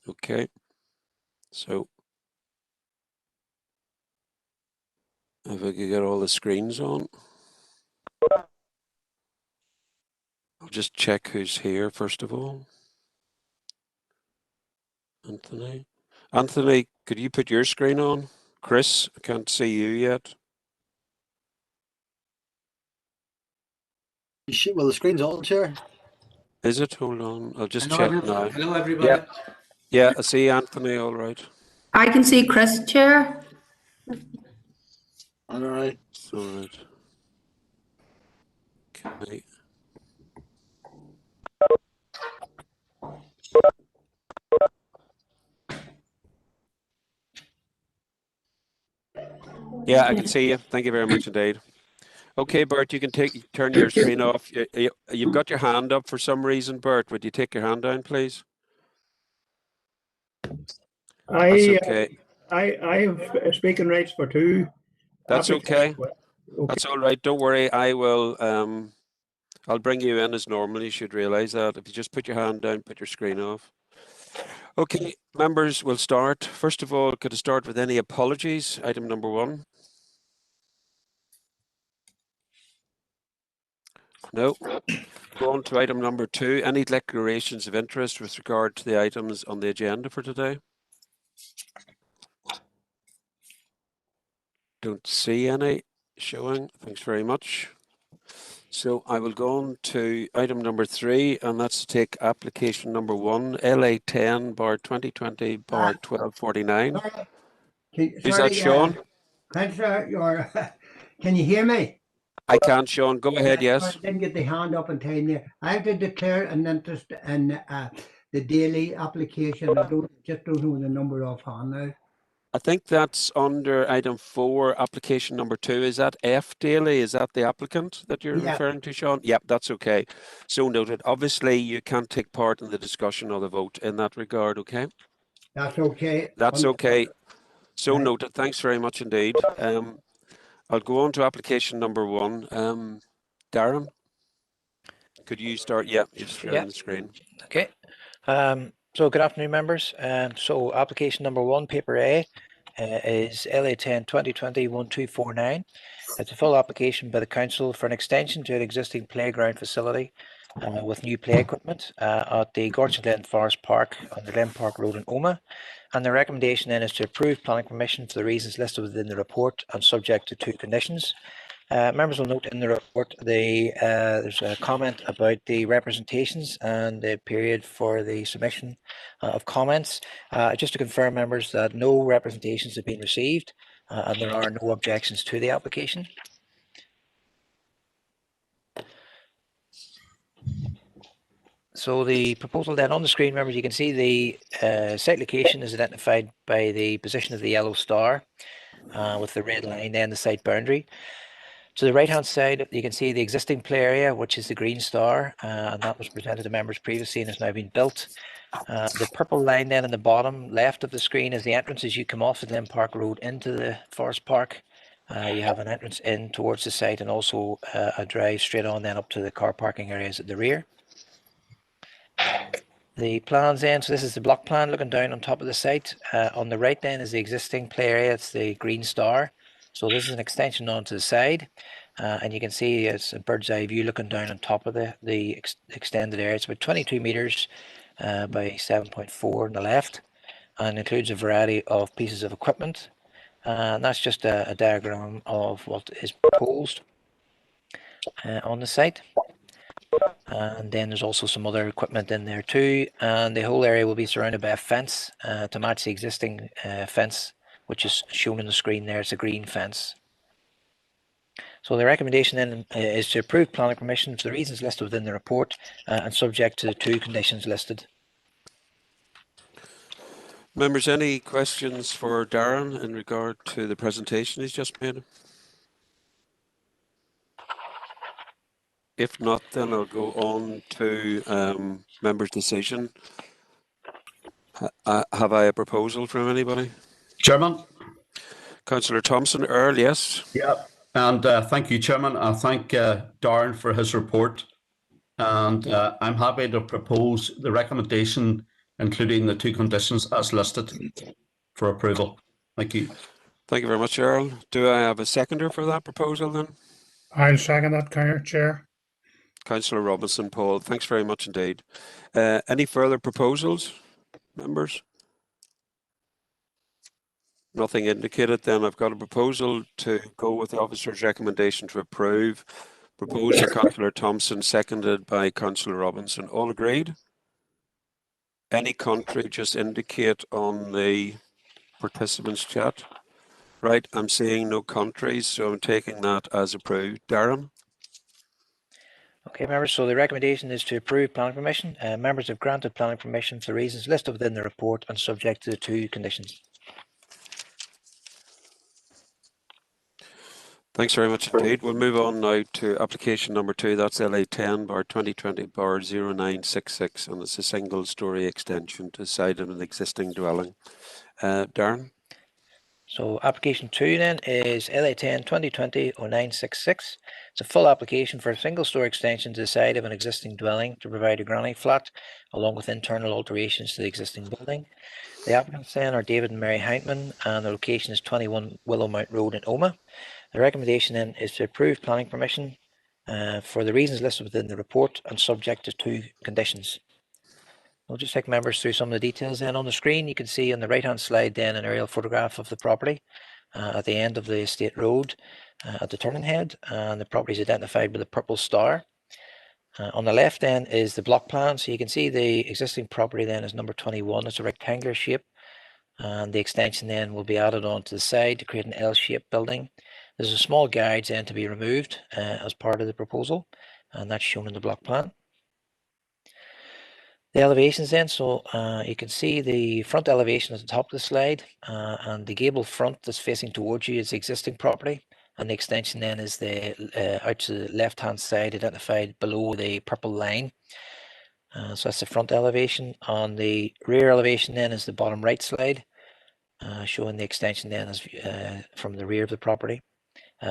Okay. So if I could get all the screens on. I'll just check who's here first of all. Anthony. Anthony, could you put your screen on? Chris, I can't see you yet. Well, the screen's on, Chair. Is it? Hold on. I'll just check now. Hello, everybody. Yeah, I see Anthony, all right. I can see Chris, Chair. All right. All right. Okay. Yeah, I can see you. Thank you very much indeed. Okay, Bert, you can turn your screen off. You've got your hand up for some reason, Bert. Would you take your hand down, please? That's okay. I have speaking rights for two. That's okay. Okay. That's all right. Don't worry. I will. I'll bring you in as normal. You should realise that. If you just put your hand down, put your screen off. Okay, members, we'll start. First of all, could I start with any apologies? Item number 1. No. Go on to item number 2. Any declarations of interest with regard to the items on the agenda for today? Don't see any showing. Thanks very much. So I will go on to item number 3, and that's to take application number 1, LA10 bar 2020 bar 1249. Is that Sean? Can you hear me? I can, Sean. Go ahead, yes. I didn't get the hand up in time there. I have to declare an interest in the daily application. I just don't know the number offhand now. I think that's under item 4, application number 2. Is that F Daily? Is that the applicant that you're referring to, Sean? Yep, that's okay. So noted. Obviously, you can't take part in the discussion or the vote in that regard, okay? That's okay. That's okay. So noted. Thanks very much indeed. I'll go on to application number 1. Darren, could you start? Yeah, you're sharing the screen. Okay. So good afternoon, members. So application number 1, paper A, is LA10 2020-1249. It's a full application by the council for an extension to an existing playground facility with new play equipment at the Gorton Glen Forest Park on the Glen Park Road in Omagh. And the recommendation then is to approve planning permission for the reasons listed within the report and subject to 2 conditions. Members will note in the report there's a comment about the representations and the period for the submission of comments. Just to confirm, members, that no representations have been received and there are no objections to the application. So the proposal then on the screen, members, you can see the site location is identified by the position of the yellow star with the red line then the site boundary. To the right hand side, you can see the existing play area, which is the green star, and that was presented to members previously and has now been built. The purple line then in the bottom left of the screen is the entrance as you come off the Glen Park Road into the Forest Park. You have an entrance in towards the site and also a drive straight on then up to the car parking areas at the rear. The plans then, so this is the block plan looking down on top of the site. On the right then is the existing play area, it's the green star. So this is an extension onto the side, and you can see it's a bird's eye view looking down on top of the extended area. It's about 22 meters by 7.4 on the left, and includes a variety of pieces of equipment. And that's just a diagram of what is proposed on the site. And then there's also some other equipment in there too, and the whole area will be surrounded by a fence to match the existing fence, which is shown on the screen there. It's a green fence. So the recommendation then is to approve planning permission for the reasons listed within the report and subject to the 2 conditions listed. Members, any questions for Darren in regard to the presentation he's just made? If not, then I'll go on to members' decision. Have I a proposal from anybody? Chairman. Councillor Thompson, Earl, yes. Yeah, and thank you, Chairman. I thank Darren for his report. And I'm happy to propose the recommendation including the 2 conditions as listed for approval. Thank you. Thank you very much, Earl. Do I have a seconder for that proposal then? I'll second that, Chair. Councillor Robinson, Paul, thanks very much indeed. Any further proposals, members? Nothing indicated. Then I've got a proposal to go with the officer's recommendation to approve. Proposed by Councillor Thompson, seconded by Councillor Robinson. All agreed? Any contrary, just indicate on the participants chat. Right, I'm seeing no contraries, so I'm taking that as approved. Darren? Okay, members, so the recommendation is to approve planning permission. Members have granted planning permission for the reasons listed within the report and subject to the 2 conditions. Thanks very much indeed. We'll move on now to application number 2. That's LA10/2020/0966, and it's a single-storey extension to the side of an existing dwelling. Darren? So application 2 then is LA10/2020/0966. It's a full application for a single-storey extension to the side of an existing dwelling to provide a granny flat along with internal alterations to the existing building. The applicants then are David and Mary Heintman, and the location is 21 Willowmount Road in Omagh. The recommendation then is to approve planning permission for the reasons listed within the report and subject to 2 conditions. I'll just take members through some of the details then. On the screen, you can see on the right-hand slide then an aerial photograph of the property at the end of the estate road at the turning head, and the property is identified with a purple star. On the left then is the block plan, so you can see the existing property then is number 21. It's a rectangular shape, and the extension then will be added onto the side to create an L-shaped building. There's a small guide then to be removed as part of the proposal, and that's shown in the block plan. The elevations then, so you can see the front elevation at the top of the slide, and the gable front that's facing towards you is the existing property, and the extension then is the out to the left hand side, identified below the purple line. So that's the front elevation. On the rear elevation then is the bottom right slide, showing the extension then as from the rear of the property.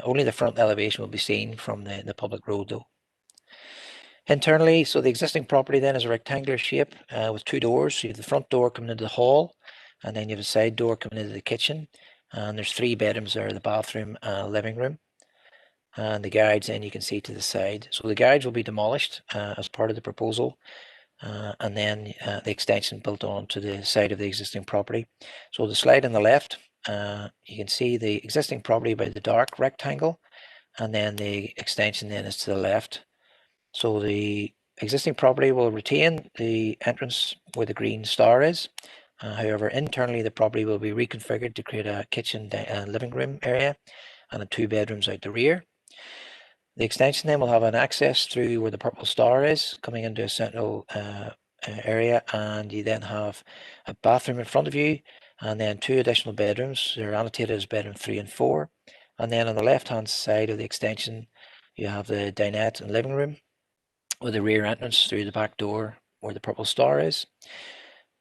Only the front elevation will be seen from the public road though. Internally, so the existing property then is a rectangular shape with 2 doors. So you have the front door coming into the hall, and then you have a side door coming into the kitchen. And there's 3 bedrooms there, the bathroom and living room. And the guides then you can see to the side. So the guides will be demolished as part of the proposal. And then the extension built on to the side of the existing property. So the slide on the left, you can see the existing property by the dark rectangle, and then the extension then is to the left. So the existing property will retain the entrance where the green star is. However, internally the property will be reconfigured to create a kitchen and living room area and the 2 bedrooms out the rear. The extension then will have an access through where the purple star is, coming into a central area, and you then have a bathroom in front of you, and then 2 additional bedrooms. They're annotated as bedroom 3 and 4. And then on the left hand side of the extension, you have the dinette and living room, with the rear entrance through the back door where the purple star is.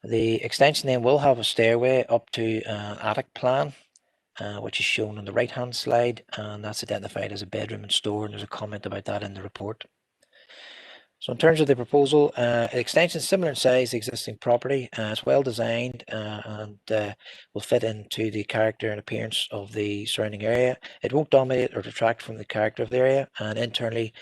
The extension then will have a stairway up to an attic plan, which is shown on the right hand slide, and that's identified as a bedroom and store, and there's a comment about that in the report. So in terms of the proposal, extension is similar in size to the existing property. It's well designed and will fit into the character and appearance of the surrounding area. It won't dominate or detract from the character of the area, and internally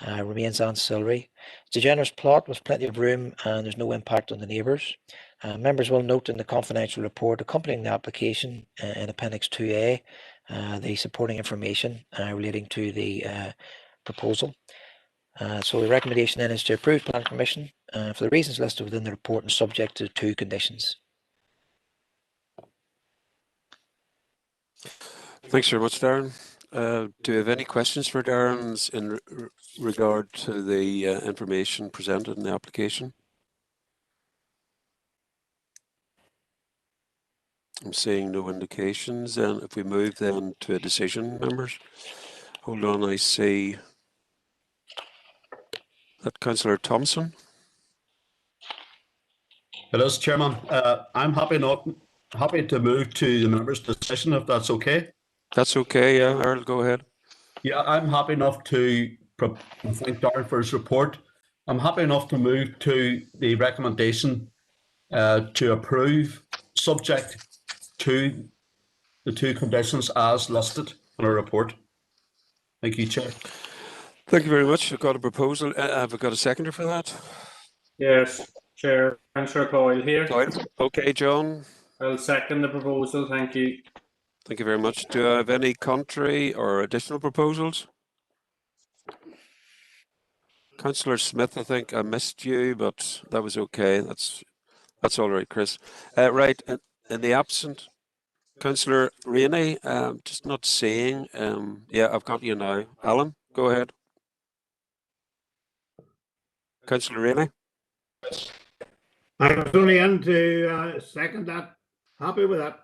remains ancillary. It's a generous plot with plenty of room, and there's no impact on the neighbours. Members will note in the confidential report accompanying the application in Appendix 2A the supporting information relating to the proposal. So the recommendation then is to approve planning permission for the reasons listed within the report and subject to 2 conditions. Thanks very much, Darren. Do you have any questions for Darren in regard to the information presented in the application? I'm seeing no indications. And if we move then to a decision, members. Hold on, I see that Councillor Thompson. It is, Chairman. I'm happy to move to the members' decision if that's okay. That's okay, yeah, Earl, go ahead. Yeah, I'm happy enough to thank Darren for his report. I'm happy enough to move to the recommendation to approve, subject to the 2 conditions as listed in our report. Thank you, Chair. Thank you very much. I've got a proposal. Have I got a seconder for that? Yes, Chair. Councillor Coyle here. Doyle? Okay, John. I'll second the proposal. Thank you. Thank you very much. Do I have any contrary or additional proposals? Councillor Smith, I think I missed you, but that was okay. That's all right, Chris. Right, in the absent, Councillor Rainey, just not seeing. Yeah, I've got you now. Alan, go ahead. Councillor Rainey. I was only in to second that. Happy with that.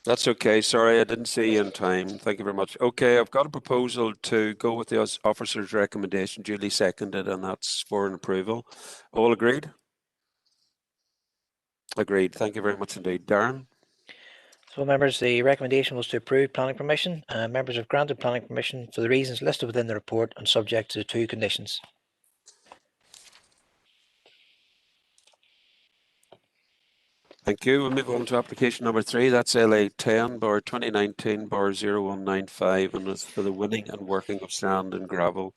That's okay. Sorry, I didn't see you in time. Thank you very much. Okay, I've got a proposal to go with the officer's recommendation, duly seconded, and that's for an approval. All agreed? Agreed. Thank you very much indeed. Darren? So members, the recommendation was to approve planning permission. Members have granted planning permission for the reasons listed within the report and subject to the 2 conditions. Thank you. We'll move on to application number 3. That's LA 10 bar 2019 bar 0195, and it's for the winning and working of sand and gravel.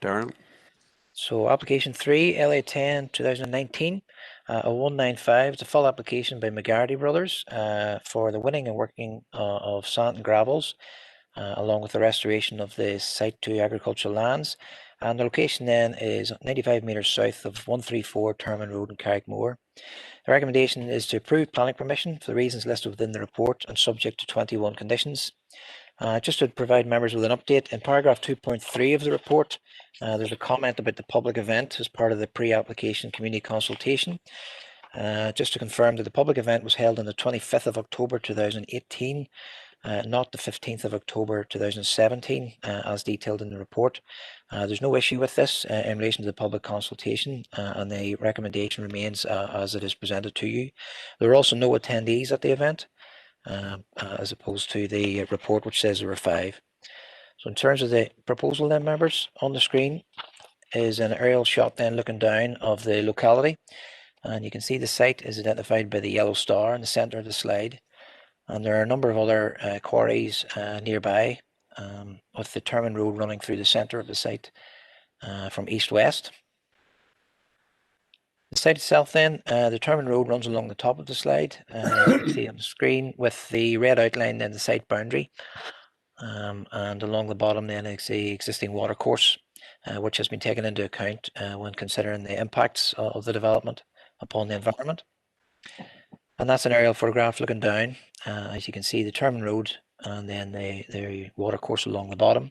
Darren? So application 3, LA 10 2019, a 195, it's a full application by McGarty Brothers for the winning and working of sand and gravels, along with the restoration of the site to agricultural lands. And the location then is 95 metres south of 134 Terman Road in Carrickmore. The recommendation is to approve planning permission for the reasons listed within the report and subject to 21 conditions. Just to provide members with an update, in paragraph 2.3 of the report, there's a comment about the public event as part of the pre-application community consultation. Just to confirm that the public event was held on the 25th of October 2018, not the 15th of October 2017, as detailed in the report. There's no issue with this in relation to the public consultation, and the recommendation remains as it is presented to you. There are also no attendees at the event, as opposed to the report which says there were 5. So in terms of the proposal then, members, on the screen is an aerial shot then looking down of the locality, and you can see the site is identified by the yellow star in the centre of the slide. And there are a number of other quarries nearby, with the Terman Road running through the centre of the site from east-west. The site itself then, the Terman Road runs along the top of the slide, you can see on the screen with the red outline then the site boundary. And along the bottom then is the existing watercourse, which has been taken into account when considering the impacts of the development upon the environment. And that's an aerial photograph looking down. As you can see, the Terman Road and then the watercourse along the bottom.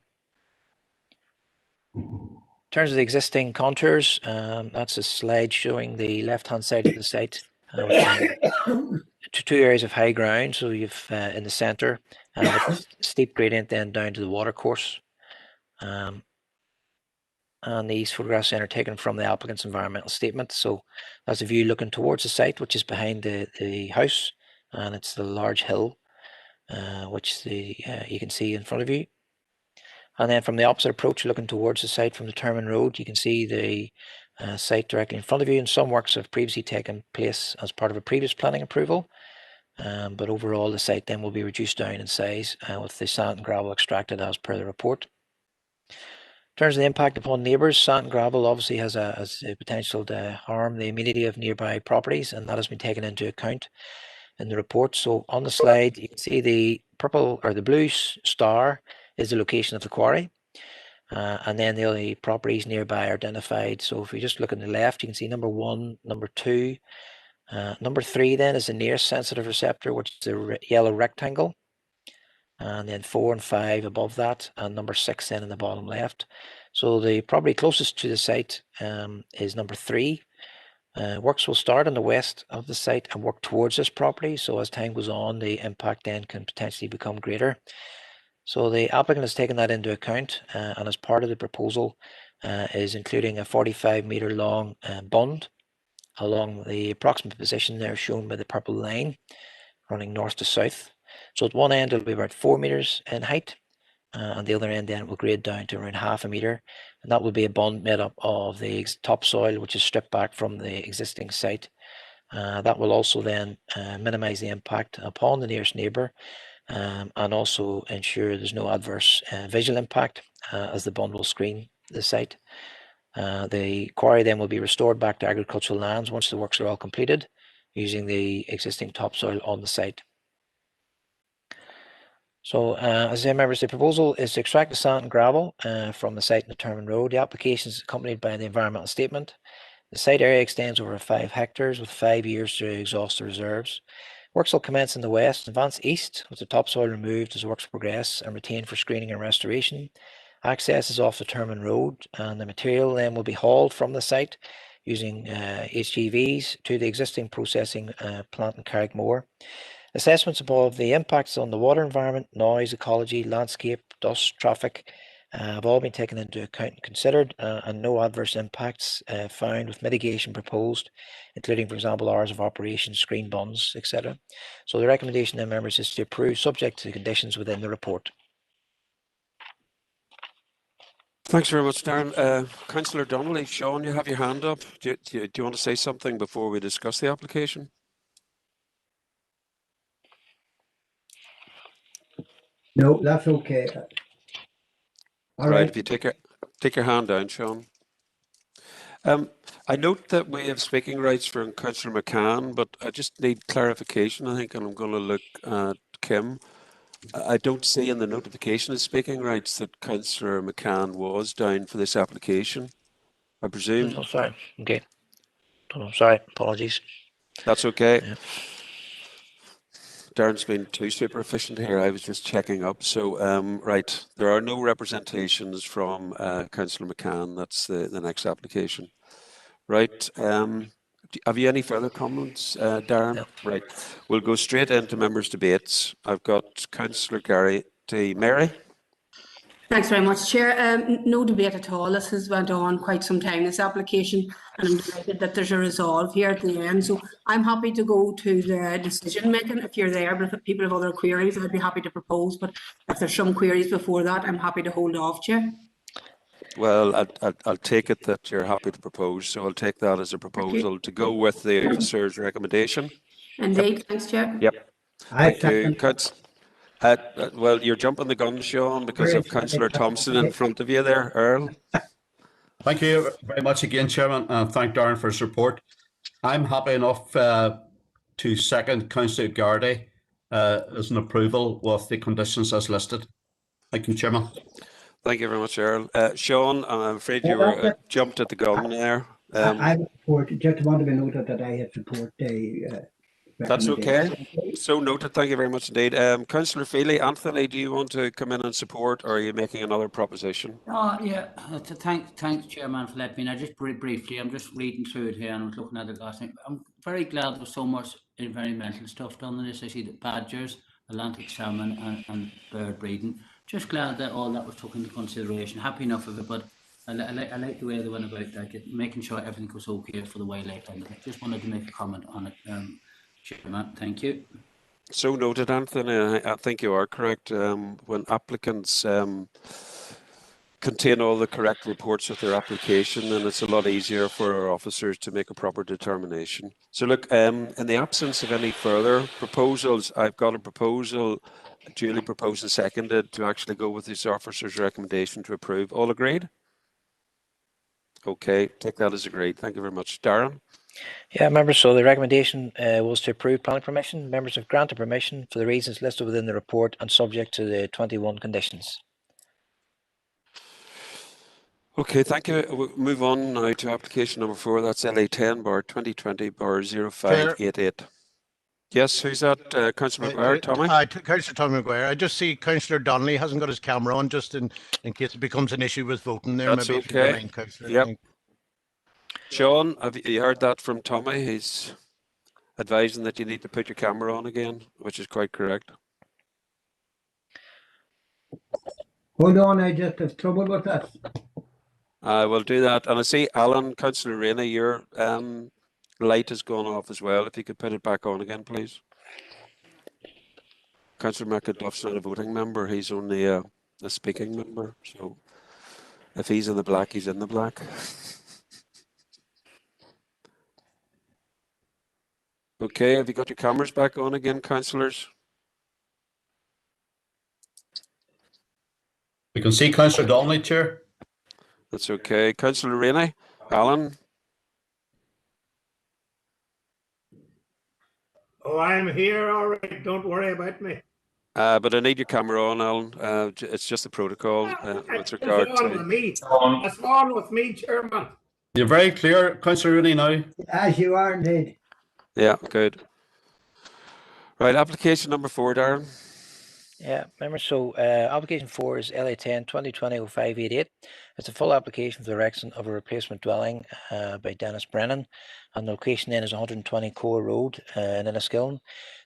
In terms of the existing contours, that's a slide showing the left-hand side of the site. Two areas of high ground. So you've in the centre, with steep gradient then down to the watercourse. And these photographs then are taken from the applicant's environmental statement. So that's a view looking towards the site, which is behind the house, and it's the large hill, which you can see in front of you. And then from the opposite approach, looking towards the site from the Terman Road, you can see the site directly in front of you, and some works have previously taken place as part of a previous planning approval. But overall, the site then will be reduced down in size with the sand and gravel extracted as per the report. In terms of the impact upon neighbours, sand and gravel obviously has a potential to harm the amenity of nearby properties, and that has been taken into account in the report. So on the slide, you can see the purple or the blue star is the location of the quarry, and then the other properties nearby are identified. So if we just look on the left, you can see number 1, number 2, number 3 then is the nearest sensitive receptor, which is the yellow rectangle. And then 4 and 5 above that, and number 6 then in the bottom left. So the property closest to the site is number 3. Works will start on the west of the site and work towards this property. So as time goes on, the impact then can potentially become greater. So the applicant has taken that into account, and as part of the proposal is including a 45-metre long bund along the approximate position there shown by the purple line running north to south. So at one end it'll be about 4 meters in height, and the other end then it will grade down to around half a meter, and that will be a bund made up of the topsoil which is stripped back from the existing site, That will also then minimise the impact upon the nearest neighbour, and also ensure there's no adverse visual impact as the bund will screen the site. The quarry then will be restored back to agricultural lands once the works are all completed, using the existing topsoil on the site. So, as I say, members, the proposal is to extract the sand and gravel from the site in the Terman Road. The application is accompanied by the environmental statement. The site area extends over 5 hectares with 5 years to exhaust the reserves. Works will commence in the west and advance east with the topsoil removed as works progress and retained for screening and restoration. Access is off the Terman Road, and the material then will be hauled from the site using HGVs to the existing processing plant in Carrickmore. Assessments of the impacts on the water environment, noise, ecology, landscape, dust, traffic have all been taken into account and considered, and no adverse impacts found, with mitigation proposed, including, for example, hours of operation, screen bunds, etc. So the recommendation then, members, is to approve subject to the conditions within the report. Thanks very much, Darren. Councillor Donnelly, Sean, you have your hand up. Do you want to say something before we discuss the application? No, that's okay. All Right, right. if you take your hand down, Sean. I note that we have speaking rights from Councillor McCann, but I just need clarification, I think, and I'm going to look at Kim. I don't see in the notification of speaking rights that Councillor McCann was down for this application. I presume. Oh, sorry. Okay. Oh, sorry. Apologies. That's okay. Yeah. Darren's been too super efficient here. I was just checking up. So, right, there are no representations from Councillor McCann. That's the next application. Right. Have you any further comments, Darren? No. Right. We'll go straight into members' debates. I've got Councillor Gary T. Mary. Thanks very much, Chair. No debate at all. This has went on quite some time, this application, and I'm delighted that there's a resolve here at the end. So I'm happy to go to the decision making if you're there, but if people have other queries, I'd be happy to propose. But if there's some queries before that, I'm happy to hold off, Chair. Well, I'll take it that you're happy to propose, so I'll take that as a proposal to go with the officer's recommendation. Indeed, Yep. thanks, Chair. Yep. I Thank you. second. Well, you're jumping the gun, Sean, because of Councillor Thompson in front of you there, Earl. Thank you very much again, Chairman, and thank Darren for his report. I'm happy enough to second Councillor Gardaí as an approval with the conditions as listed. Thank you, Chairman. Thank you very much, Earl. Sean, I'm afraid you were jumped at the gun there. I support, just want to be noted that I had support the That's recommendation. okay. So noted. Thank you very much indeed. Councillor Feely, Anthony, do you want to come in and support, or are you making another proposition? Yeah. Thanks, Chairman, for letting me know. Just briefly, I'm just reading through it here and I was looking at it last night. I'm very glad there's so much environmental stuff done on this. I see the badgers, Atlantic salmon, and bird breeding. Just glad that all that was taken into consideration. Happy enough of it, but I like the way they went about that, making sure everything was okay for the wildlife. And I just wanted to make a comment on it, Chairman. Thank you. So noted, Anthony. I think you are correct. When applicants contain all the correct reports with their application, then it's a lot easier for our officers to make a proper determination. So look, in the absence of any further proposals, I've got a proposal duly proposed and seconded to actually go with this officer's recommendation to approve. All agreed? Okay, take that as agreed. Thank you very much. Darren? Yeah, members, so the recommendation was to approve planning permission. Members have granted permission for the reasons listed within the report and subject to the 21 conditions. Okay, thank you. We'll move on now to application number 4. That's LA10 bar 2020 bar 0588. Yes, who's that? Councillor McGuire, Tommy? Councillor Tommy McGuire. I just see Councillor Donnelly hasn't got his camera on, just in case it becomes an issue with voting there. That's maybe okay. Remind, Councillor. Yep. Sean, have you heard that from Tommy? He's advising that you need to put your camera on again, which is quite correct. Hold on, I just have trouble with that. I will do that. And I see Alan, Councillor Rainey, your light has gone off as well. If you could put it back on again, please. Councillor McAduff's not a voting member. He's only a speaking member. So if he's in the black, he's in the black. Okay, have you got your cameras back on again, councillors? We can see Councillor Donnelly, Chair. That's okay. Councillor Rainey, Alan, Oh, I'm here, all right. Don't worry about me. but I need your camera on, Alan. It's just the protocol with regard It's on to. with me. It's on with me, Chairman. You're very clear, Councillor Rooney, now. As you are indeed. Yeah, good. Right, application number 4, Darren. Yeah, members, so application 4 is LA10 2020-0588. It's a full application for the erection of a replacement dwelling by Dennis Brennan, and the location then is 120 Core Road in Enniskillen.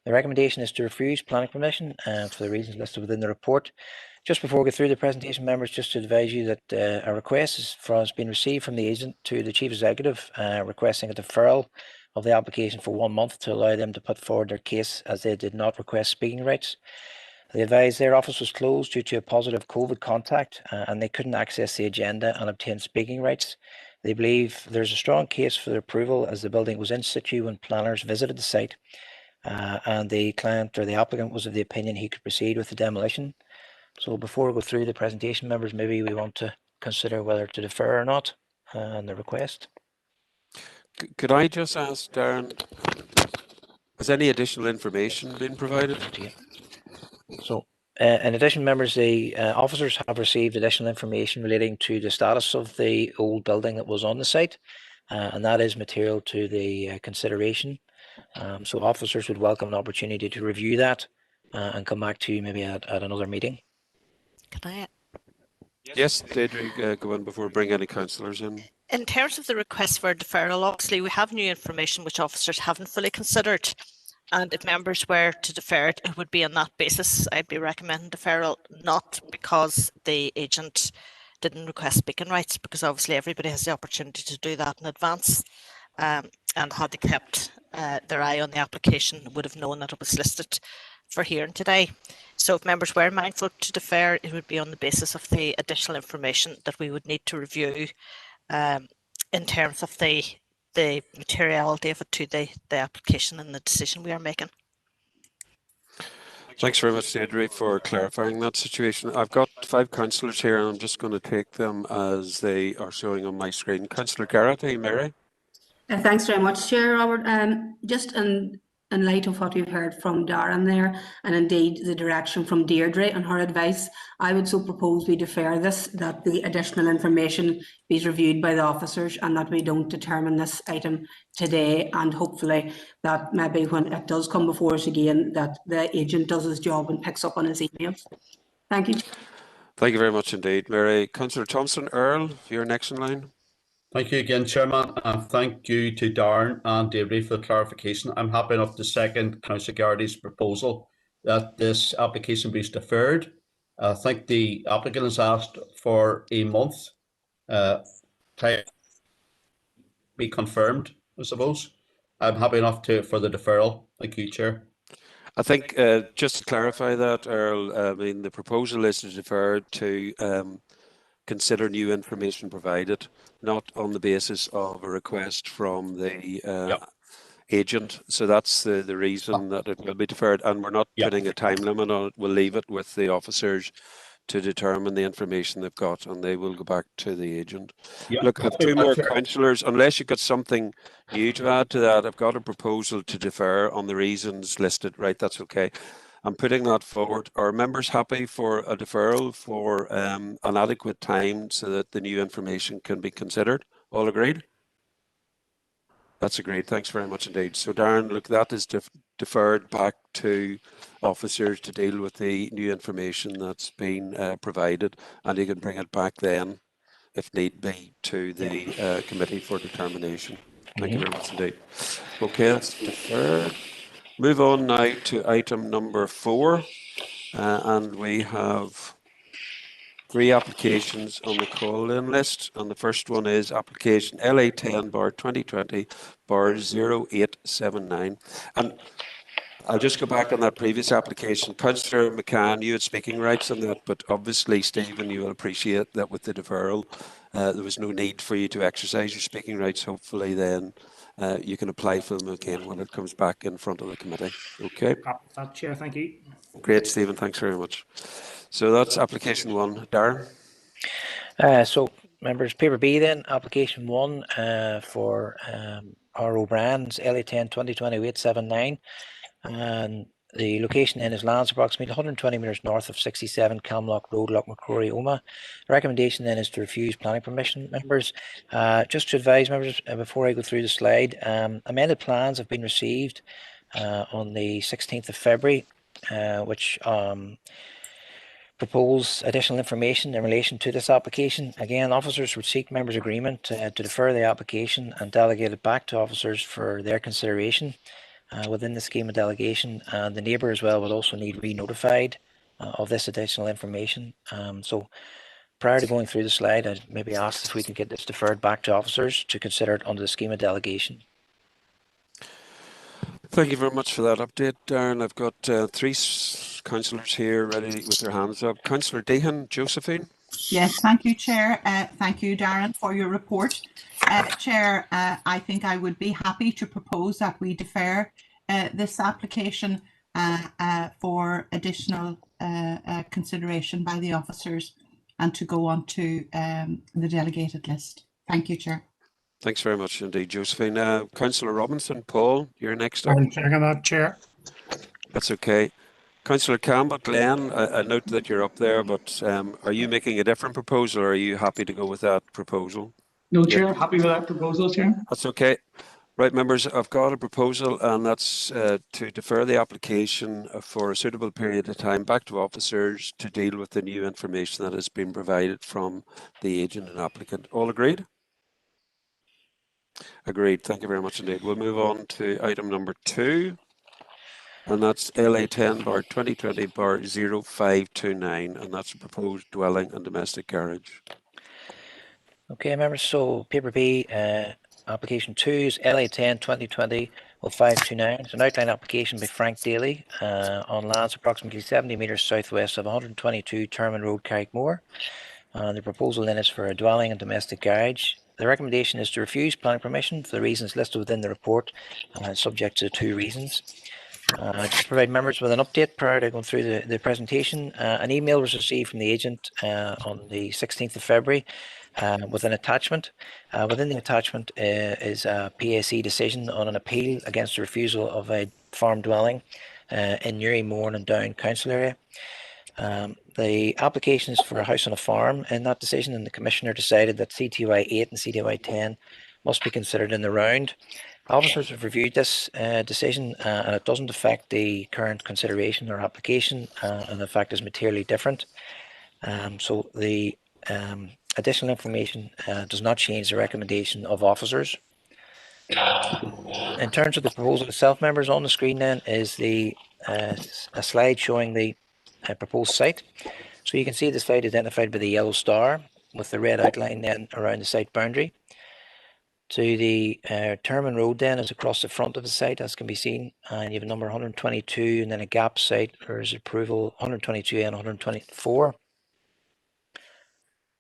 The recommendation is to refuse planning permission for the reasons listed within the report. Just before we go through the presentation, members, just to advise you that a request has been received from the agent to the Chief Executive requesting a deferral of the application for 1 month to allow them to put forward their case, as they did not request speaking rights. They advised their office was closed due to a positive COVID contact and they couldn't access the agenda and obtain speaking rights. They believe there's a strong case for their approval, as the building was in situ when planners visited the site, and the client or the applicant was of the opinion he could proceed with the demolition. So before we go through the presentation, members, maybe we want to consider whether to defer or not on the request. Could I just ask, Darren, has any additional information been provided? So, in addition, members, the officers have received additional information relating to the status of the old building that was on the site, and that is material to the consideration. So officers would welcome an opportunity to review that and come back to you maybe at another meeting. Can I? Yes, Deirdre, go on before we bring any councillors in. In terms of the request for a deferral, obviously we have new information which officers haven't fully considered. And if members were to defer it, it would be on that basis. I'd be recommending deferral, not because the agent didn't request speaking rights, because obviously everybody has the opportunity to do that in advance. And had they kept their eye on the application, would have known that it was listed for hearing today. So if members were mindful to defer, it would be on the basis of the additional information that we would need to review in terms of the materiality of it to the application and the decision we are making. Thanks very much, Deirdre, for clarifying that situation. I've got 5 councillors here, and I'm just going to take them as they are showing on my screen. Councillor Garrity, Mary. Thanks very much, Chair Robert. Just in light of what we've heard from Darren there, and indeed the direction from Deirdre and her advice, I would so propose we defer this, that the additional information be reviewed by the officers, and that we don't determine this item today, and hopefully that maybe when it does come before us again, that the agent does his job and picks up on his emails. Thank you. Thank you very much indeed, Mary. Councillor Thompson, Earl, you're next in line. Thank you again, Chairman, and thank you to Darren and Deirdre for the clarification. I'm happy enough to second Councillor Garrity's proposal that this application be deferred. I think the applicant has asked for a month time be confirmed, I suppose. I'm happy enough for the deferral. Thank you, Chair. I think just to clarify that, Earl, I mean, the proposal is to defer to consider new information provided, not on the basis of a request from the agent. So that's the reason that it will be deferred, and we're not putting a time limit on it. We'll leave it with the officers to determine the information they've got, and they will go back to the agent. Look, I have 2 more councillors. Unless you've got something new to add to that, I've got a proposal to defer on the reasons listed. Right, that's okay. I'm putting that forward. Are members happy for a deferral for an adequate time so that the new information can be considered? All agreed? That's agreed. Thanks very much indeed. So Darren, look, that is deferred back to officers to deal with the new information that's been provided, and you can bring it back then, if need be, to the committee for determination. Thank you very much indeed. Okay, that's deferred. Move on now to item number 4, and we have 3 applications on the call-in list, and the first one is application LA10/2020/0879. And I'll just go back on that previous application. Councillor McCann, you had speaking rights on that, but obviously, Stephen, you will appreciate that with the deferral, there was no need for you to exercise your speaking rights. Hopefully then you can apply for them again when it comes back in front of the committee. Okay. That, Chair, thank you. Great, Stephen. Thanks very much. So that's application 1. Darren? So, members, paper B then, application 1 for R. O'Brien's LA10 2020-879. And the location then is lands approximately 120 metres north of 67 Camlock Road, Loch Macrory, Oma. The recommendation then is to refuse planning permission, members. Just to advise members, before I go through the slide, amended plans have been received on the 16th of February, which propose additional information in relation to this application. Again, officers would seek members' agreement to defer the application and delegate it back to officers for their consideration within the scheme of delegation. And the neighbour as well would also need re-notified of this additional information. So prior to going through the slide, I'd maybe ask if we can get this deferred back to officers to consider it under the scheme of delegation. Thank you very much for that update, Darren. I've got 3 councillors here ready with their hands up. Councillor Dehan, Josephine. Yes, thank you, Chair. Thank you, Darren, for your report. Chair, I think I would be happy to propose that we defer this application for additional consideration by the officers and to go on to the delegated list. Thank you, Chair. Thanks very much indeed, Josephine. Councillor Robinson, Paul, you're next up. I'm checking that, Chair. That's okay. Councillor Campbell, Glenn, I note that you're up there, but are you making a different proposal, or are you happy to go with that proposal? No, Chair, happy with that proposal, Chair. That's okay. Right, members, I've got a proposal, and that's to defer the application for a suitable period of time back to officers to deal with the new information that has been provided from the agent and applicant. All agreed? Agreed. Thank you very much indeed. We'll move on to item number 2, and that's LA10 bar 2020 bar 0529, and that's a proposed dwelling and domestic garage. Okay, members, so paper B, application 2 is LA10 2020-0529. It's an outline application by Frank Daly on lands approximately 70 metres southwest of 122 Terman Road, Carrickmore. The proposal then is for a dwelling and domestic garage. The recommendation is to refuse planning permission for the reasons listed within the report, subject to 2 reasons. Just to provide members with an update prior to going through the presentation, an email was received from the agent on the 16th of February with an attachment. Within the attachment is a PAC decision on an appeal against the refusal of a farm dwelling in Newry, Mourne and Down council area. The application is for a house on a farm in that decision, and the Commissioner decided that CTY 8 and CTY 10 must be considered in the round. Officers have reviewed this decision and it doesn't affect the current consideration or application, and in fact is materially different. So the additional information does not change the recommendation of officers. In terms of the proposal itself, members, on the screen then is a slide showing the proposed site. So you can see the site identified by the yellow star with the red outline then around the site boundary. To the Terman Road then is across the front of the site, as can be seen, and you have a number 122 and then a gap site. There is approval 122 and 124.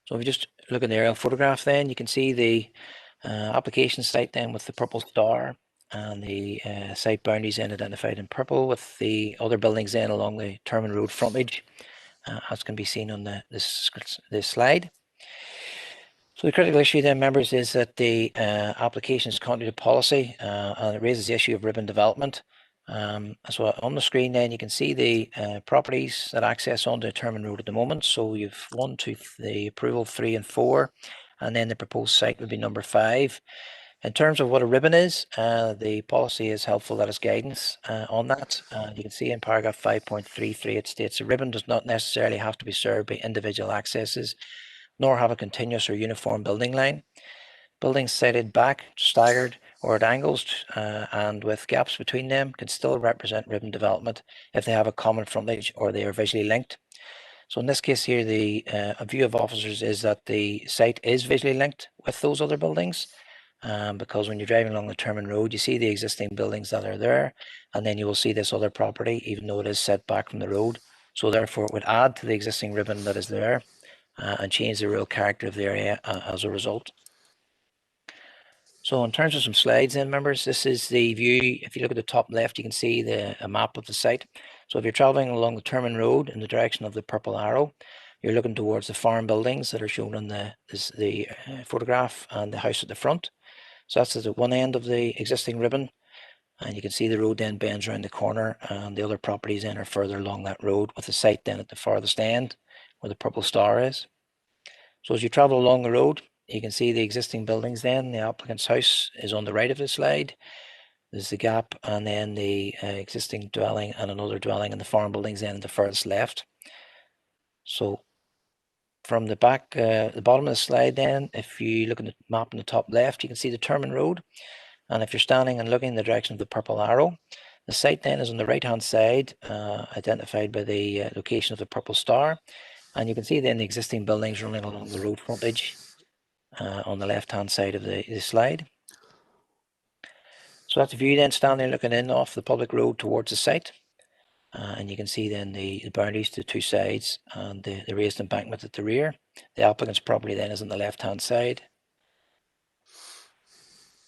So if you just look at the aerial photograph then, you can see the application site then with the purple star, and the site boundaries then identified in purple with the other buildings then along the Terman Road frontage, as can be seen on this slide. So the critical issue then, members, is that the application is contrary to policy and it raises the issue of ribbon development. So on the screen then you can see the properties that access onto Terman Road at the moment. So you've 1, 2, the approval 3 and 4, and then the proposed site would be number 5. In terms of what a ribbon is, the policy is helpful as guidance on that. You can see in paragraph 5.33 it states a ribbon does not necessarily have to be served by individual accesses, nor have a continuous or uniform building line. Buildings sited back, staggered, or at angles and with gaps between them can still represent ribbon development if they have a common frontage or they are visually linked. So in this case here, the view of officers is that the site is visually linked with those other buildings, because when you're driving along the Terman Road, you see the existing buildings that are there, and then you will see this other property, even though it is set back from the road. So therefore, it would add to the existing ribbon that is there and change the real character of the area as a result. So in terms of some slides then, members, this is the view. If you look at the top left, you can see a map of the site. So if you're traveling along the Termin Road in the direction of the purple arrow, you're looking towards the farm buildings that are shown on the photograph and the house at the front. So that's at one end of the existing ribbon. And you can see the road then bends around the corner, and the other properties then are further along that road, with the site then at the farthest end where the purple star is. So as you travel along the road, you can see the existing buildings then. The applicant's house is on the right of the slide. There's the gap, and then the existing dwelling and another dwelling, and the farm buildings then at the furthest left. So from the back, the bottom of the slide then, if you look at the map on the top left, you can see the Termin Road. And if you're standing and looking in the direction of the purple arrow, the site then is on the right-hand side, identified by the location of the purple star. And you can see then the existing buildings running along the road frontage on the left-hand side of the slide. So that's the view then, standing looking in off the public road towards the site. And you can see then the boundaries to the two sides and the raised embankment at the rear. The applicant's property then is on the left-hand side.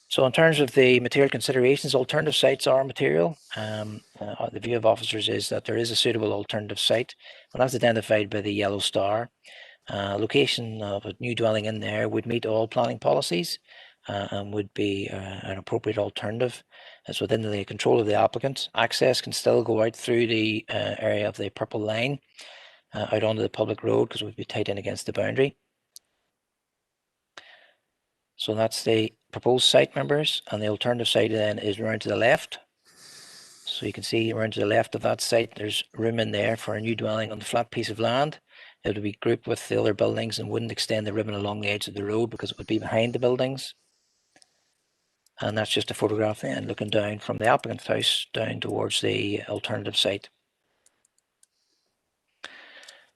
So in terms of the material considerations, alternative sites are material. The view of officers is that there is a suitable alternative site, and that's identified by the yellow star. Location of a new dwelling in there would meet all planning policies and would be an appropriate alternative. It's within the control of the applicant. Access can still go out through the area of the purple line out onto the public road, because it would be tight in against the boundary. So that's the proposed site, members, and the alternative site then is around to the left. So you can see around to the left of that site, there's room in there for a new dwelling on the flat piece of land. It would be grouped with the other buildings and wouldn't extend the ribbon along the edge of the road, because it would be behind the buildings. And that's just a photograph then, looking down from the applicant's house down towards the alternative site.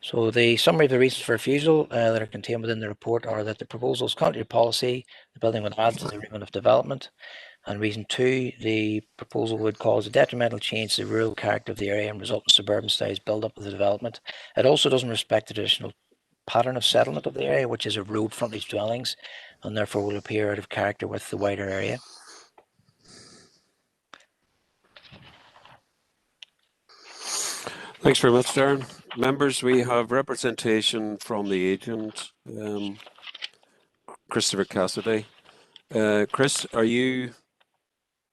So the summary of the reasons for refusal that are contained within the report are that the proposal is contrary to policy, the building would add to the ribbon of development, and reason 2, the proposal would cause a detrimental change to the rural character of the area and result in suburban styles build-up of the development. It also doesn't respect the traditional pattern of settlement of the area, which is of road frontage dwellings, and therefore will appear out of character with the wider area. Thanks very much, Darren. Members, we have representation from the agent, Christopher Cassidy. Chris, are you?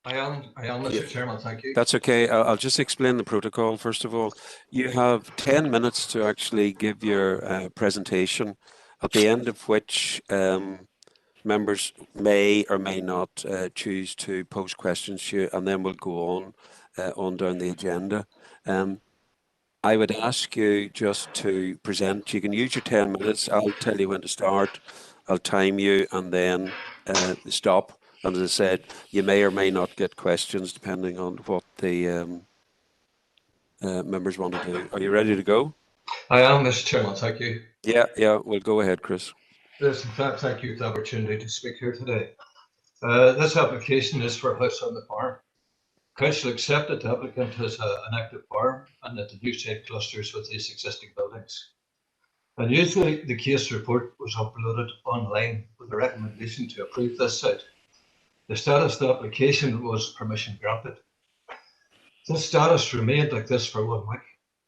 I am, Mr. Chairman, thank you. That's okay. I'll just explain the protocol. First of all, you have 10 minutes to actually give your presentation, at the end of which members may or may not choose to pose questions to you, and then we'll go on down the agenda. I would ask you just to present. You can use your 10 minutes. I'll tell you when to start. I'll time you and then stop. And as I said, you may or may not get questions depending on what the members want to do. Are you ready to go? I am, Mr. Chairman, thank you. Yeah, we'll go ahead, Chris. Listen, thank you for the opportunity to speak here today. This application is for a house on the farm. Council accepted the applicant has an active farm and that the new site clusters with these existing buildings. And usually the case report was uploaded online with a recommendation to approve this site. The status of the application was permission granted. This status remained like this for 1 week.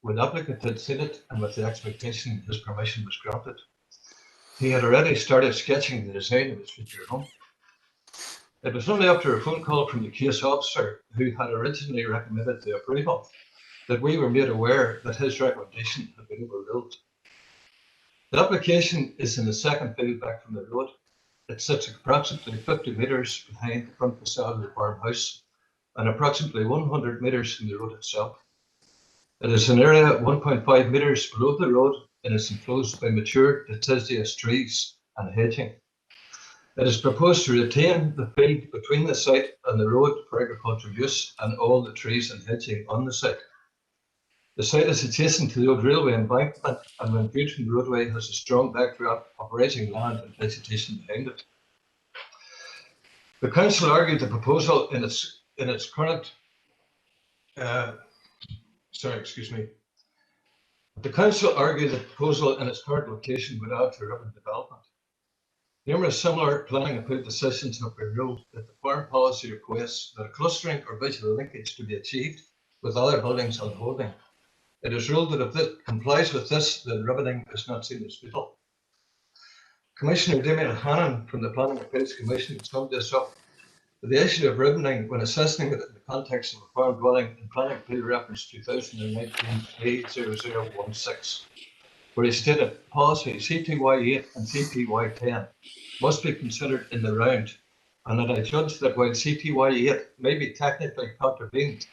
When the applicant had seen it and with the expectation his permission was granted, he had already started sketching the design of his future home. It was only after a phone call from the case officer, who had originally recommended the approval, that we were made aware that his recommendation had been overruled. The application is in the second field back from the road. It sits approximately 50 metres behind the front facade of the farmhouse and approximately 100 metres from the road itself. It is an area 1.5 metres below the road and is enclosed by mature deciduous trees and hedging. It is proposed to retain the field between the site and the road for agricultural use and all the trees and hedging on the site. The site is adjacent to the old railway embankment, and when viewed from the roadway has a strong backdrop of rising land and vegetation behind it. The council argued the proposal in its current The council argued the proposal in its current location would add to urban development. Numerous similar planning appeal decisions have been ruled that the farm policy requests that a clustering or visual linkage to be achieved with other buildings on holding. It is ruled that if it complies with this, then riveting is not seen as futile. Commissioner Damien Hannon from the Planning Appeals Commission summed this up. The issue of riveting, when assessing it in the context of a farm dwelling in Planning Appeal Reference 2019 A0016, where he stated policy CTY8 and CTY10 must be considered in the round, and that I judge that while CTY8 may be technically contravened,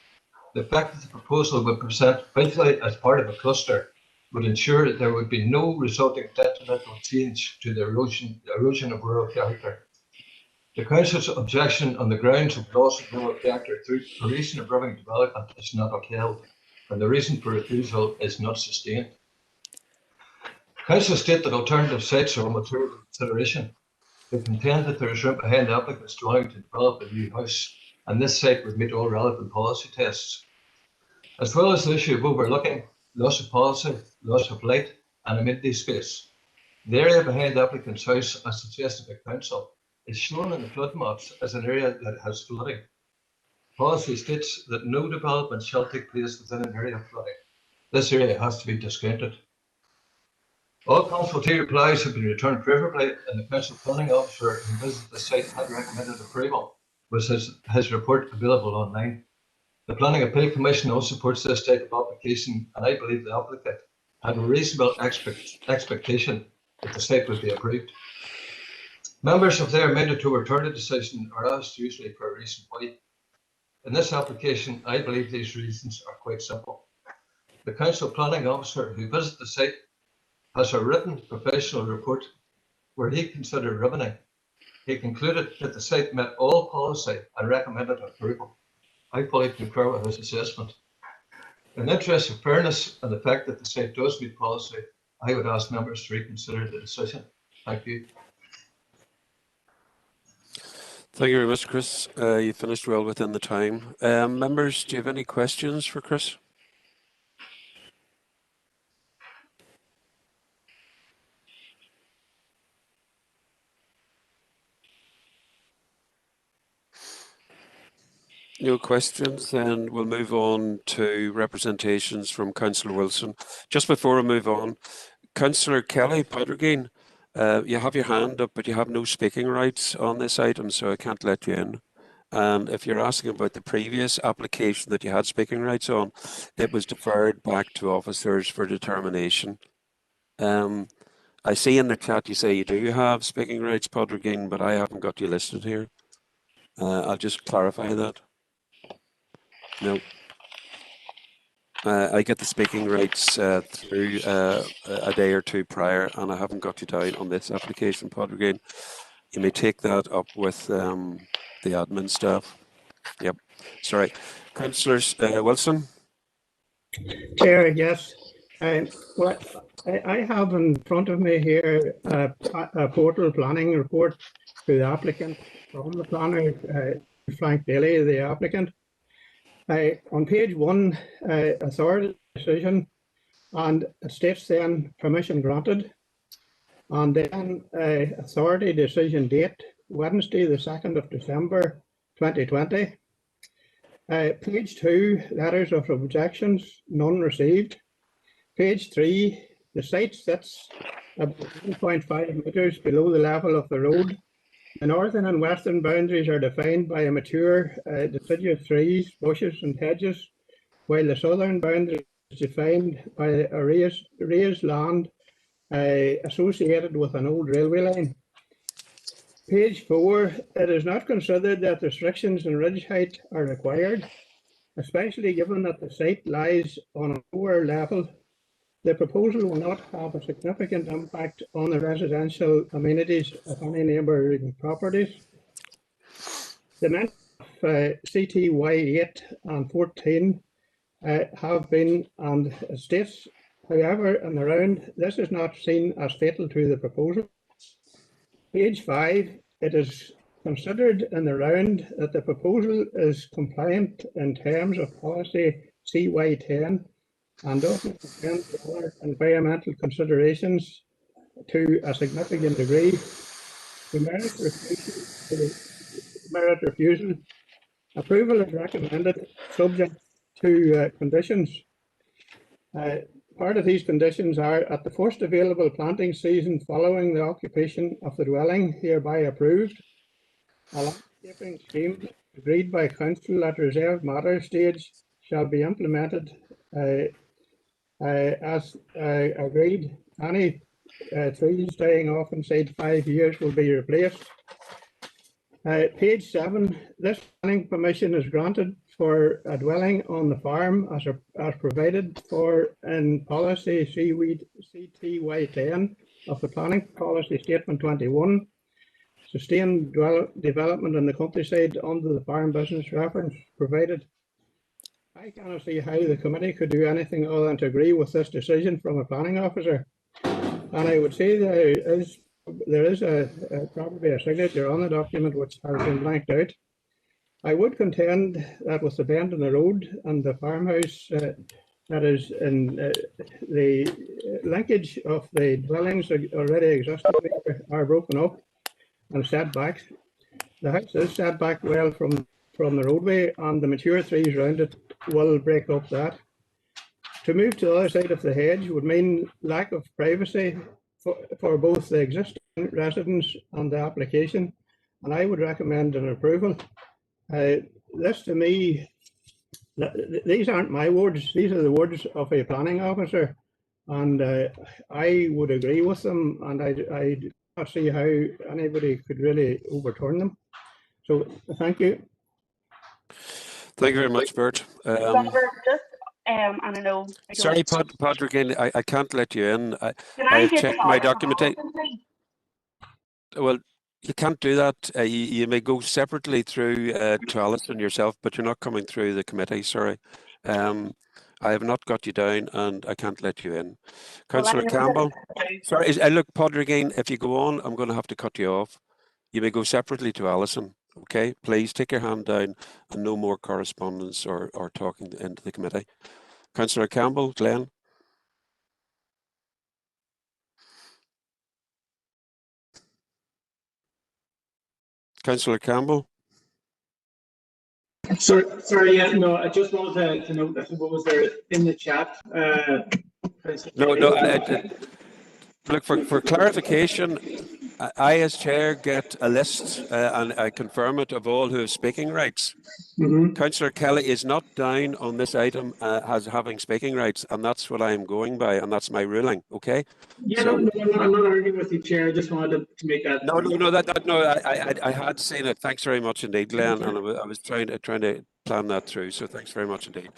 the fact that the proposal would present visually as part of a cluster would ensure that there would be no resulting detrimental change to the erosion of rural character. The Council's objection on the grounds of loss of rural character through creation of urban development is not upheld, and the reason for refusal is not sustained. Council state that alternative sites are a material consideration. They contend that there is room behind the applicant's dwelling to develop a new house, and this site would meet all relevant policy tests. As well as the issue of overlooking, loss of policy, loss of light, and amenity space. The area behind the applicant's house, as suggested by Council, is shown in the flood maps as an area that has flooding. Policy states that no development shall take place within an area of flooding. This area has to be discounted. All consultee replies have been returned favorably, and the Council Planning Officer who visited the site had recommended approval, with his report available online. The Planning Appeal Commission also supports this type of application, and I believe the applicant had a reasonable expectation that the site would be approved. Members, if they are minded to overturn a decision, are asked usually for a reason why. In this application, I believe these reasons are quite simple. The Council Planning Officer who visited the site has a written professional report where he considered riveting. He concluded that the site met all policy and recommended approval. I fully concur with his assessment. In the interest of fairness and the fact that the site does meet policy, I would ask members to reconsider the decision. Thank you. Thank you very much, Chris. You finished well within the time. Members, do you have any questions for Chris? No questions, then we'll move on to representations from Councillor Wilson. Just before we move on, Councillor Kelly Pottergeen, you have your hand up, but you have no speaking rights on this item, so I can't let you in. And if you're asking about the previous application that you had speaking rights on, it was deferred back to officers for determination. I see in the chat you say you do have speaking rights, Pottergeen, but I haven't got you listed here. I'll just clarify that. No. I get the speaking rights through a day or two prior, and I haven't got you down on this application, Pottergeen. You may take that up with the admin staff. Yep. Sorry. Councillor Wilson? Chair, yes. Well, I have in front of me here a portal planning report to the applicant from the planner, Frank Daly, the applicant. On page 1, authority decision, and it states then permission granted, and then authority decision date, Wednesday the 2nd of December 2020. Page 2, letters of objections, none received. Page 3, the site sits about 1.5 metres below the level of the road. The northern and western boundaries are defined by a mature deciduous trees, bushes and hedges, while the southern boundary is defined by a raised land associated with an old railway line. Page 4, it is not considered that restrictions in ridge height are required, especially given that the site lies on a lower level. The proposal will not have a significant impact on the residential amenities of any neighbouring properties. The men of CTY8 and 14 have been, and states, however, in the round, this is not seen as fatal to the proposal. Page 5, it is considered in the round that the proposal is compliant in terms of policy CY10 and doesn't attend to other environmental considerations to a significant degree. Merit refusal. Approval is recommended subject to conditions. Part of these conditions are at the first available planting season following the occupation of the dwelling hereby approved. A landscaping scheme agreed by council at reserved matter stage shall be implemented as agreed. Any trees dying off inside 5 years will be replaced. Page 7, this planning permission is granted for a dwelling on the farm as provided for in policy CTY 10 of the Planning Policy Statement 21. Sustained development in the countryside under the farm business reference provided. I cannot see how the committee could do anything other than to agree with this decision from a planning officer. And I would say there is probably a signature on the document which has been blanked out. I would contend that with the bend in the road and the farmhouse that is in the linkage of the dwellings already existing are broken up and set back. The house is set back well from the roadway, and the mature trees around it will break up that. To move to the other side of the hedge would mean lack of privacy for both the existing residents and the application, and I would recommend an approval. This to me, these aren't my words, these are the words of a planning officer, and I would agree with them, and I do not see how anybody could really overturn them. So thank you. Thank you very much, Bert. And I know. Sorry, Padraig, I can't let you in. I've checked my documentation. Well, you can't do that. You may go separately through to Alison yourself, but you're not coming through the committee. Sorry. I have not got you down, and I can't let you in. Councillor Campbell. Sorry, look, Padraig, if you go on, I'm going to have to cut you off. You may go separately to Alison. Okay, please take your hand down and no more correspondence or talking into the committee. Councillor Campbell, Glenn. Councillor Campbell. Sorry, yeah, no, I just wanted to note that what was there in the chat. No, look, for clarification, I as chair get a list and I confirm it of all who have speaking rights. Councillor Kelly is not down on this item as having speaking rights, and that's what I am going by, and that's my ruling. Okay. Yeah, so, no, I'm not arguing with you, Chair. I just wanted to make that. No. I had seen it. Thanks very much indeed, Glenn, and I was trying to plan that through. So thanks very much indeed.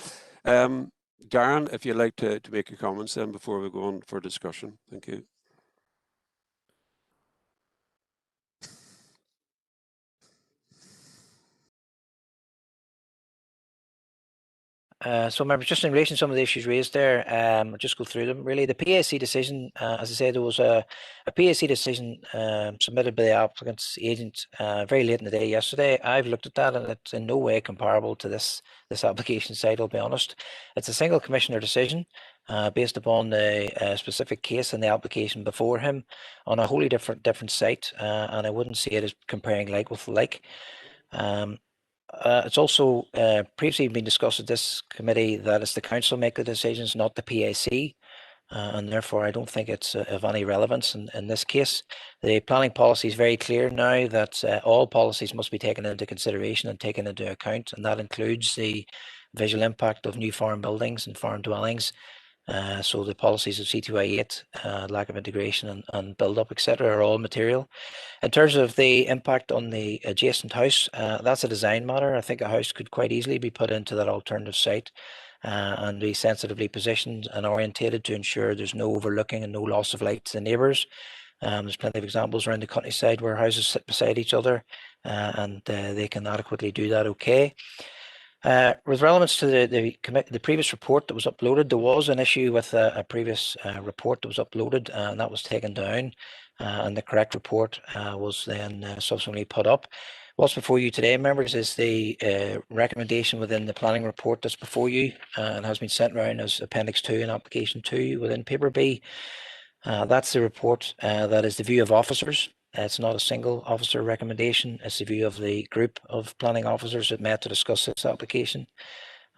Darren, if you'd like to make your comments then before we go on for discussion. Thank you. So members, just in relation to some of the issues raised there, I'll just go through them really. The PAC decision, as I said, there was a PAC decision submitted by the applicant's agent very late in the day yesterday. I've looked at that and it's in no way comparable to this application side, I'll be honest. It's a single commissioner decision based upon the specific case and the application before him on a wholly different site, and I wouldn't see it as comparing like with like. It's also previously been discussed at this committee that it's the council make the decisions, not the PAC, and therefore I don't think it's of any relevance in this case. The planning policy is very clear now that all policies must be taken into consideration and taken into account, and that includes the visual impact of new farm buildings and farm dwellings. So the policies of CTY 8, lack of integration and build-up, etc., are all material. In terms of the impact on the adjacent house, that's a design matter. I think a house could quite easily be put into that alternative site and be sensitively positioned and orientated to ensure there's no overlooking and no loss of light to the neighbours. There's plenty of examples around the countryside where houses sit beside each other and they can adequately do that okay. With relevance to the previous report that was uploaded, there was an issue with a previous report that was uploaded and that was taken down, and the correct report was then subsequently put up. What's before you today, members, is the recommendation within the planning report that's before you and has been sent around as Appendix 2 and Application 2 within Paper B. That's the report that is the view of officers It's not a single officer recommendation. It's the view of the group of planning officers that met to discuss this application.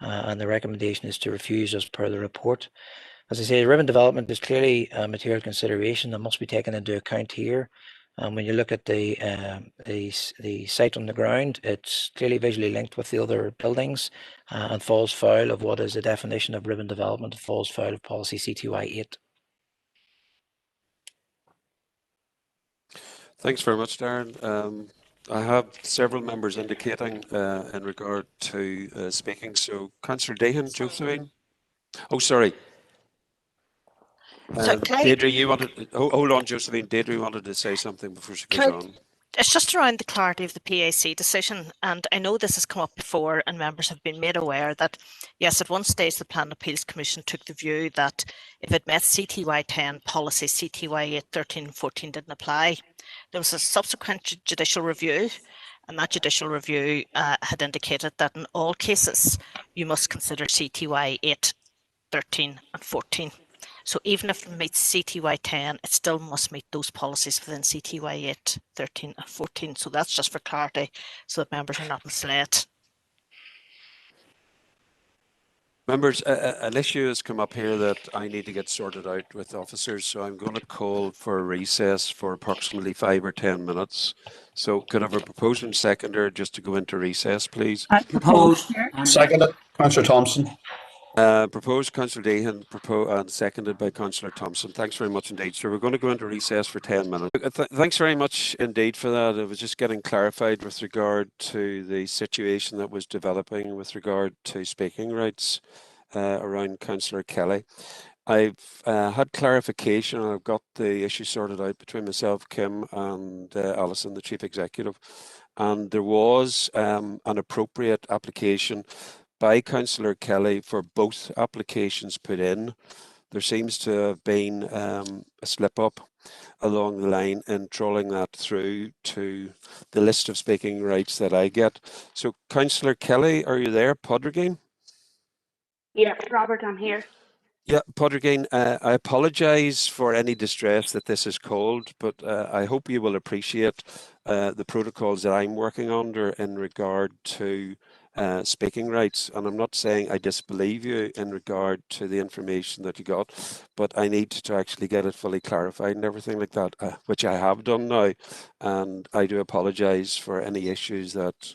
And the recommendation is to refuse as per the report. As I say, ribbon development is clearly a material consideration that must be taken into account here. And when you look at the site on the ground, it's clearly visually linked with the other buildings and falls foul of what is the definition of ribbon development. It falls foul of policy CTY 8. Thanks very much, Darren. I have several members indicating in regard to speaking. So, Councillor Dehan, Josephine. Oh, sorry. Deirdre, you wanted. Hold on, Josephine. Deirdre wanted to say something before she goes on. It's just around the clarity of the PAC decision, and I know this has come up before and members have been made aware that, yes, at one stage the Planning Appeals Commission took the view that if it met CTY 10 policy, CTY 8, 13 and 14 didn't apply. There was a subsequent judicial review, and that judicial review had indicated that in all cases you must consider CTY 8, 13 and 14. So even if it meets CTY 10, it still must meet those policies within CTY 8, 13 and 14. So that's just for clarity, so that members are not misled. Members, an issue has come up here that I need to get sorted out with officers, so I'm going to call for a recess for approximately 5 or 10 minutes. So could I have a proposed and seconder just to go into recess, please? Proposed. Seconded, Councillor Thompson. Proposed Councillor Dehan, and seconded by Councillor Thompson. Thanks very much indeed. So we're going to go into recess for 10 minutes. Thanks very much indeed for that. It was just getting clarified with regard to the situation that was developing with regard to speaking rights around Councillor Kelly. I've had clarification, and I've got the issue sorted out between myself, Kim, and Alison, the Chief Executive. And there was an appropriate application by Councillor Kelly for both applications put in. There seems to have been a slip up along the line in trolling that through to the list of speaking rights that I get. So, Councillor Kelly, are you there? Podrigan? Yeah, Robert, I'm here. Yeah, Podrigan, I apologise for any distress that this is called, but I hope you will appreciate the protocols that I'm working under in regard to speaking rights. And I'm not saying I disbelieve you in regard to the information that you got, but I need to actually get it fully clarified and everything like that, which I have done now. And I do apologise for any issues that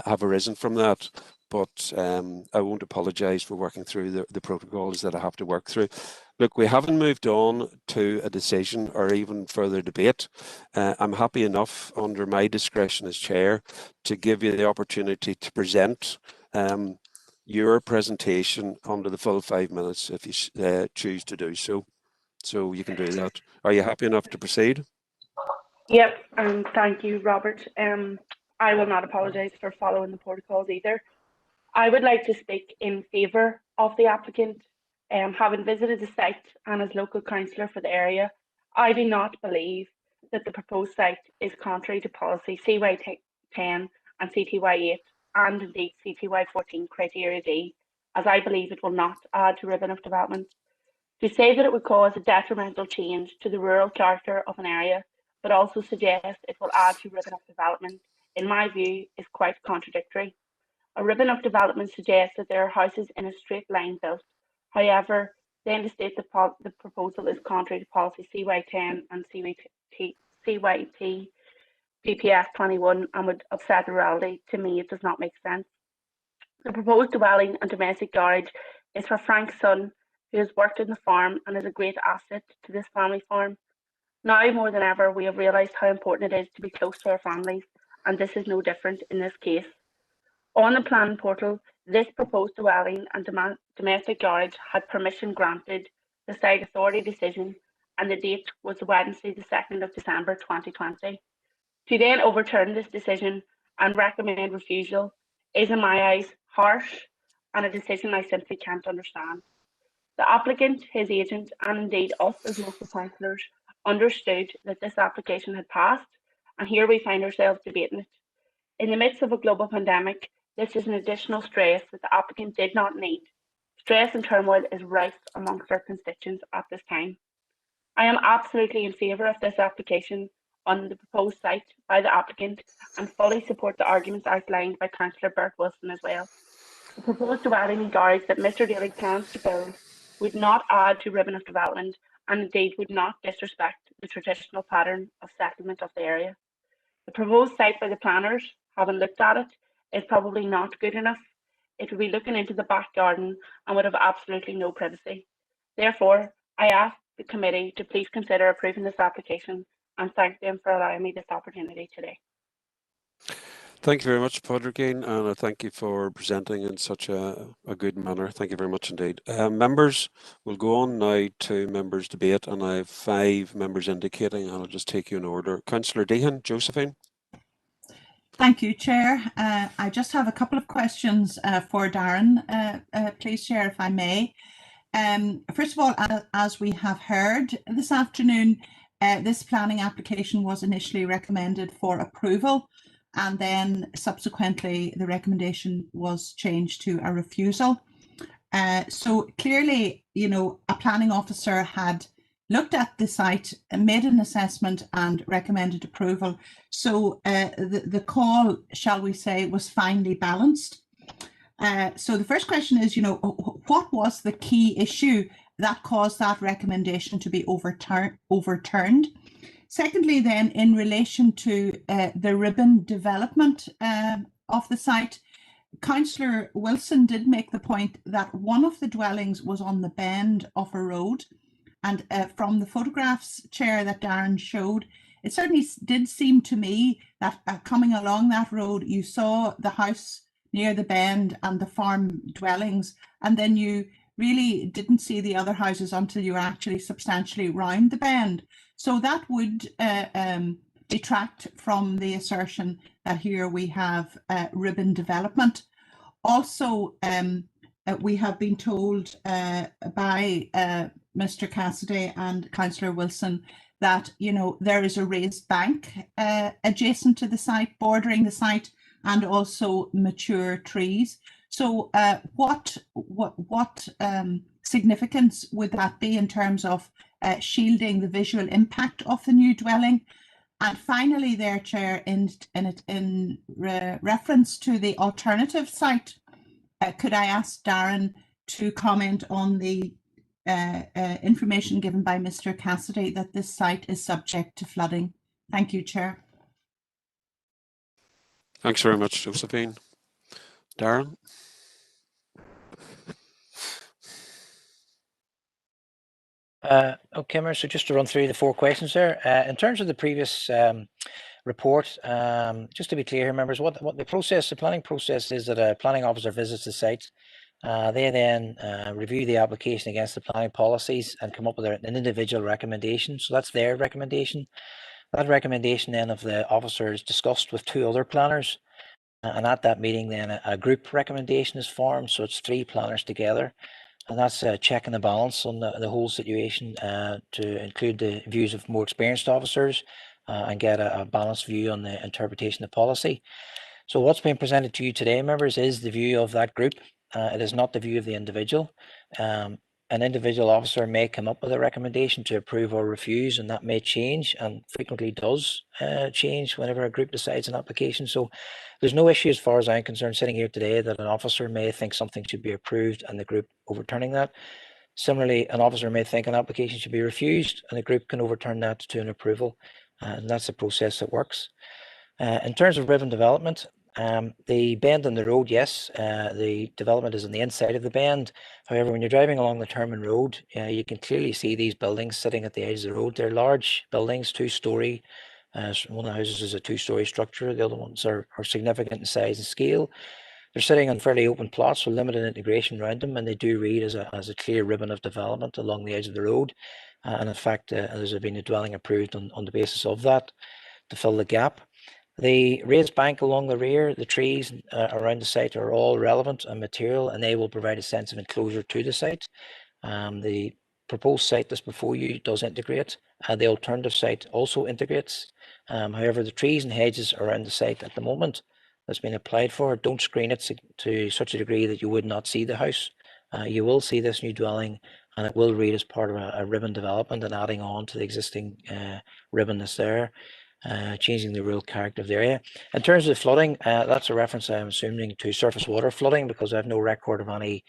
have arisen from that. But I won't apologise for working through the protocols that I have to work through. Look, we haven't moved on to a decision or even further debate. I'm happy enough under my discretion as chair to give you the opportunity to present your presentation under the full 5 minutes if you choose to do so. So you can do that. Are you happy enough to proceed? Yep, and thank you, Robert. I will not apologise for following the protocols either. I would like to speak in favour of the applicant. Having visited the site and as local councillor for the area, I do not believe that the proposed site is contrary to policy CY 10 and CTY 8 and indeed CTY 14 criteria D, as I believe it will not add to ribbon of development. To say that it would cause a detrimental change to the rural character of an area, but also suggest it will add to ribbon of development, in my view, is quite contradictory. A ribbon of development suggests that there are houses in a straight line built. However, then to state the proposal is contrary to policy CY 10 and CYT DPS 21 and would upset the reality. To me, it does not make sense. The proposed dwelling and domestic garage is for Frank's son, who has worked in the farm and is a great asset to this family farm. Now more than ever, we have realised how important it is to be close to our families, and this is no different in this case. On the planning portal, this proposed dwelling and domestic garage had permission granted, the site authority decision, and the date was Wednesday, the 2nd of December 2020. To then overturn this decision and recommend refusal is, in my eyes, harsh and a decision I simply can't understand. The applicant, his agent, and indeed us as local councillors understood that this application had passed, and here we find ourselves debating it. In the midst of a global pandemic, this is an additional stress that the applicant did not need. Stress and turmoil is rife amongst our constituents at this time. I am absolutely in favour of this application on the proposed site by the applicant and fully support the arguments outlined by Councillor Bert Wilson as well. The proposed dwelling and garage that Mr Daly plans to build would not add to ribbon of development and indeed would not disrespect the traditional pattern of settlement of the area. The proposed site by the planners, having looked at it, is probably not good enough. It would be looking into the back garden and would have absolutely no privacy. Therefore, I ask the committee to please consider approving this application and thank them for allowing me this opportunity today. Thank you very much, Padraigeen, and I thank you for presenting in such a good manner. Thank you very much indeed. Members, we'll go on now to members' debate, and I have 5 members indicating, and I'll just take you in order. Councillor Deehan, Josephine. Thank you, Chair. I just have a couple of questions for Darren, please, Chair, if I may. First of all, as we have heard this afternoon, this planning application was initially recommended for approval, and then subsequently the recommendation was changed to a refusal. So clearly, you know, a planning officer had looked at the site and made an assessment and recommended approval. So the call, shall we say, was finely balanced. So the first question is, you know, what was the key issue that caused that recommendation to be overturned? Secondly, then, in relation to the ribbon development of the site, Councillor Wilson did make the point that one of the dwellings was on the bend of a road. And from the photographs, Chair, that Darren showed, it certainly did seem to me that coming along that road, you saw the house near the bend and the farm dwellings, and then you really didn't see the other houses until you were actually substantially round the bend. So that would detract from the assertion that here we have ribbon development. Also, we have been told by Mr. Cassidy and Councillor Wilson that, you know, there is a raised bank adjacent to the site, bordering the site, and also mature trees. So what significance would that be in terms of shielding the visual impact of the new dwelling? And finally there, Chair, in reference to the alternative site, could I ask Darren to comment on the information given by Mr. Cassidy that this site is subject to flooding? Thank you, Chair. Thanks very much, Josephine. Darren? Okay, so just to run through the 4 questions there. In terms of the previous report, just to be clear here, members, what the process, the planning process is that a planning officer visits the site. They then review the application against the planning policies and come up with an individual recommendation. So that's their recommendation. That recommendation then of the officer is discussed with 2 other planners. And at that meeting then a group recommendation is formed. So it's 3 planners together. And that's checking the balance on the whole situation to include the views of more experienced officers and get a balanced view on the interpretation of policy. So what's being presented to you today, members, is the view of that group. It is not the view of the individual. An individual officer may come up with a recommendation to approve or refuse, and that may change and frequently does change whenever a group decides an application. So there's no issue as far as I'm concerned sitting here today that an officer may think something should be approved and the group overturning that. Similarly, an officer may think an application should be refused and the group can overturn that to an approval. And that's the process that works. In terms of ribbon development, the bend in the road, yes, the development is on the inside of the bend. However, when you're driving along the Termin Road, you can clearly see these buildings sitting at the edge of the road. They're large buildings, 2-storey. One of the houses is a 2-storey structure. The other ones are significant in size and scale. They're sitting on fairly open plots with limited integration around them, and they do read as a clear ribbon of development along the edge of the road. And in fact, there's been a dwelling approved on the basis of that to fill the gap. The raised bank along the rear, the trees around the site are all relevant and material, and they will provide a sense of enclosure to the site. The proposed site that's before you does integrate. The alternative site also integrates. However, the trees and hedges around the site at the moment that's been applied for don't screen it to such a degree that you would not see the house. You will see this new dwelling, and it will read as part of a ribbon development and adding on to the existing ribbon that's there. changing the rural character of the area. In terms of the flooding, that's a reference, I'm assuming, to surface water flooding, because I have no record of any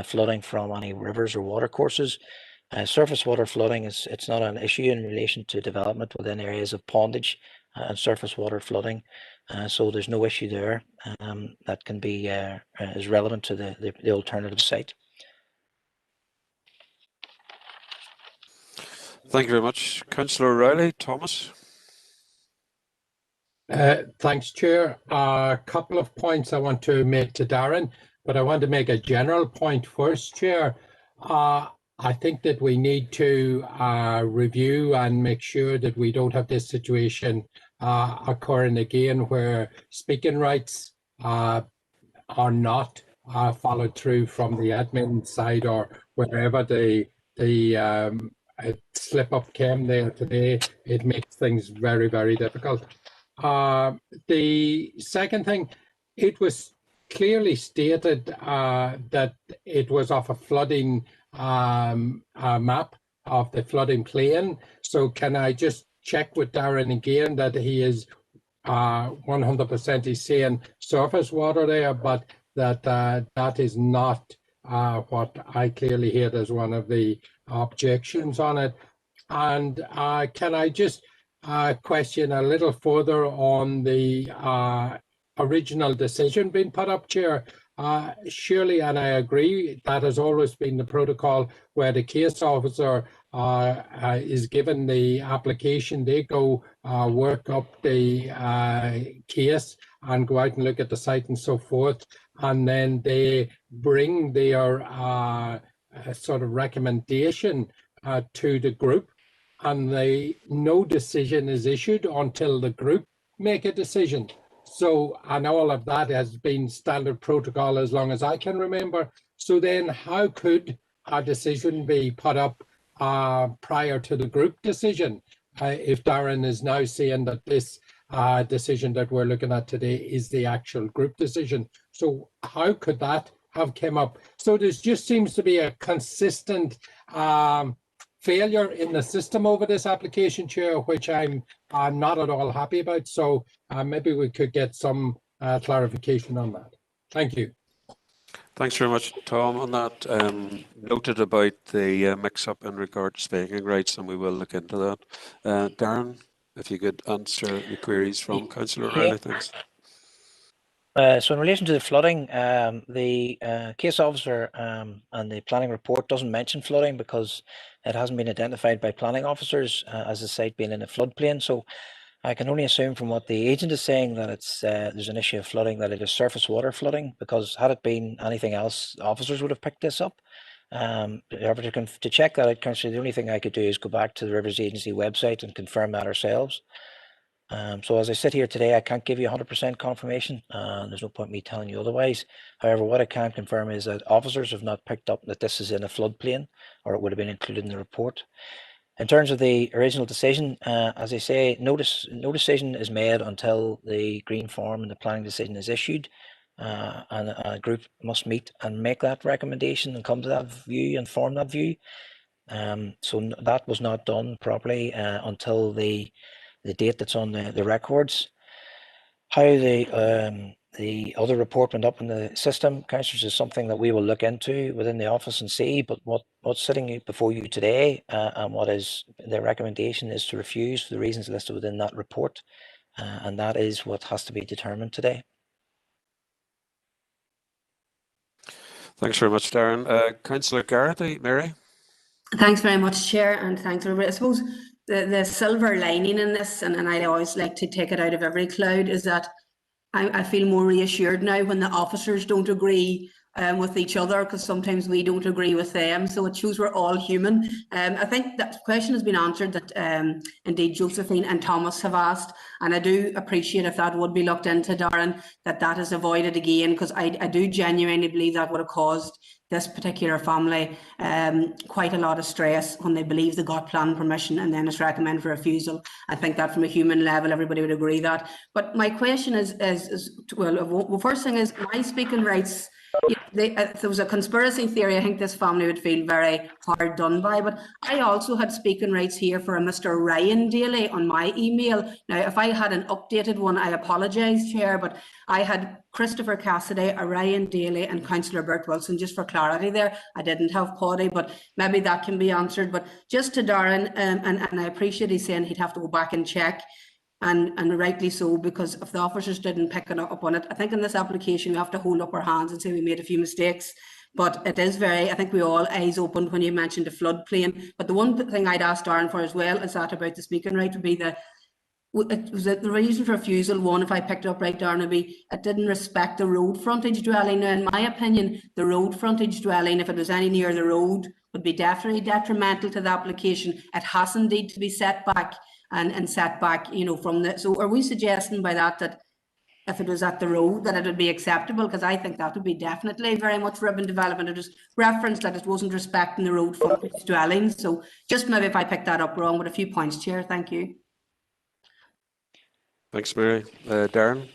flooding from any rivers or watercourses. Surface water flooding it's not an issue in relation to development within areas of pondage and surface water flooding, so there's no issue there that can be is relevant to the alternative site. Thank you very much. Councillor O'Reilly. Thomas. Thanks, Chair. A couple of points I want to make to Darren, but I want to make a general point first, Chair. I think that we need to review and make sure that we don't have this situation occurring again, where speaking rights are not followed through from the admin side, or wherever the slip up came there today. It makes things very, very difficult. The second thing, it was clearly stated that it was of a flooding map of the flooding plain. So can I just check with Darren again that he is 100% he's saying surface water there, but that that is not what I clearly heard as one of the objections on it. And can I just question a little further on the original decision being put up, Chair? Surely, and I agree, that has always been the protocol, where the case officer is given the application, they go work up the case and go out and look at the site and so forth, and then they bring their sort of recommendation to the group, and no decision is issued until the group make a decision. So, and all of that has been standard protocol as long as I can remember. So then how could a decision be put up prior to the group decision? If Darren is now saying that this decision that we're looking at today is the actual group decision. So how could that have come up? So there just seems to be a consistent failure in the system over this application, Chair, which I'm not at all happy about. So maybe we could get some clarification on that. Thank you. Thanks very much, Tom, on that. Noted about the mix-up in regard to speaking rights, and we will look into that. Darren, if you could answer the queries from Councillor O'Reilly, thanks. So in relation to the flooding, the case officer and the planning report doesn't mention flooding because it hasn't been identified by planning officers as the site being in a floodplain. So I can only assume from what the agent is saying that it's there's an issue of flooding, that it is surface water flooding, because had it been anything else, officers would have picked this up. To check that out, Councillor, the only thing I could do is go back to the Rivers Agency website and confirm that ourselves. So as I sit here today, I can't give you 100% confirmation. There's no point in me telling you otherwise. However, what I can confirm is that officers have not picked up that this is in a floodplain, or it would have been included in the report. In terms of the original decision, as I say, no decision is made until the green form and the planning decision is issued, and a group must meet and make that recommendation and come to that view and form that view. So that was not done properly until the date that's on the records. How the other report went up in the system, councillors, is something that we will look into within the office and see. But what's sitting before you today and what is the recommendation is to refuse for the reasons listed within that report, and that is what has to be determined today. Thanks very much, Darren. Councillor Garrity, Mary. Thanks very much, Chair, and thanks everybody. I suppose the silver lining in this, and I always like to take it out of every cloud, is that I feel more reassured now when the officers don't agree with each other, because sometimes we don't agree with them. So it shows we're all human. I think that question has been answered that indeed Josephine and Thomas have asked, and I do appreciate if that would be looked into, Darren, that is avoided again, because I do genuinely believe that would have caused this particular family quite a lot of stress when they believe they got planning permission and then it's recommended for refusal. I think that from a human level, everybody would agree that. But my question is well, first thing is, my speaking rights if there was a conspiracy theory, I think this family would feel very hard done by. But I also had speaking rights here for a Mr. Ryan Daly on my email. Now, if I had an updated one, I apologise, Chair, but I had Christopher Cassidy, Ryan Daly and Councillor Bert Wilson, just for clarity there. I didn't have Paddy, but maybe that can be answered. But just to Darren, and I appreciate he's saying he'd have to go back and check. And rightly so, because if the officers didn't pick it up on it, I think in this application we have to hold up our hands and say we made a few mistakes. But it is very, I think we all eyes opened when you mentioned the floodplain. But the one thing I'd ask Darren for as well is that about the speaking right would be the reason for refusal one, if I picked it up right, Darren, would be it didn't respect the road frontage dwelling. Now, in my opinion, the road frontage dwelling, if it was any near the road, would be definitely detrimental to the application. It has indeed to be set back and set back, you know, from the. So, are we suggesting by that if it was at the road that it would be acceptable? Because I think that would be definitely very much urban development. It just referenced that it wasn't respecting the road frontage dwellings. So, just maybe if I picked that up wrong, with a few points, Chair. Thank you. Thanks, Mary. Darren?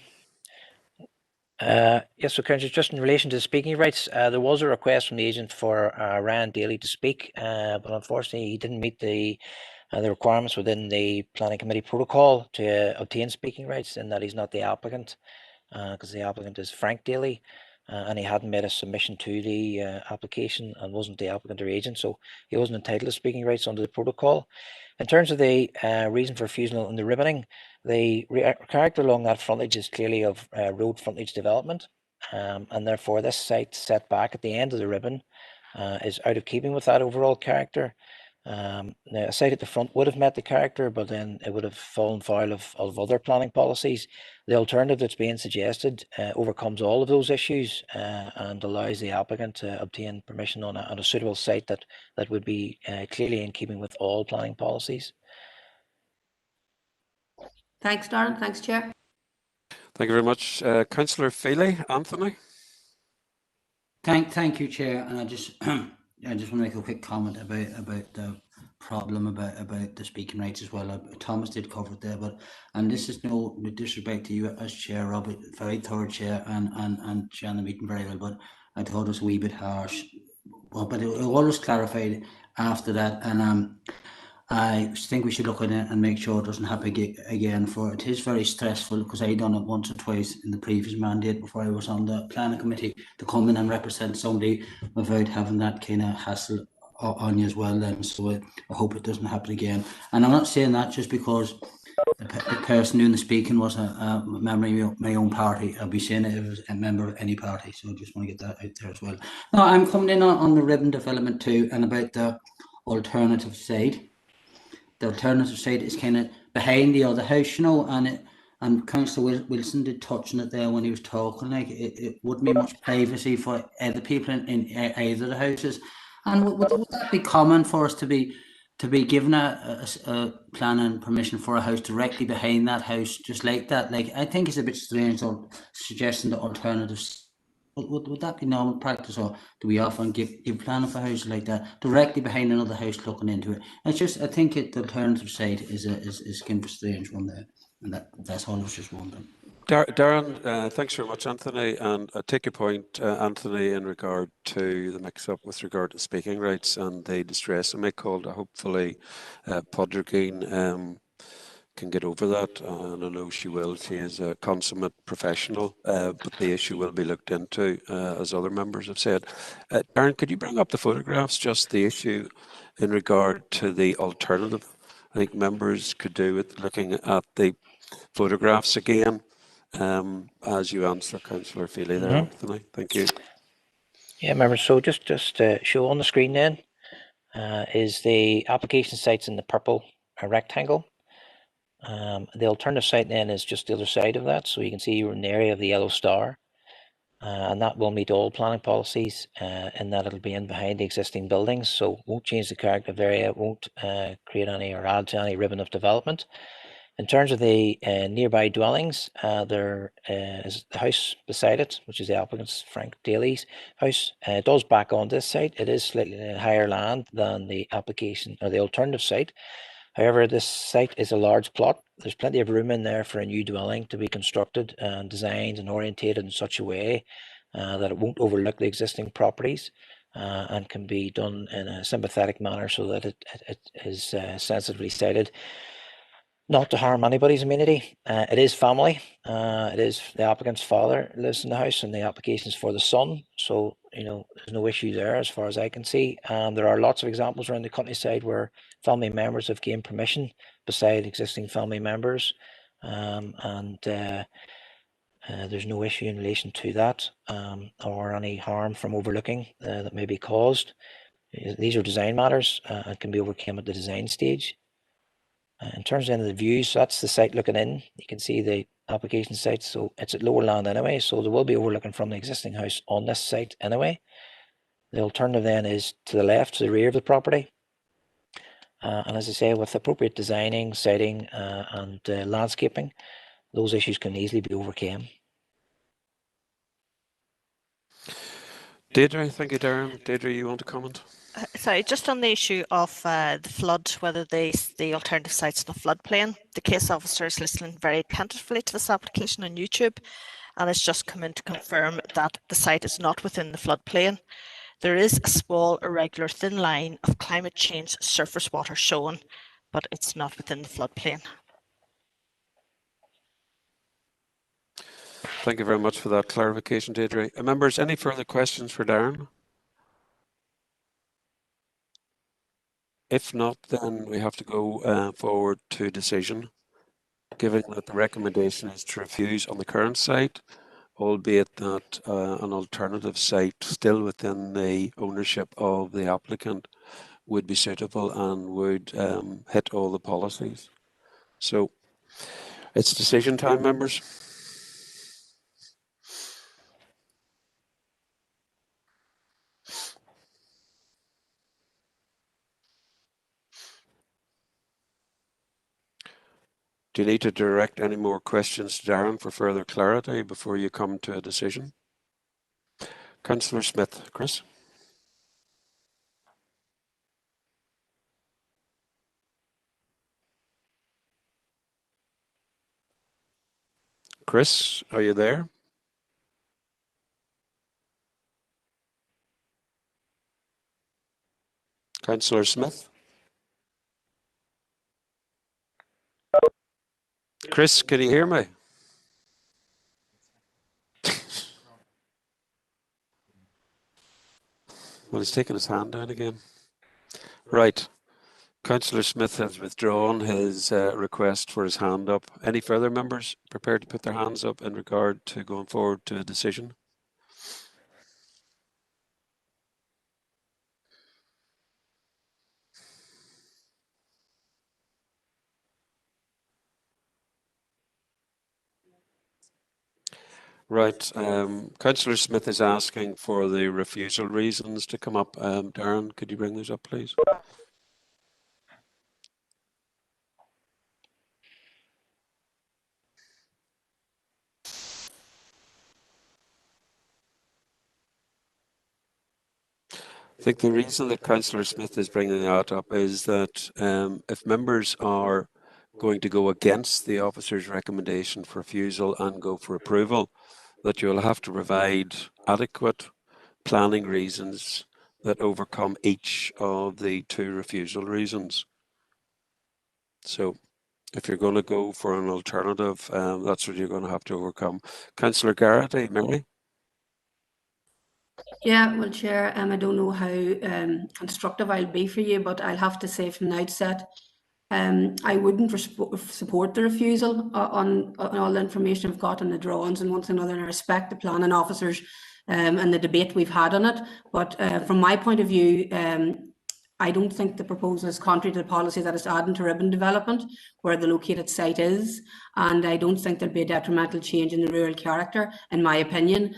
Yes, so Councillor, just in relation to the speaking rights, there was a request from the agent for Ryan Daly to speak, but unfortunately he didn't meet the requirements within the planning committee protocol to obtain speaking rights, in that he's not the applicant, because the applicant is Frank Daly, and he hadn't made a submission to the application and wasn't the applicant or agent, so he wasn't entitled to speaking rights under the protocol. In terms of the reason for refusal and the ribboning, the character along that frontage is clearly of road frontage development, and therefore this site set back at the end of the ribbon is out of keeping with that overall character. Now, a site at the front would have met the character, but then it would have fallen foul of other planning policies. The alternative that's being suggested overcomes all of those issues and allows the applicant to obtain permission on a suitable site that would be clearly in keeping with all planning policies. Thanks, Darren. Thanks, Chair. Thank you very much. Councillor Feely, Anthony? Thank you, Chair. And I just want to make a quick comment about the problem about the speaking rights as well. Thomas did cover it there, and this is no disrespect to you as Chair, Robert, very thorough Chair, and Chair the meeting very well, but I thought it was a wee bit harsh. Well, but it was clarified after that, and I think we should look at it and make sure it doesn't happen again. For it is very stressful, because I done it once or twice in the previous mandate before I was on the planning committee, to come in and represent somebody without having that kind of hassle on you as well. Then, so I hope it doesn't happen again. And I'm not saying that just because the person doing the speaking was a member of my own party. I'll be saying it if it was a member of any party. So I just want to get that out there as well. Now, I'm coming in on the ribbon development too, and about the alternative side. The alternative side is kind of behind the other house, you know, and Councillor Wilson did touch on it there when he was talking. Like it wouldn't be much privacy for other people in either of the houses. And would that be common for us to be given a plan and permission for a house directly behind that house, just like that? Like, I think it's a bit strange on suggesting the alternatives. Would that be normal practice, or do we often give planning for houses like that directly behind another house looking into it? It's just, I think the alternative side is kind of a strange one there, and that's all I was just wondering. Darren, thanks very much, Anthony, and I take your point, Anthony, in regard to the mix-up with regard to speaking rights and the distress it may call. Hopefully, Podrickine can get over that, and I know she will. She is a consummate professional, but the issue will be looked into, as other members have said. Darren, could you bring up the photographs, just the issue in regard to the alternative? I think members could do with looking at the photographs again, as you answer Councillor Feely there, Anthony. Thank you. Yeah, members, so just show on the screen then is the application sites in the purple rectangle. The alternative site then is just the other side of that, so you can see you're in the area of the yellow star, and that will meet all planning policies in that it'll be in behind the existing buildings, so it won't change the character of the area, it won't create any or add to any ribbon of development. In terms of the nearby dwellings, there is the house beside it, which is the applicant's Frank Daly's house. It does back on this site. It is slightly higher land than the application or the alternative site. However, this site is a large plot. There's plenty of room in there for a new dwelling to be constructed and designed and orientated in such a way that it won't overlook the existing properties and can be done in a sympathetic manner so that it is sensitively stated not to harm anybody's amenity. It is family. It is the applicant's father lives in the house, and the application is for the son. So, you know, there's no issue there as far as I can see. There are lots of examples around the countryside where family members have gained permission beside existing family members, there's no issue in relation to that or any harm from overlooking that may be caused. These are design matters and can be overcome at the design stage. In terms of the views, that's the site looking in. You can see the application site, so it's at lower land anyway, so there will be overlooking from the existing house on this site anyway. The alternative then is to the left, to the rear of the property. And as I say, with appropriate designing, siting and landscaping, those issues can easily be overcome. Deirdre, thank you, Darren. Deirdre, you want to comment? Sorry, just on the issue of the flood, whether the alternative site's in a floodplain. The case officer is listening very attentively to this application on YouTube and has just come in to confirm that the site is not within the floodplain. There is a small, irregular, thin line of climate change surface water shown, but it's not within the floodplain. Thank you very much for that clarification, Deirdre. Members, any further questions for Darren? If not, then we have to go forward to decision, given that the recommendation is to refuse on the current site, albeit that an alternative site still within the ownership of the applicant would be suitable and would hit all the policies. So it's decision time, members. Do you need to direct any more questions to Darren for further clarity before you come to a decision? Councillor Smith. Chris? Chris, are you there? Councillor Smith? Chris, can you hear me? Well, he's taking his hand down again. Right. Councillor Smith has withdrawn his request for his hand up. Any further members prepared to put their hands up in regard to going forward to a decision? Right. Councillor Smith is asking for the refusal reasons to come up. Darren, could you bring those up, please? I think the reason that Councillor Smith is bringing that up is that if members are going to go against the officer's recommendation for refusal and go for approval, that you'll have to provide adequate planning reasons that overcome each of the two refusal reasons. So if you're going to go for an alternative, that's what you're going to have to overcome. Councillor Garrity, Mary? Yeah, well, Chair, I don't know how constructive I'll be for you, but I'll have to say from the outset, I wouldn't support the refusal on all the information I've got on the drawings and one thing another, and I respect the planning officers and the debate we've had on it. But from my point of view, I don't think the proposal is contrary to the policy that is adding to urban development where the located site is, and I don't think there'll be a detrimental change in the rural character, in my opinion.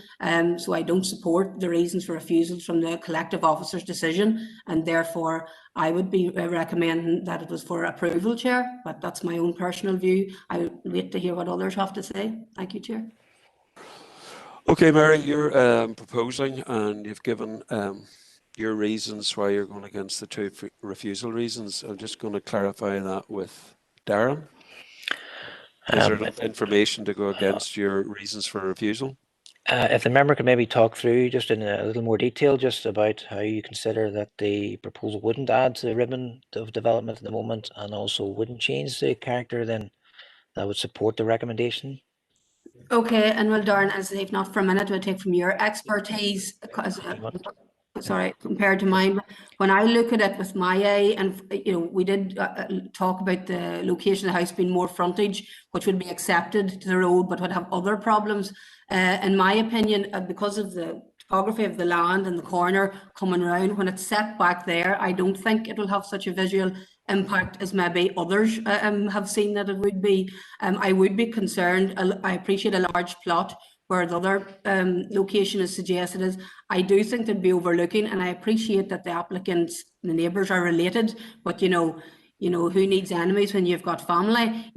So I don't support the reasons for refusals from the collective officer's decision, and therefore I would be recommending that it was for approval, Chair, but that's my own personal view. I wait to hear what others have to say. Thank you, Chair. Okay, Mary, you're proposing and you've given your reasons why you're going against the two refusal reasons. I'm just going to clarify that with Darren. Is there enough information to go against your reasons for refusal? If the member could maybe talk through just in a little more detail just about how you consider that the proposal wouldn't add to the ribbon of development at the moment and also wouldn't change the character, then that would support the recommendation. Okay, and well, Darren, as if not for a minute, we'll take from your expertise, sorry, compared to mine. But when I look at it with my eye, and we did talk about the location of the house being more frontage, which would be accepted to the road, but would have other problems. In my opinion, because of the topography of the land and the corner coming around, when it's set back there, I don't think it will have such a visual impact as maybe others have seen that it would be. I would be concerned. I appreciate a large plot where the other location is suggested is. I do think they'd be overlooking, and I appreciate that the applicants, the neighbours are related, but who needs enemies when you've got family?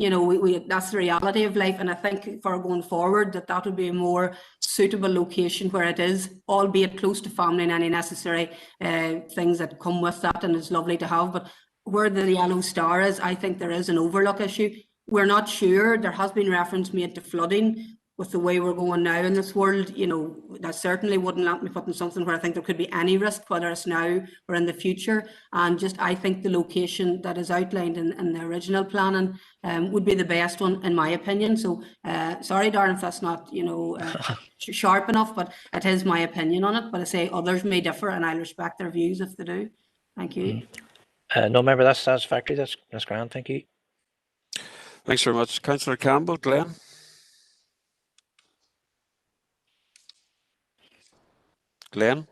That's the reality of life. And I think for going forward, that would be a more suitable location where it is, albeit close to family and any necessary things that come with that. And it's lovely to have. But where the yellow star is, I think there is an overlook issue. We're not sure. There has been reference made to flooding. With the way we're going now in this world, that certainly wouldn't let me put in something where I think there could be any risk, whether it's now or in the future. And I think the location that is outlined in the original planning would be the best one, in my opinion. So, sorry, Darren, if that's not, sharp enough, but it is my opinion on it. But I say others may differ, and I respect their views if they do. Thank you. No, member, that's satisfactory. That's grand. Thank you. Thanks very much. Councillor Campbell. Glenn? Glenn?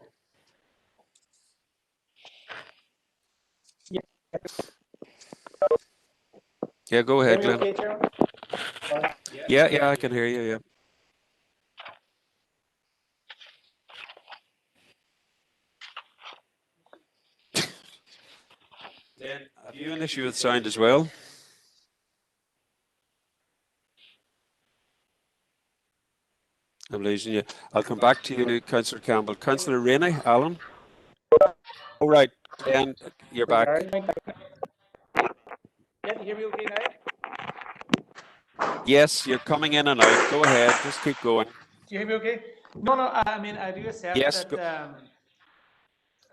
Yeah, go ahead, Glenn. Okay, Yeah, I can hear you, yeah. Then, have you an issue with sound as well? I'm losing you. I'll come back to you, Councillor Campbell. Councillor Rainey, Alan? All right, Glenn, you're back. Yeah, you hear me okay now? Yes, you're coming in and out. Go ahead, just keep going. Do you hear me okay? No, I mean, I do accept yes, that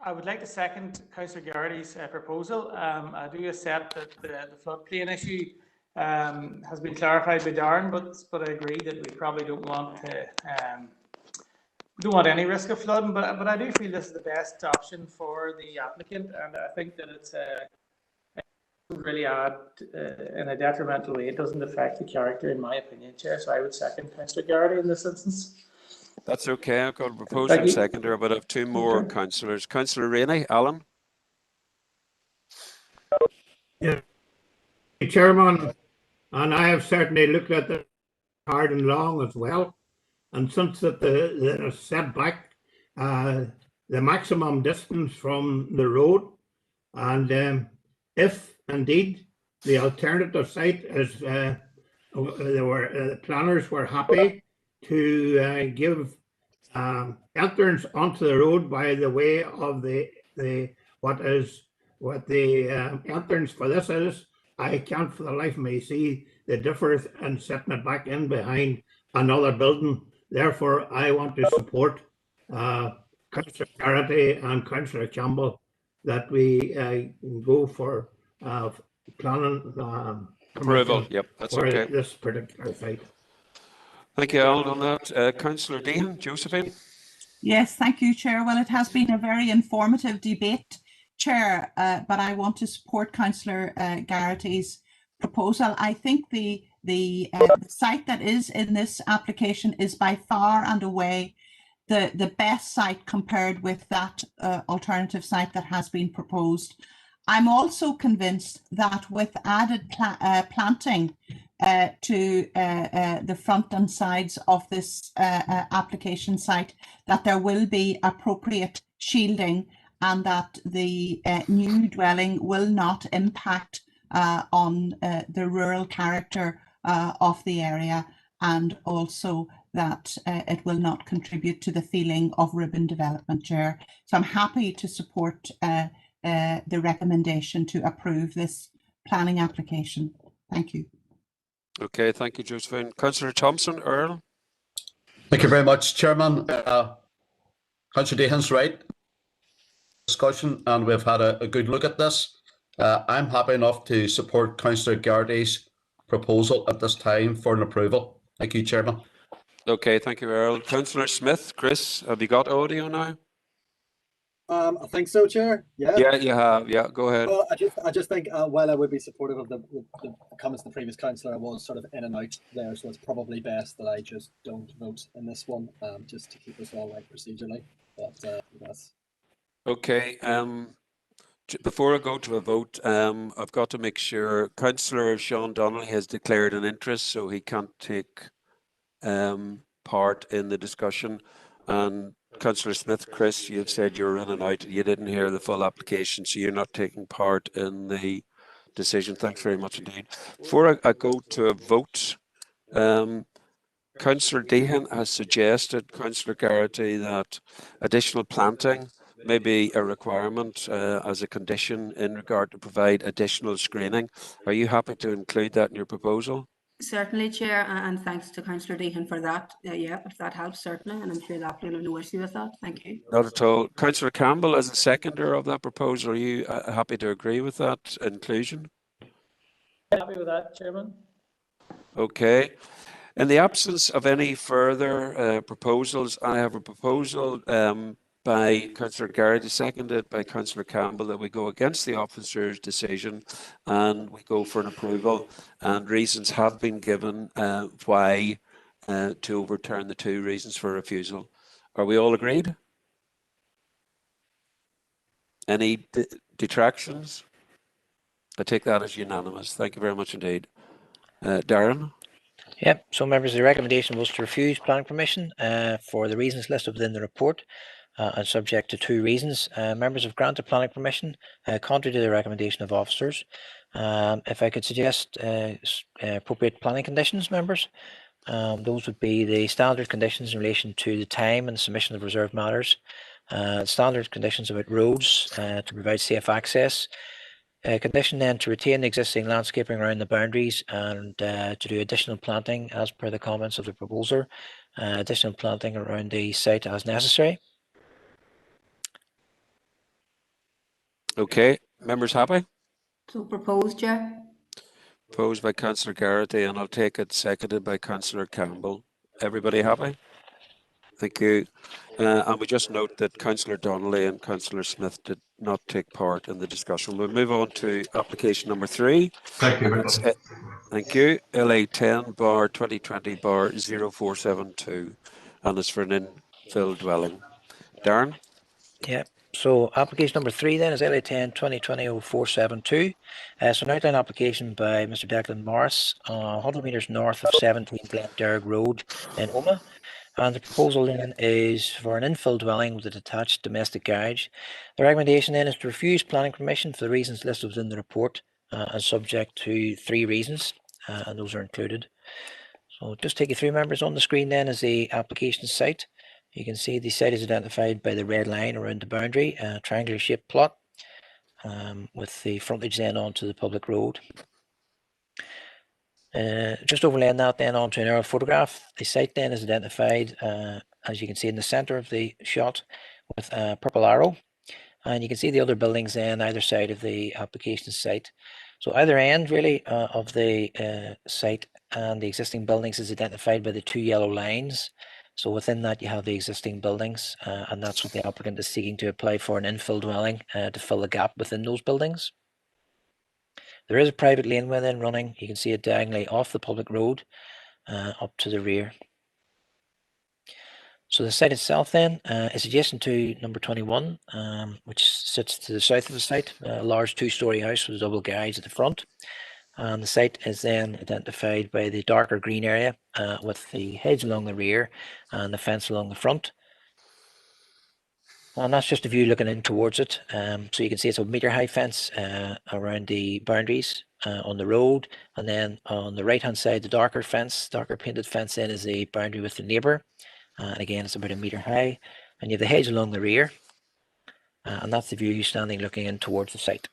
I would like to second Councillor Garrity's proposal. I do accept that the floodplain issue has been clarified by Darren, but I agree that we probably don't want any risk of flooding. But I do feel this is the best option for the applicant, and I think that it doesn't really add in a detrimental way. It doesn't affect the character, in my opinion, Chair. So I would second Councillor Garrity in this instance. That's okay. I've got a proposer and seconder, but I have two more councillors. Councillor Rainey, Alan? Yeah, Chairman, and I have certainly looked at it hard and long as well. And since that the setback, the maximum distance from the road, and if indeed the alternative site is, planners were happy to give entrance onto the road by the way of the entrance for this is, I can't for the life of me see the difference in setting it back in behind another building. Therefore, I want to support Councillor Garrity and Councillor Campbell that we go for planning approval. Yep, that's for okay. this particular site. Thank you, Alan, on that. Councillor Dean, Josephine? Yes, thank you, Chair. Well, it has been a very informative debate, Chair, but I want to support Councillor Garrity's proposal. I think the site that is in this application is by far and away the best site compared with that alternative site that has been proposed. I'm also convinced that with added planting to the front and sides of this application site, that there will be appropriate shielding and that the new dwelling will not impact on the rural character of the area, and also that it will not contribute to the feeling of ribbon development, Chair. So I'm happy to support the recommendation to approve this planning application. Thank you. Okay, thank you, Josephine. Councillor Thompson, Earl? Thank you very much, Chairman. Councillor Dehan's right. Discussion, and we've had a good look at this. I'm happy enough to support Councillor Gardaí's proposal at this time for an approval. Thank you, Chairman. Okay, thank you, Earl. Councillor Smith, Chris, have you got audio now? I think so, Chair. Yeah. Yeah, you have. Yeah, go ahead. Well, I just think while I would be supportive of the comments of the previous councillor, I was sort of in and out there, so it's probably best that I just don't vote in this one, just to keep us all right procedurally. But yes. Okay. Before I go to a vote, I've got to make sure Councillor Sean Donnelly has declared an interest, so he can't take part in the discussion. And Councillor Smith, Chris, you've said you're in and out. You didn't hear the full application, so you're not taking part in the decision. Thanks very much indeed. Before I go to a vote, Councillor Dehan has suggested, Councillor Garrity, that additional planting may be a requirement as a condition in regard to provide additional screening. Are you happy to include that in your proposal? Certainly, Chair, and thanks to Councillor Dehan for that. Yeah, if that helps, certainly, and I'm sure that will have no issue with that. Thank you. Not at all. Councillor Campbell, as a seconder of that proposal, are you happy to agree with that inclusion? Happy with that, Chairman. Okay. In the absence of any further proposals, I have a proposal by Councillor Garrity, seconded by Councillor Campbell, that we go against the officer's decision and we go for an approval. And reasons have been given why to overturn the 2 reasons for refusal. Are we all agreed? Any detractions? I take that as unanimous. Thank you very much indeed. Darren? Yep, so members, the recommendation was to refuse planning permission for the reasons listed within the report and subject to 2 reasons. Members have granted planning permission contrary to the recommendation of officers. If I could suggest appropriate planning conditions, members, those would be the standard conditions in relation to the time and the submission of reserved matters, standard conditions about roads to provide safe access, condition then to retain the existing landscaping around the boundaries and to do additional planting as per the comments of the proposer, additional planting around the site as necessary. Okay, members happy? So proposed, Chair. Proposed by Councillor Garrity, and I'll take it seconded by Councillor Campbell. Everybody happy? Thank you. And we just note that Councillor Donnelly and Councillor Smith did not take part in the discussion. We'll move on to application number 3. Thank you very much. Thank you. LA 10 bar 2020 bar 0472. And it's for an infill dwelling. Darren? Yeah. So application number 3 then is LA 10 2020 0472. So an outline application by Mr. Declan Morris, 100 metres north of 17 Glenderg Road in Omagh. And the proposal then is for an infill dwelling with a detached domestic garage. The recommendation then is to refuse planning permission for the reasons listed within the report and subject to 3 reasons, and those are included. So just take you through, members. On the screen then is the application site. You can see the site is identified by the red line around the boundary, a triangular shaped plot with the frontage then onto the public road. Just overlaying that then onto an aerial photograph. The site then is identified, as you can see in the center of the shot, with a purple arrow, and you can see the other buildings then either side of the application site. So either end really of the site and the existing buildings is identified by the 2 yellow lines. So within that you have the existing buildings, and that's what the applicant is seeking to apply for, an infill dwelling to fill the gap within those buildings. There is a private laneway then running. You can see it diagonally off the public road up to the rear. So the site itself then is adjacent to number 21, which sits to the south of the site, a large 2-storey house with a double garage at the front. And the site is then identified by the darker green area with the hedge along the rear and the fence along the front. And that's just a view looking in towards it. So you can see it's a metre-high fence around the boundaries on the road. And then on the right-hand side, the darker painted fence then is the boundary with the neighbour. And again, it's about a metre high. And you have the hedge along the rear. And that's the view standing looking in towards the site.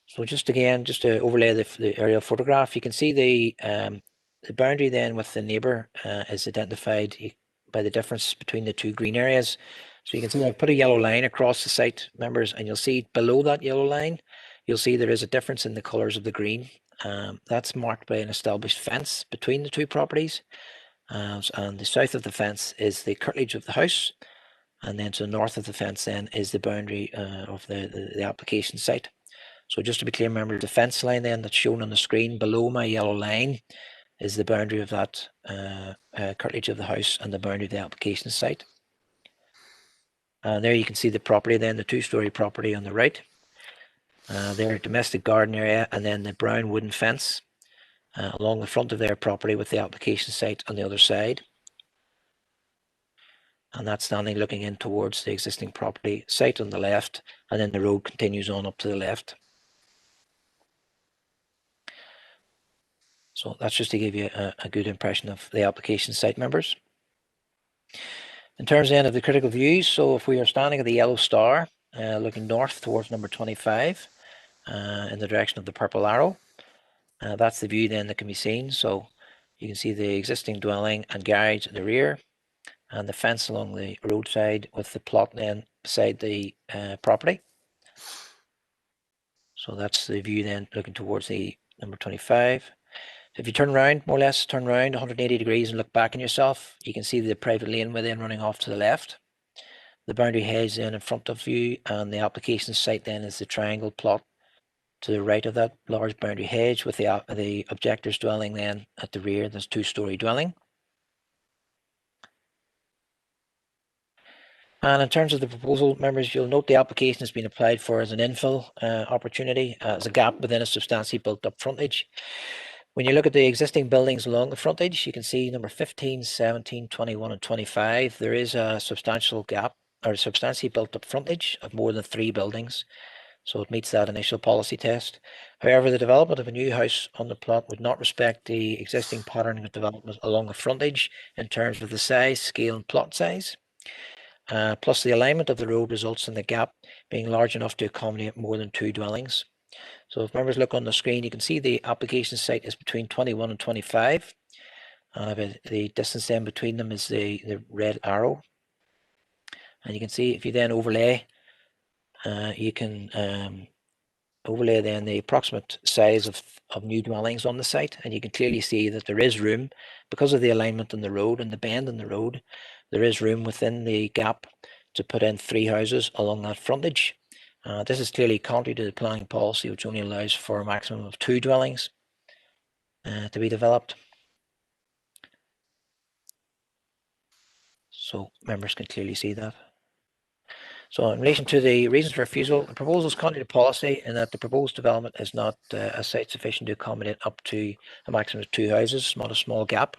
So just to overlay the aerial photograph, you can see the the boundary then with the neighbour is identified by the difference between the two green areas. So you can see I've put a yellow line across the site, members, and you'll see below that yellow line, you'll see there is a difference in the colours of the green. That's marked by an established fence between the two properties. And the south of the fence is the curtilage of the house, and then to the north of the fence then is the boundary of the application site. So just to be clear, remember the fence line then that's shown on the screen below my yellow line is the boundary of that curtilage of the house and the boundary of the application site. And there you can see the property then, the two-storey property on the right. Their domestic garden area, and then the brown wooden fence along the front of their property with the application site on the other side. And that's standing looking in towards the existing property site on the left, and then the road continues on up to the left. So that's just to give you a good impression of the application site, members. In terms then of the critical views, so if we are standing at the yellow star, looking north towards number 25, in the direction of the purple arrow, that's the view then that can be seen. So you can see the existing dwelling and garage at the rear, and the fence along the roadside with the plot then beside the property. So that's the view then looking towards the number 25. If you turn around, more or less turn around 180 degrees and look back on yourself, you can see the private laneway then running off to the left. The boundary hedge then in front of you, and the application site then is the triangle plot to the right of that large boundary hedge, with the objector's dwelling then at the rear. There's two-storey dwelling. And in terms of the proposal, members, you'll note the application has been applied for as an infill opportunity, as a gap within a substantially built-up frontage. When you look at the existing buildings along the frontage, you can see number 15, 17, 21 and 25, there is a substantial gap or a substantially built up frontage of more than 3 buildings. So it meets that initial policy test. However, the development of a new house on the plot would not respect the existing patterning of development along the frontage in terms of the size, scale and plot size. Plus the alignment of the road results in the gap being large enough to accommodate more than 2 dwellings. So if members look on the screen, you can see the application site is between 21 and 25. The distance then between them is the red arrow. And you can see if you then overlay, you can overlay then the approximate size of new dwellings on the site, and you can clearly see that there is room, because of the alignment in the road and the bend in the road, there is room within the gap to put in 3 houses along that frontage. This is clearly contrary to the planning policy, which only allows for a maximum of 2 dwellings to be developed. So members can clearly see that. So in relation to the reasons for refusal, the proposal is contrary to policy in that the proposed development is not a site sufficient to accommodate up to a maximum of 2 houses, not a small gap.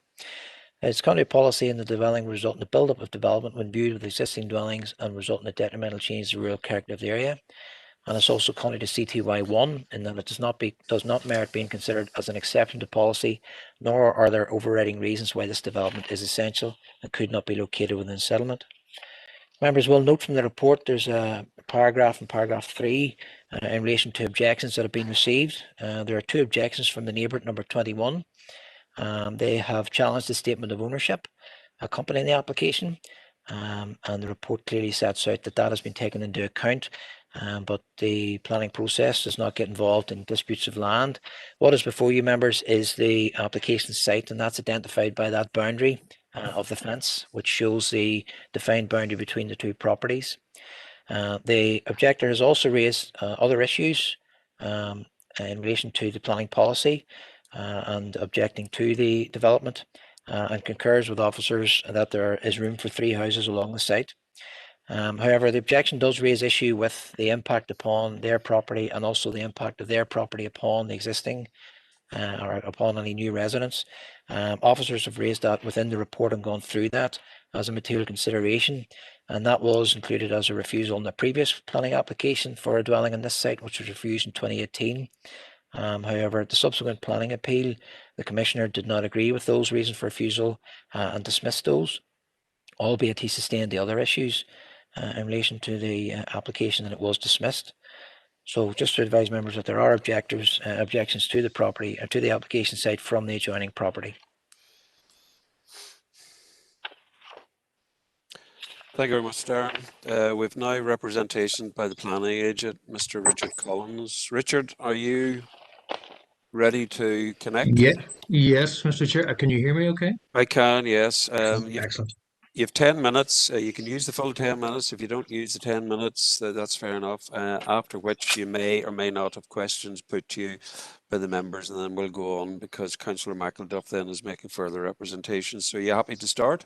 It's contrary to policy in the development result in the build-up of development when viewed with existing dwellings and result in a detrimental change to the rural character of the area. And it's also contrary to CTY1 in that it does not merit being considered as an exception to policy, nor are there overriding reasons why this development is essential and could not be located within settlement. Members will note from the report there's a paragraph in paragraph 3 in relation to objections that have been received. There are 2 objections from the neighbour at number 21. They have challenged the statement of ownership accompanying the application, and the report clearly sets out that has been taken into account, but the planning process does not get involved in disputes of land. What is before you, members, is the application site, and that's identified by that boundary of the fence, which shows the defined boundary between the 2 properties. The objector has also raised other issues in relation to the planning policy and objecting to the development, and concurs with officers that there is room for 3 houses along the site. However, the objection does raise issue with the impact upon their property and also the impact of their property upon the existing or upon any new residents. Officers have raised that within the report and gone through that as a material consideration, and that was included as a refusal in the previous planning application for a dwelling on this site, which was refused in 2018. However, at the subsequent planning appeal, the Commissioner did not agree with those reasons for refusal and dismissed those, albeit he sustained the other issues in relation to the application, and it was dismissed. So just to advise members that there are objections to the property, to the application site from the adjoining property. Thank you very much, Darren. We've now representation by the planning agent, Mr. Richard Collins. Richard, are you ready to connect? Yeah, yes, Mr. Chair. Can you hear me okay? I can, yes. Excellent. You have 10 minutes. You can use the full 10 minutes. If you don't use the 10 minutes, that's fair enough. After which you may or may not have questions put to you by the members, and then we'll go on because Councillor McElduff then is making further representations. So are you happy to start?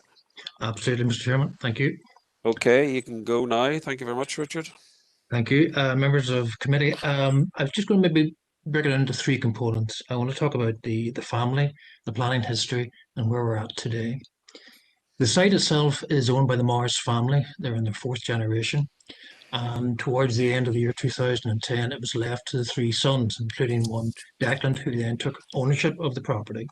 Absolutely, Mr. Chairman. Thank you. Okay, you can go now. Thank you very much, Richard. Thank you. Members of committee, I was just going to maybe break it into three components. I want to talk about the family, the planning history, and where we're at today. The site itself is owned by the Morris family. They're in their fourth generation. And towards the end of the year 2010, it was left to the three sons, including one, Declan, who then took ownership of the property.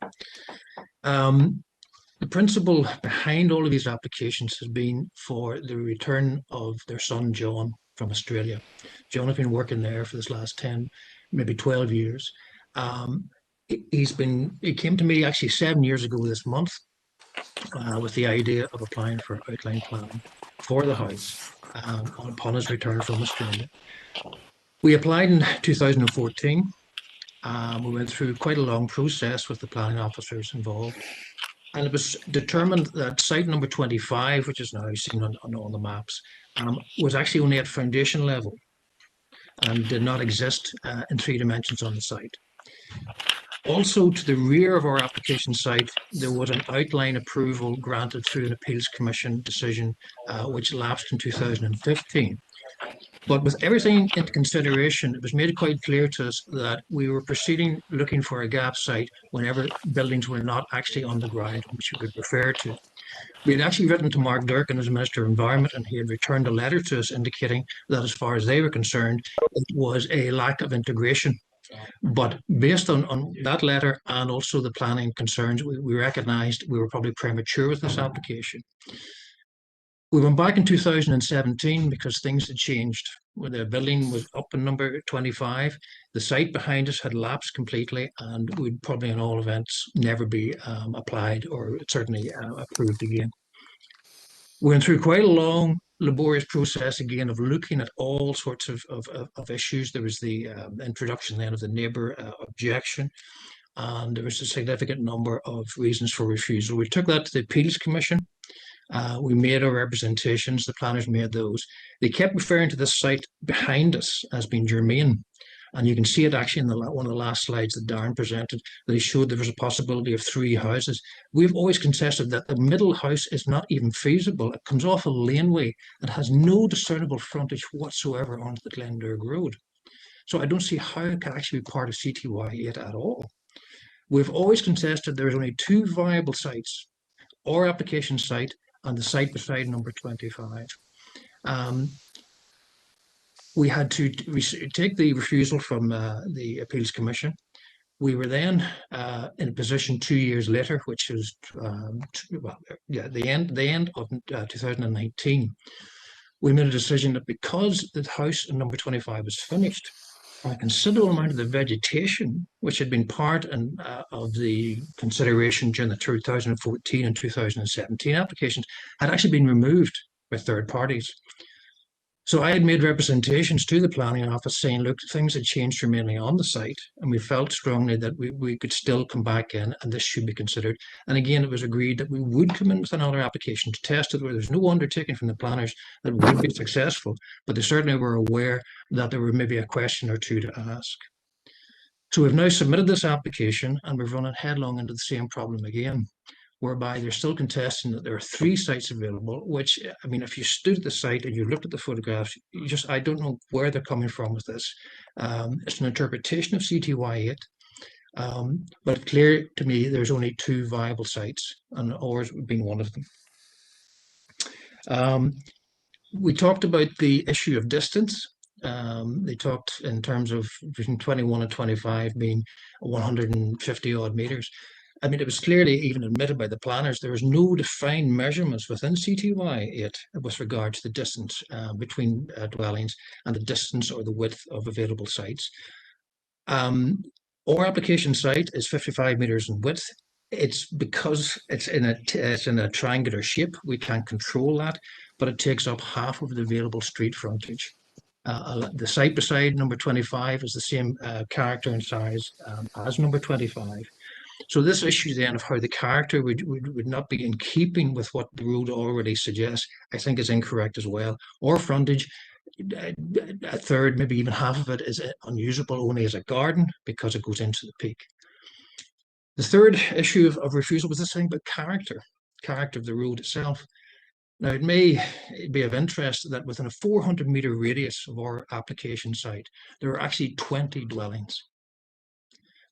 The principle behind all of these applications has been for the return of their son, John, from Australia. John has been working there for this last 10, maybe 12 years. He came to me actually 7 years ago this month with the idea of applying for outline planning for the house upon his return from Australia. We applied in 2014. We went through quite a long process with the planning officers involved. And it was determined that site number 25, which is now seen on all the maps, was actually only at foundation level and did not exist in 3 dimensions on the site. Also, to the rear of our application site, there was an outline approval granted through an appeals commission decision, which lapsed in 2015. But with everything into consideration, it was made quite clear to us that we were proceeding looking for a gap site whenever buildings were not actually on the ground, which we would refer to. We had actually written to Mark Durkan as Minister of Environment, and he had returned a letter to us indicating that as far as they were concerned, it was a lack of integration. But based on that letter and also the planning concerns, we recognised we were probably premature with this application. We went back in 2017 because things had changed. When the building was up in number 25, the site behind us had lapsed completely, and would probably in all events never be applied or certainly approved again. We went through quite a long, laborious process again of looking at all sorts of issues. There was the introduction then of the neighbour objection, and there was a significant number of reasons for refusal. We took that to the Appeals Commission. We made our representations, the planners made those. They kept referring to this site behind us as being germane. And you can see it actually in one of the last slides that Darren presented, that he showed there was a possibility of 3 houses. We've always contested that the middle house is not even feasible. It comes off a laneway and has no discernible frontage whatsoever onto the Glendurg Road. So I don't see how it can actually be part of CTY8 at all. We've always contested there's only 2 viable sites, our application site and the site beside number 25. We had to take the refusal from the Appeals Commission. We were then in a position 2 years later, which was the end of 2019. We made a decision that because the house in number 25 was finished, a considerable amount of the vegetation, which had been part of the consideration during the 2014 and 2017 applications, had actually been removed by third parties. So I had made representations to the planning office saying, look, things had changed mainly on the site, and we felt strongly that we could still come back in and this should be considered. And again, it was agreed that we would come in with another application to test it, where there's no undertaking from the planners that would be successful, but they certainly were aware that there were maybe a question or two to ask. So we've now submitted this application and we've run it headlong into the same problem again, whereby they're still contesting that there are 3 sites available, which, I mean, if you stood at the site and you looked at the photographs, I don't know where they're coming from with this. It's an interpretation of CTY8, but it's clear to me there's only 2 viable sites, and ours being one of them. We talked about the issue of distance. They talked in terms of between 21 and 25 being 150 odd meters. I mean, it was clearly even admitted by the planners, there was no defined measurements within CTY8 with regard to the distance between dwellings and the distance or the width of available sites. Our application site is 55 meters in width. It's because it's in a triangular shape, we can't control that. but it takes up half of the available street frontage. The site beside number 25 is the same character and size as number 25. So this issue then of how the character would not be in keeping with what the road already suggests, I think is incorrect as well. Or frontage, a third, maybe even half of it is unusable only as a garden because it goes into the peak. The third issue of refusal was this thing about character of the road itself. Now, it may be of interest that within a 400-meter radius of our application site, there are actually 20 dwellings.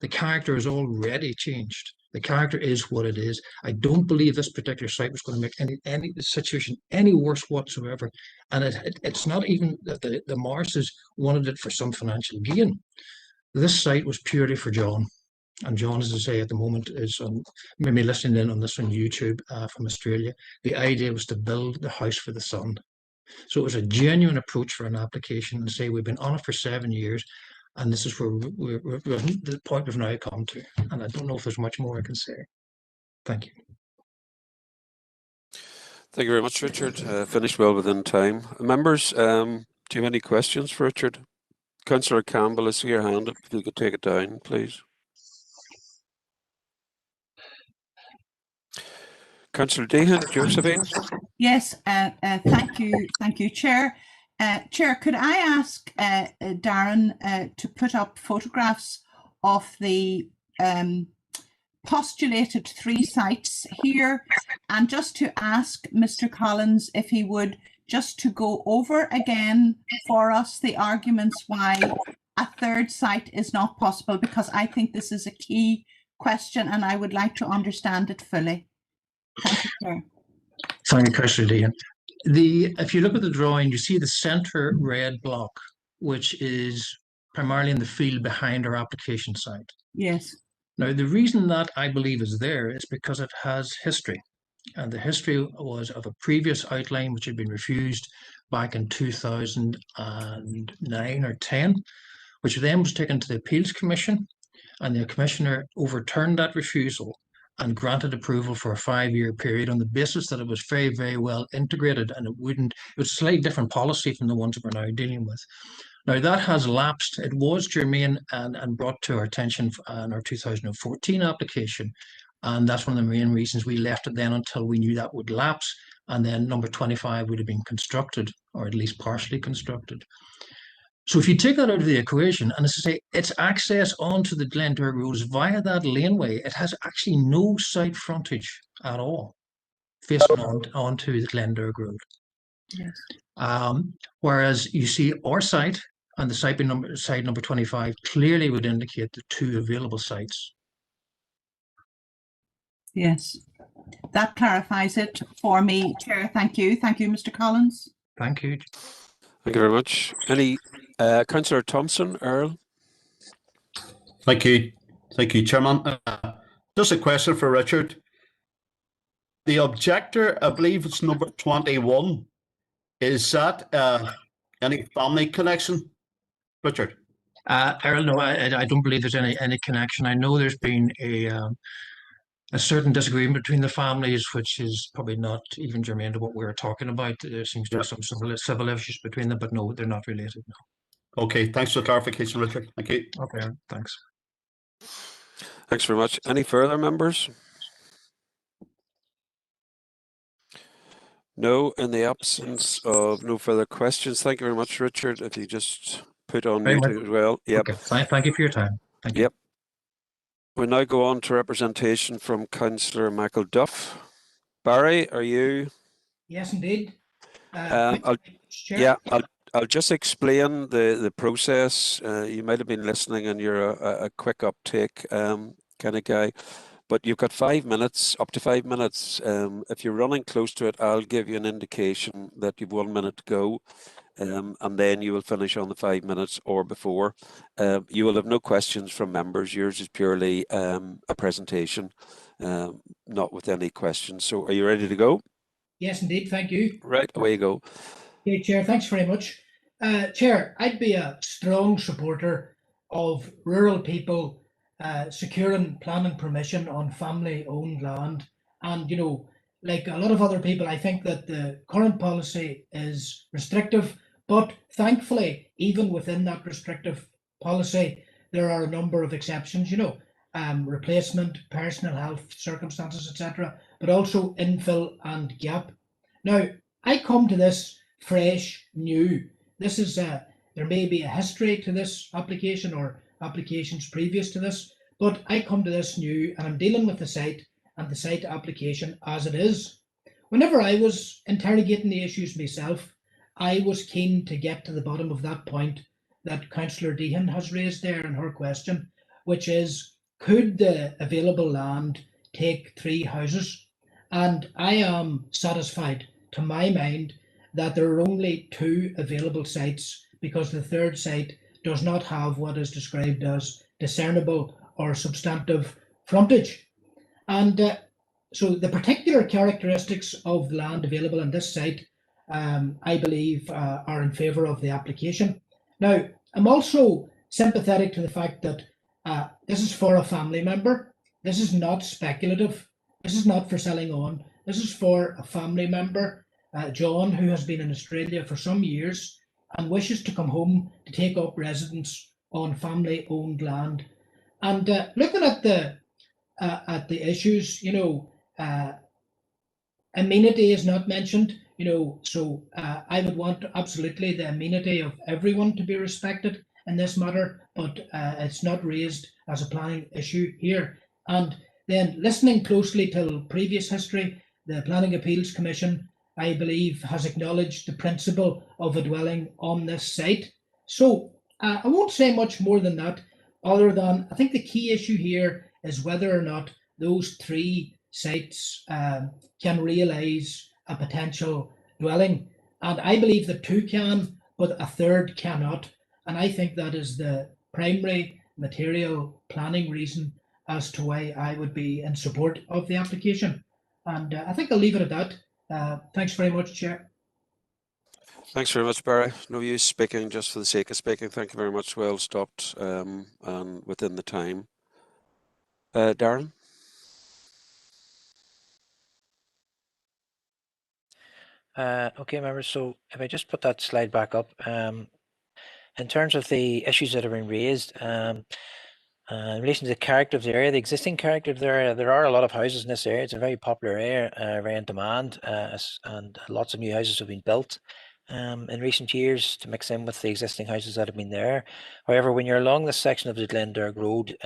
The character is already changed. The character is what it is. I don't believe this particular site was going to make any situation any worse whatsoever. And it's not even that the Morrises wanted it for some financial gain. This site was purely for John. And John, as I say, at the moment is maybe listening in on this on YouTube from Australia. The idea was to build the house for the son. So it was a genuine approach for an application and say we've been on it for 7 years. And this is where we're the point we've now come to. And I don't know if there's much more I can say. Thank you. Thank you very much, Richard. Finished well within time. Members, do you have any questions for Richard? Councillor Campbell, I see your hand up. If you could take it down, please. Councillor Dehan, Josephine. Yes, thank you, Chair. Chair, could I ask Darren to put up photographs of the postulated 3 sites here, and just to ask Mr. Collins if he would just to go over again for us the arguments why a 3rd site is not possible, because I think this is a key question and I would like to understand it fully. Thank you, Chair. Thank you, Councillor Dehan. If you look at the drawing, you see the centre red block, which is primarily in the field behind our application site. Yes. Now, the reason that I believe is there is because it has history. And the history was of a previous outline which had been refused back in 2009 or 10, which then was taken to the Appeals Commission, and the Commissioner overturned that refusal and granted approval for a 5-year period on the basis that it was very, very well integrated, and it was a slightly different policy from the ones that we're now dealing with. Now that has lapsed. It was germane and brought to our attention in our 2014 application. And that's one of the main reasons we left it then until we knew that would lapse. And then number 25 would have been constructed, or at least partially constructed. So if you take that out of the equation, and as I say, its access onto the Glendure Road is via that laneway, it has actually no site frontage at all facing onto the Glendure Road. Yes. Whereas you see our site and the site number 25 clearly would indicate the 2 available sites. Yes, that clarifies it for me, Chair. Thank you. Thank you, Mr. Collins. Thank you. Thank you very much. Any Councillor Thompson, Earl? Thank you, Chairman. Just a question for Richard. The objector, I believe it's number 21. Is that any family connection, Richard? Earl, no, I don't believe there's any connection. I know there's been a certain disagreement between the families, which is probably not even germane to what we're talking about. There seems to be some civil issues between them, but no, they're not related. No. Okay, thanks for the clarification, Richard. Thank you. Okay, thanks. Thanks very much. Any further members? No, in the absence of no further questions. Thank you very much, Richard. If you just put on mute as well. Yep. Okay. Thank you for your time. Thank you. Yep. We now go on to representation from Councillor Michael Duff. Barry, are you? Yes, indeed. I'll just explain the process. You might have been listening and you're a quick uptake kind of guy, but you've got 5 minutes, up to 5 minutes. If you're running close to it, I'll give you an indication that you've 1 minute to go. And then you will finish on the 5 minutes or before. You will have no questions from members. Yours is purely a presentation, not with any questions. So are you ready to go? Yes, indeed. Thank you. Right, away you go. Okay, Chair, thanks very much. Chair, I'd be a strong supporter of rural people securing planning permission on family-owned land. And, you know, like a lot of other people, I think that the current policy is restrictive, but thankfully, even within that restrictive policy, there are a number of exceptions, you know, replacement, personal health circumstances, etc., but also infill and gap. Now, I come to this fresh, new. This is there may be a history to this application or applications previous to this, but I come to this new and I'm dealing with the site and the site application as it is. Whenever I was interrogating the issues myself, I was keen to get to the bottom of that point that Councillor Deehan has raised there in her question, which is, could the available land take 3 houses? And I am satisfied, to my mind, that there are only 2 available sites because the third site does not have what is described as discernible or substantive frontage. And so the particular characteristics of the land available on this site, I believe, are in favour of the application. Now, I'm also sympathetic to the fact that this is for a family member. This is not speculative. This is not for selling on. This is for a family member, John, who has been in Australia for some years and wishes to come home to take up residence on family-owned land. And looking at the issues, you know, amenity is not mentioned, you know, so I would want absolutely the amenity of everyone to be respected in this matter, but it's not raised as a planning issue here. And then listening closely to previous history, the Planning Appeals Commission, I believe, has acknowledged the principle of a dwelling on this site. So I won't say much more than that, other than I think the key issue here is whether or not those 3 sites can realise a potential dwelling. And I believe that 2 can, but a third cannot. And I think that is the primary material planning reason as to why I would be in support of the application. And I think I'll leave it at that. Thanks very much, Chair. Thanks very much, Barry. No use speaking just for the sake of speaking. Thank you very much. Well stopped and within the time. Darren? Okay, members, so if I just put that slide back up, in terms of the issues that have been raised, in relation to the character of the area, the existing character of the area, there are a lot of houses in this area. It's a very popular area, very in demand, and lots of new houses have been built in recent years to mix in with the existing houses that have been there. However, when you're along this section of the Glendurg Road,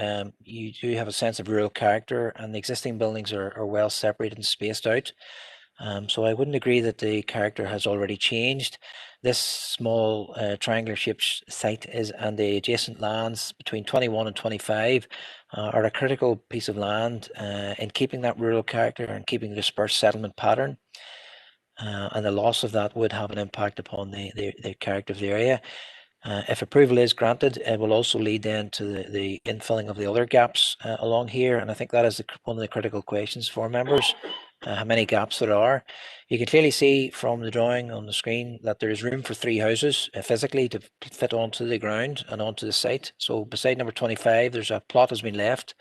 you do have a sense of rural character, and the existing buildings are well separated and spaced out. So I wouldn't agree that the character has already changed. This small triangular shaped site is, and the adjacent lands between 21 and 25 are a critical piece of land in keeping that rural character and keeping the dispersed settlement pattern. And the loss of that would have an impact upon the character of the area. If approval is granted, it will also lead then to the infilling of the other gaps along here. And I think that is one of the critical questions for members. How many gaps there are. You can clearly see from the drawing on the screen that there is room for 3 houses physically to fit onto the ground and onto the site. So beside number 25, there's a plot has been left.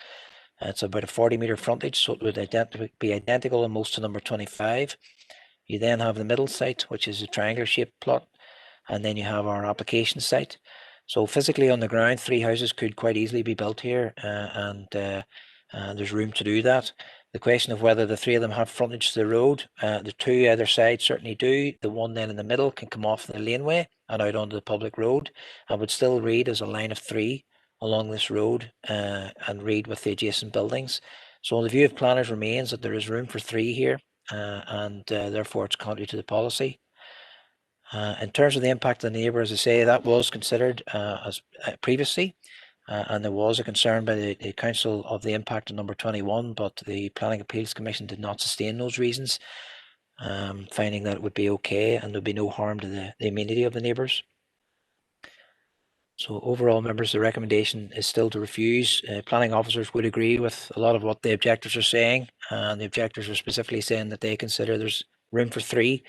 It's about a 40-metre frontage, so it would be identical in most to number 25. You then have the middle site, which is a triangular shaped plot, and then you have our application site. So physically on the ground, 3 houses could quite easily be built here, and there's room to do that. The question of whether the 3 of them have frontage to the road, the 2 either side certainly do. The one then in the middle can come off the laneway and out onto the public road, and would still read as a line of 3 along this road and read with the adjacent buildings. So the view of planners remains that there is room for 3 here, and therefore it's contrary to the policy. In terms of the impact on the neighbour, as I say, that was considered as previously. And there was a concern by the council of the impact on number 21, but the Planning Appeals Commission did not sustain those reasons, finding that it would be okay and there'd be no harm to the amenity of the neighbours. So overall, members, the recommendation is still to refuse. Planning officers would agree with a lot of what the objectors are saying, and the objectors are specifically saying that they consider there's room for 3,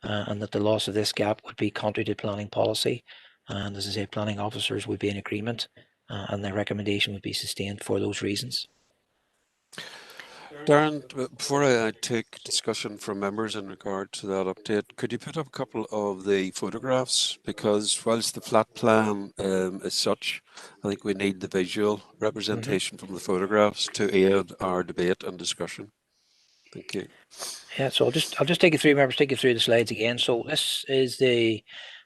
and that the loss of this gap would be contrary to planning policy. And as I say, planning officers would be in agreement, and their recommendation would be sustained for those reasons. Darren, before I take discussion from members in regard to that update, could you put up a couple of the photographs? Because whilst the flat plan is such, I think we need the visual representation from the photographs to aid our debate and discussion. Thank you. Yeah, so I'll just take you through, members, take you through the slides again. So this is the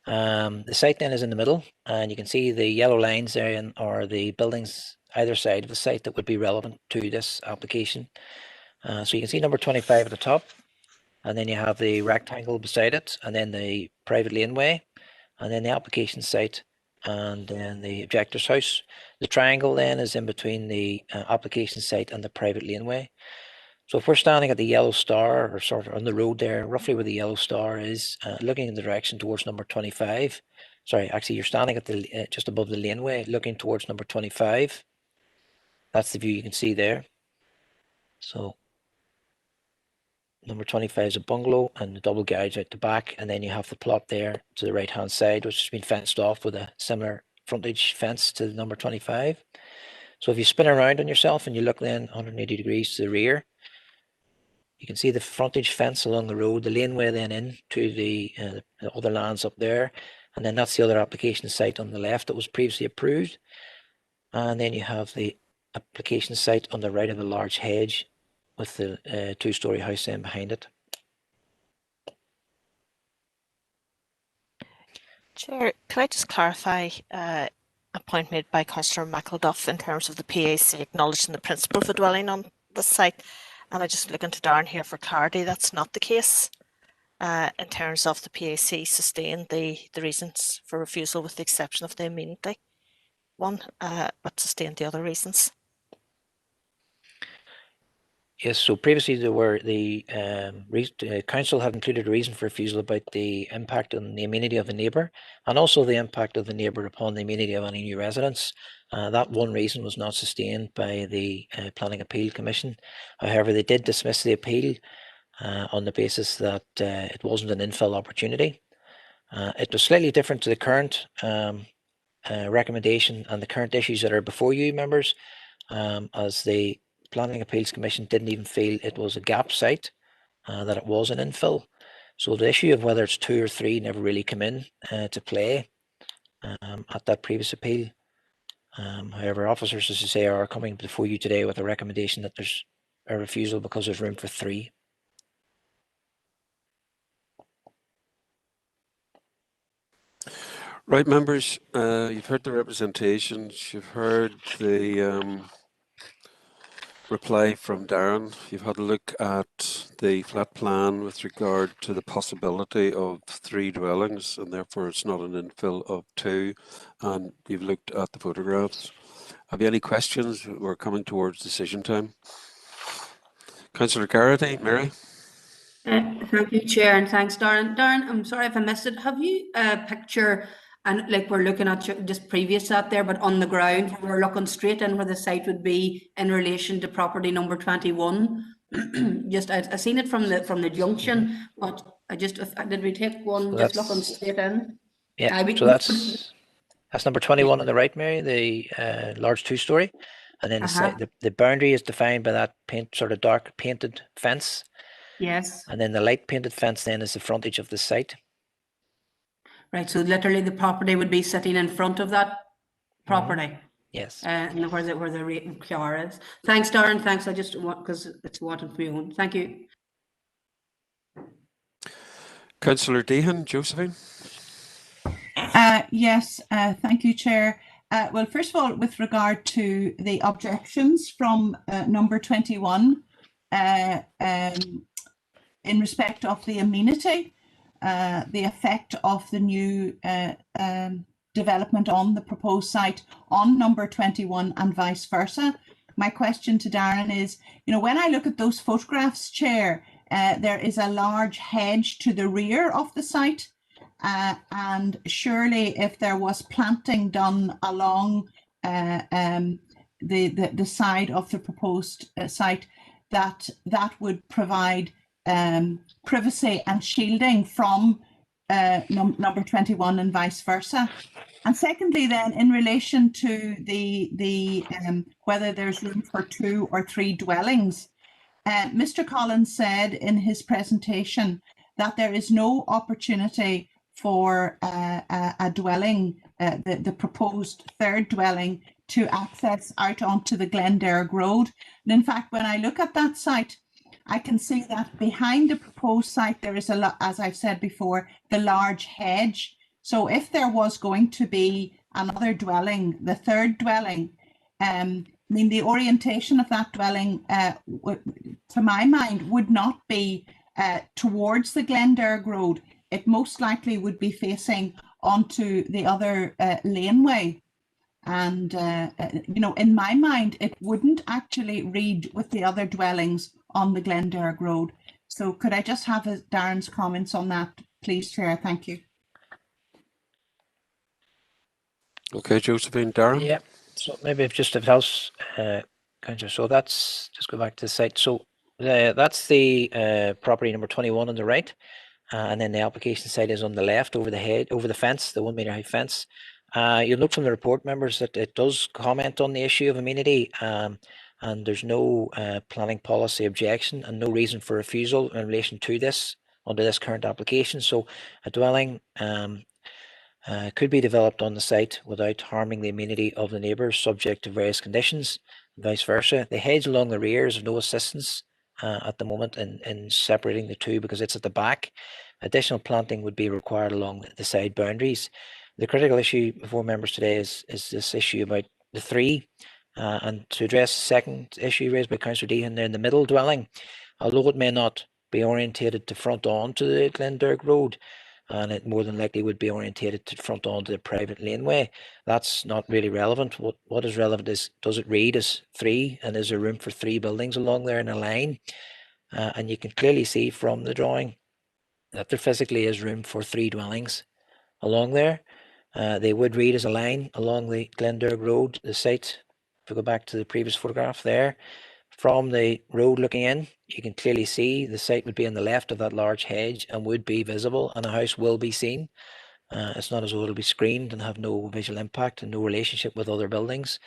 site then is in the middle, and you can see the yellow lines there are the buildings either side of the site that would be relevant to this application. So you can see number 25 at the top, and then you have the rectangle beside it, and then the private laneway, and then the application site, and then the objector's house. The triangle then is in between the application site and the private laneway. So if we're standing at the yellow star, or sort of on the road there, roughly where the yellow star is, looking in the direction towards number 25. Sorry, actually you're standing at the just above the laneway, looking towards number 25. That's the view you can see there. So number 25 is a bungalow and the double garage out the back, and then you have the plot there to the right hand side, which has been fenced off with a similar frontage fence to the number 25. So if you spin around on yourself and you look then 180 degrees to the rear, you can see the frontage fence along the road, the laneway then in to the other lands up there, and then that's the other application site on the left that was previously approved. And then you have the application site on the right of the large hedge with the two-storey house then behind it. Chair, can I just clarify a point made by Councillor McElduff in terms of the PAC acknowledging the principle of a dwelling on the site? And I just looking to Darren here for clarity, that's not the case in terms of the PAC sustained the reasons for refusal with the exception of the amenity one, but sustained the other reasons. Yes, so previously there were the council had included a reason for refusal about the impact on the amenity of the neighbour and also the impact of the neighbour upon the amenity of any new residents. That one reason was not sustained by the Planning Appeal Commission. However, they did dismiss the appeal on the basis that it wasn't an infill opportunity. It was slightly different to the current recommendation and the current issues that are before you, members, as the Planning Appeals Commission didn't even feel it was a gap site, that it was an infill. So the issue of whether it's 2 or 3 never really came in to play at that previous appeal. However, officers, as I say, are coming before you today with a recommendation that there's a refusal because there's room for 3. Right, members, you've heard the representations, you've heard the reply from Darren, you've had a look at the flat plan with regard to the possibility of 3 dwellings and therefore it's not an infill of 2, and you've looked at the photographs. Have you any questions? We're coming towards decision time. Councillor Garrity, Mary? Thank you, Chair, and thanks, Darren. Darren, I'm sorry if I missed it. Have you a picture, and like we're looking at just previous to that there, but on the ground, we're looking straight in where the site would be in relation to property number 21? Just I seen it from the junction, but I just did we take one So just looking straight in? Yeah, so that's number 21 on the right, Mary, the large 2-storey, and then the boundary is defined by that sort of dark painted fence. Yes. And then the light painted fence then is the frontage of the site. Right, so literally the property would be sitting in front of that property. Yes. And where the car is. Thanks, Darren. Thanks. I just want because it's wanted for my own. Thank you. Councillor Deehan, Josephine. Yes, thank you, Chair. Well, first of all, with regard to the objections from number 21, in respect of the amenity, the effect of the new development on the proposed site on number 21 and vice versa. My question to Darren is, when I look at those photographs, Chair, there is a large hedge to the rear of the site. And surely if there was planting done along the side of the proposed site, that would provide privacy and shielding from number 21 and vice versa. And secondly, then, in relation to the whether there's room for 2 or 3 dwellings, Mr. Collins said in his presentation that there is no opportunity for a dwelling, the proposed third dwelling, to access out onto the Glenderg Road. And in fact, when I look at that site, I can see that behind the proposed site there is a lot, as I've said before, the large hedge. So if there was going to be another dwelling, the third dwelling, I mean, the orientation of that dwelling, to my mind, would not be towards the Glenderg Road. It most likely would be facing onto the other laneway. And, you know, in my mind, it wouldn't actually read with the other dwellings on the Glenderg Road. So could I just have Darren's comments on that, please, Chair? Thank you. Okay, Josephine, Darren? Yeah, so maybe if just if else, Councillor, so that's, just go back to the site. So that's the property number 21 on the right. And then the application site is on the left over the fence, the 1 metre high fence. You'll note from the report, members, that it does comment on the issue of amenity, and there's no planning policy objection and no reason for refusal in relation to this under this current application. So a dwelling could be developed on the site without harming the amenity of the neighbours, subject to various conditions, and vice versa. The hedge along the rear is of no assistance at the moment in separating the two because it's at the back. Additional planting would be required along the side boundaries. The critical issue before members today is this issue about the three, and to address the second issue raised by Councillor Deehan there in the middle dwelling, although it may not be orientated to front on to the Glenderg Road, and it more than likely would be orientated to front onto the private laneway. That's not really relevant. What is relevant is, does it read as three, and is there room for three buildings along there in a line? And you can clearly see from the drawing that there physically is room for three dwellings along there. They would read as a line along the Glenderg Road, the site. If we go back to the previous photograph there, from the road looking in, you can clearly see the site would be on the left of that large hedge and would be visible, and a house will be seen. It's not as though it'll be screened and have no visual impact and no relationship with other buildings.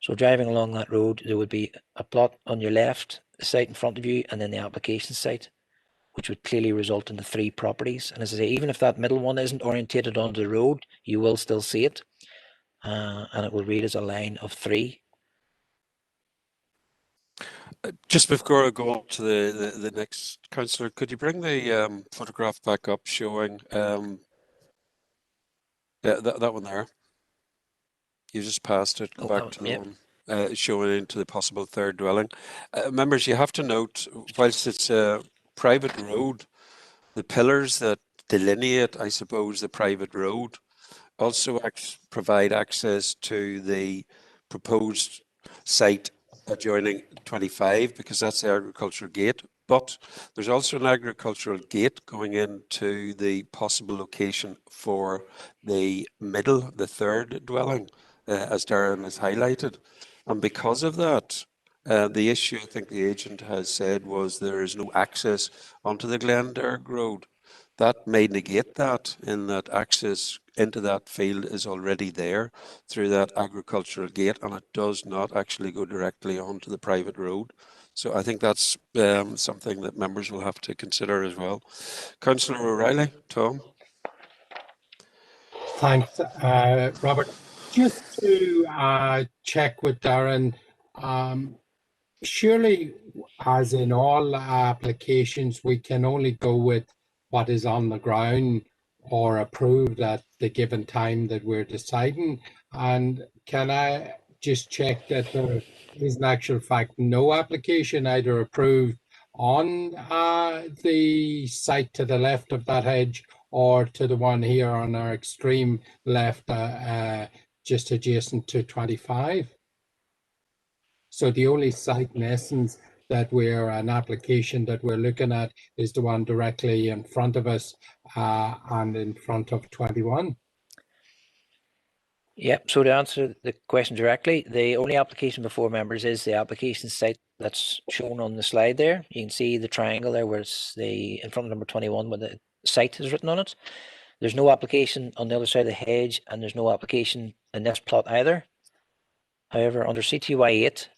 So driving along that road, there would be a plot on your left, the site in front of you, and then the application site, which would clearly result in the three properties. And as I say, even if that middle one isn't orientated onto the road, you will still see it, and it will read as a line of three. Just before I go on to the next, Councillor, could you bring the photograph back up showing that one there? You just passed it. Go back to the one showing into the possible third dwelling. Members, you have to note, whilst it's a private road, the pillars that delineate, I suppose, the private road also provide access to the proposed site adjoining 25, because that's the agricultural gate. But there's also an agricultural gate going into the possible location for the middle, the third dwelling, as Darren has highlighted. And because of that, the issue I think the agent has said was there is no access onto the Glenderg Road. That may negate that, in that access into that field is already there through that agricultural gate, and it does not actually go directly onto the private road. So I think that's something that members will have to consider as well. Councillor O'Reilly, Tom. Thanks, Robert. Just to check with Darren, surely, as in all applications, we can only go with what is on the ground or approved at the given time that we're deciding. And can I just check that there is in actual fact no application either approved on the site to the left of that hedge or to the one here on our extreme left, just adjacent to 25? So the only site in essence that an application that we're looking at is the one directly in front of us and in front of 21. Yep, so to answer the question directly, the only application before members is the application site that's shown on the slide there. You can see the triangle there where it's in front of number 21 where the site is written on it. There's no application on the other side of the hedge, and there's no application in this plot either. However, under CTY 8,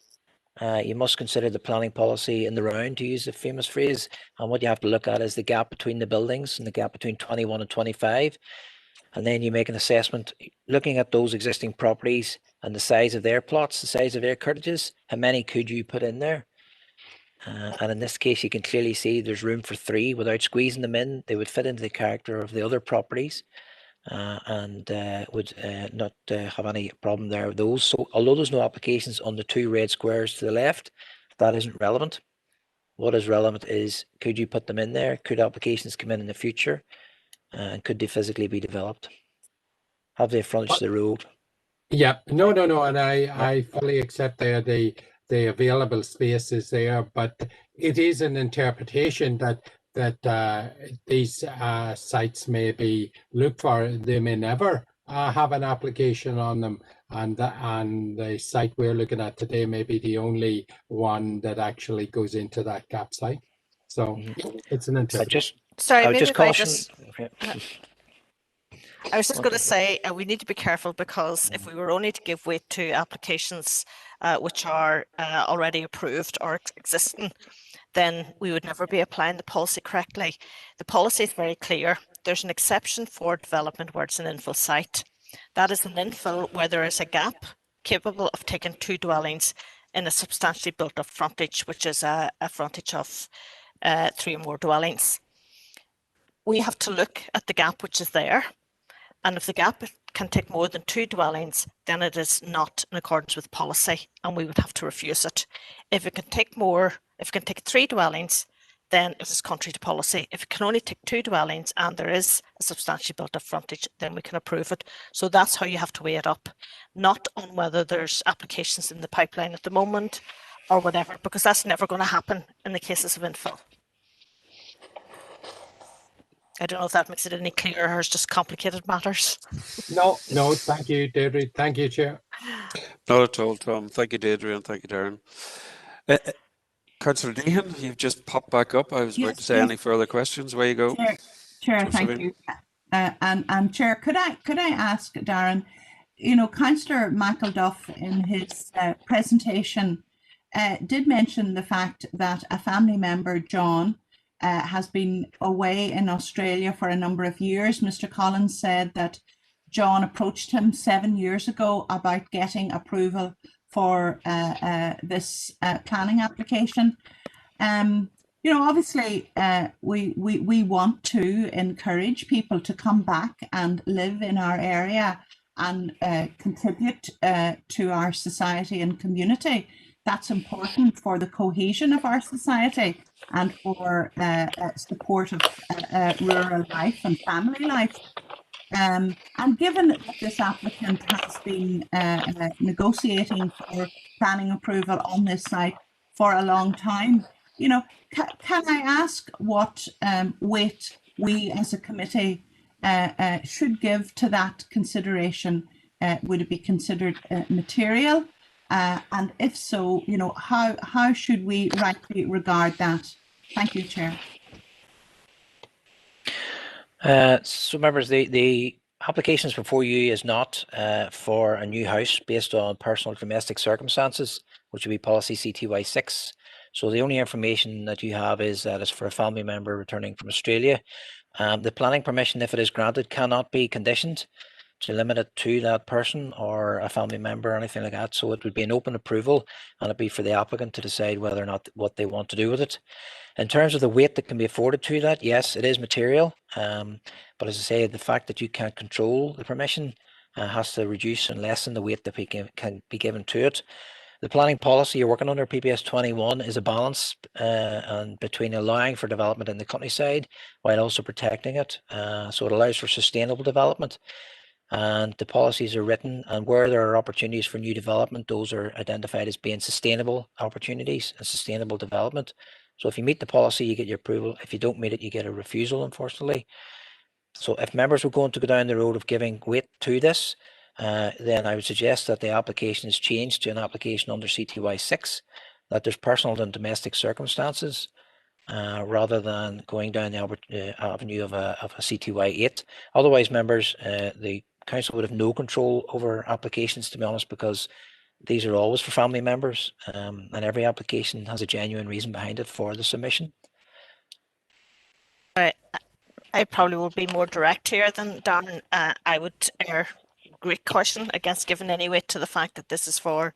you must consider the planning policy in the round, to use the famous phrase. And what you have to look at is the gap between the buildings and the gap between 21 and 25. And then you make an assessment looking at those existing properties and the size of their plots, the size of their cottages, how many could you put in there? And in this case, you can clearly see there's room for 3 without squeezing them in. They would fit into the character of the other properties and would not have any problem there with those. So although there's no applications on the 2 red squares to the left, that isn't relevant. What is relevant is, could you put them in there? Could applications come in the future? And could they physically be developed? Have they frontage the road? Yeah, no, and I fully accept the available space is there, but it is an interpretation that these sites may be looked for. They may never have an application on them, and the site we're looking at today may be the only one that actually goes into that gap site. So it's an interpretation. Sorry, I would maybe just if I caution. just. I was just going to say we need to be careful, because if we were only to give weight to applications which are already approved or existing, then we would never be applying the policy correctly. The policy is very clear. There's an exception for development where it's an infill site. That is an infill where there is a gap capable of taking 2 dwellings in a substantially built up frontage, which is a frontage of 3 or more dwellings. We have to look at the gap which is there. And if the gap can take more than 2 dwellings, then it is not in accordance with policy, and we would have to refuse it. If it can take more, if it can take 3 dwellings, then it is contrary to policy. If it can only take 2 dwellings and there is a substantially built up frontage, then we can approve it. So that's how you have to weigh it up, not on whether there's applications in the pipeline at the moment or whatever, because that's never going to happen in the cases of infill. I don't know if that makes it any clearer, or it's just complicated matters. No, thank you, Deirdre. Thank you, Chair. Not at all, Tom. Thank you, Deirdre, and thank you, Darren. Councillor Deehan, you've just popped back up. I was about to say any further questions. Where you go? Chair, thank you. And Chair, could I ask Darren, you know, Councillor McElduff in his presentation did mention the fact that a family member, John, has been away in Australia for a number of years. Mr. Collins said that John approached him 7 years ago about getting approval for this planning application. You know, obviously, we want to encourage people to come back and live in our area and contribute to our society and community. That's important for the cohesion of our society and for support of rural life and family life. And given that this applicant has been negotiating for planning approval on this site for a long time, you know, can I ask what weight we as a committee should give to that consideration? Would it be considered material? And if so, you know, how should we rightly regard that? Thank you, Chair. So members, the applications before you is not for a new house based on personal domestic circumstances, which would be policy CTY 6. So the only information that you have is that it's for a family member returning from Australia. The planning permission, if it is granted, cannot be conditioned to limit it to that person or a family member or anything like that. So it would be an open approval, and it'd be for the applicant to decide whether or not what they want to do with it. In terms of the weight that can be afforded to that, yes, it is material. But as I say, the fact that you can't control the permission has to reduce and lessen the weight that can be given to it. The planning policy you're working under, PPS 21, is a balance and between allowing for development in the countryside while also protecting it. So it allows for sustainable development. And the policies are written, and where there are opportunities for new development, those are identified as being sustainable opportunities and sustainable development. So if you meet the policy, you get your approval. If you don't meet it, you get a refusal, unfortunately. So if members were going to go down the road of giving weight to this, then I would suggest that the application is changed to an application under CTY 6, that there's personal and domestic circumstances, rather than going down the avenue of a CTY 8. Otherwise, members, the council would have no control over applications, to be honest, because These are always for family members, and every application has a genuine reason behind it for the submission. I probably will be more direct here than Darren. I would err great caution against giving any weight to the fact that this is for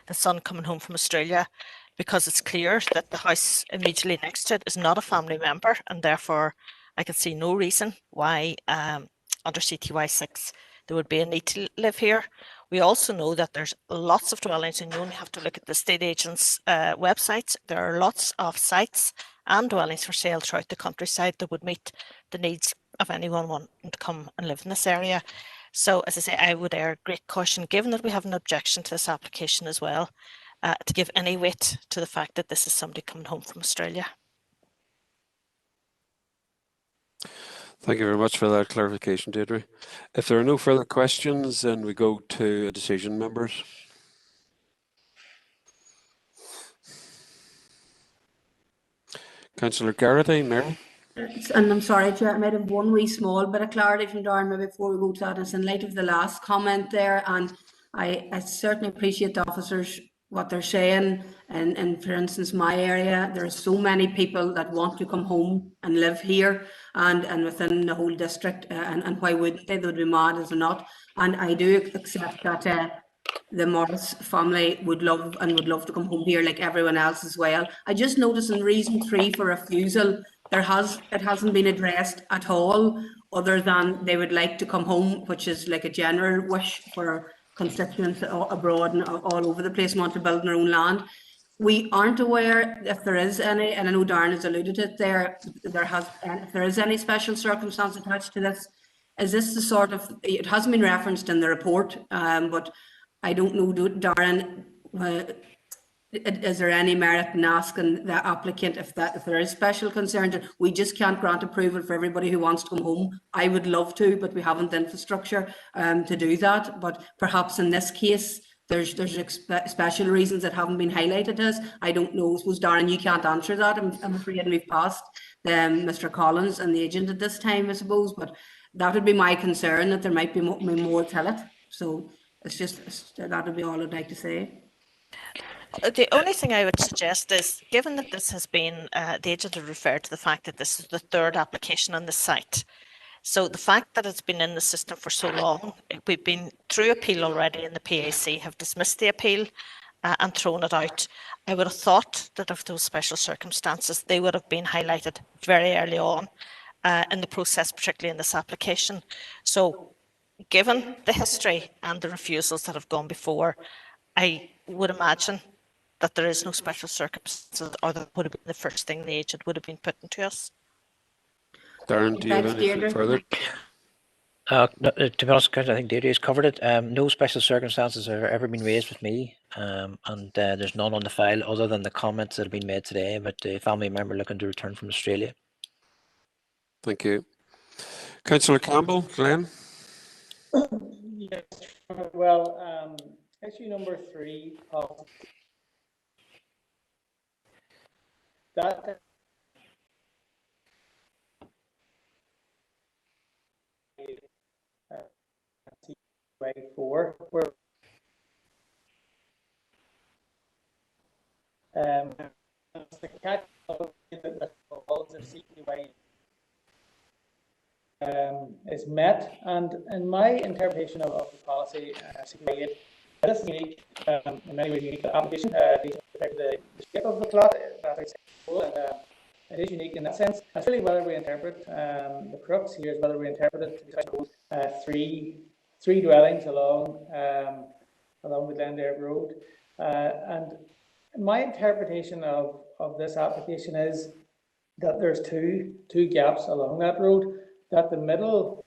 the son coming home from Australia, because it's clear that the house immediately next to it is not a family member, and therefore I can see no reason why under CTY 6 there would be a need to live here. We also know that there's lots of dwellings, and you only have to look at the estate agents' websites. There are lots of sites and dwellings for sale throughout the countryside that would meet the needs of anyone wanting to come and live in this area. So, as I say, I would err great caution, given that we have an objection to this application as well, to give any weight to the fact that this is somebody coming home from Australia. Thank you very much for that clarification, Deirdre. If there are no further questions, then we go to a decision, members. Councillor Garrity, Mary. And I'm sorry, Chair, I might have one wee small bit of clarity from Darren maybe before we go to that. It's in light of the last comment there, and I certainly appreciate the officers what they're saying. And for instance, my area, there are so many people that want to come home and live here and within the whole district, and why wouldn't they? They would be mad as they're not. And I do accept that the Morris family would love to come home here like everyone else as well. I just noticed in reason 3 for refusal, it hasn't been addressed at all, other than they would like to come home, which is like a general wish for constituents abroad and all over the place, want to build their own land. We aren't aware if there is any, and I know Darren has alluded to it there, if there is any special circumstance attached to this. Is this the sort of, it hasn't been referenced in the report, but I don't know, Darren, is there any merit in asking the applicant if there is special concerns? We just can't grant approval for everybody who wants to come home. I would love to, but we haven't the infrastructure to do that. But perhaps in this case, there's special reasons that haven't been highlighted as. I don't know. I suppose, Darren, you can't answer that. I'm afraid we've passed Mr. Collins and the agent at this time, I suppose. But that would be my concern, that there might be more to it. So that would be all I'd like to say. The only thing I would suggest is, given that this has been, the agent had referred to the fact that this is the 3rd application on the site. So the fact that it's been in the system for so long, we've been through appeal already, and the PAC have dismissed the appeal and thrown it out. I would have thought that if those special circumstances, they would have been highlighted very early on in the process, particularly in this application. So given the history and the refusals that have gone before, I would imagine that there is no special circumstances, or that would have been the first thing the agent would have been putting to us. Darren, do you have anything further? No, to be honest, I think Deirdre has covered it. No special circumstances have ever been raised with me, and there's none on the file other than the comments that have been made today about the family member looking to return from Australia. Thank you. Councillor Campbell, Glenn. Yes, well, issue number 3 of that CTY4, where the catch that calls of CTY is met, and in my interpretation of the policy, CTY8, it is unique, in many ways unique application, the shape of the plot, it is unique in that sense. It's really whether we interpret, the crux here is whether we interpret it to be three dwellings along the Glendale Road. And my interpretation of this application is that there's two gaps along that road, that the middle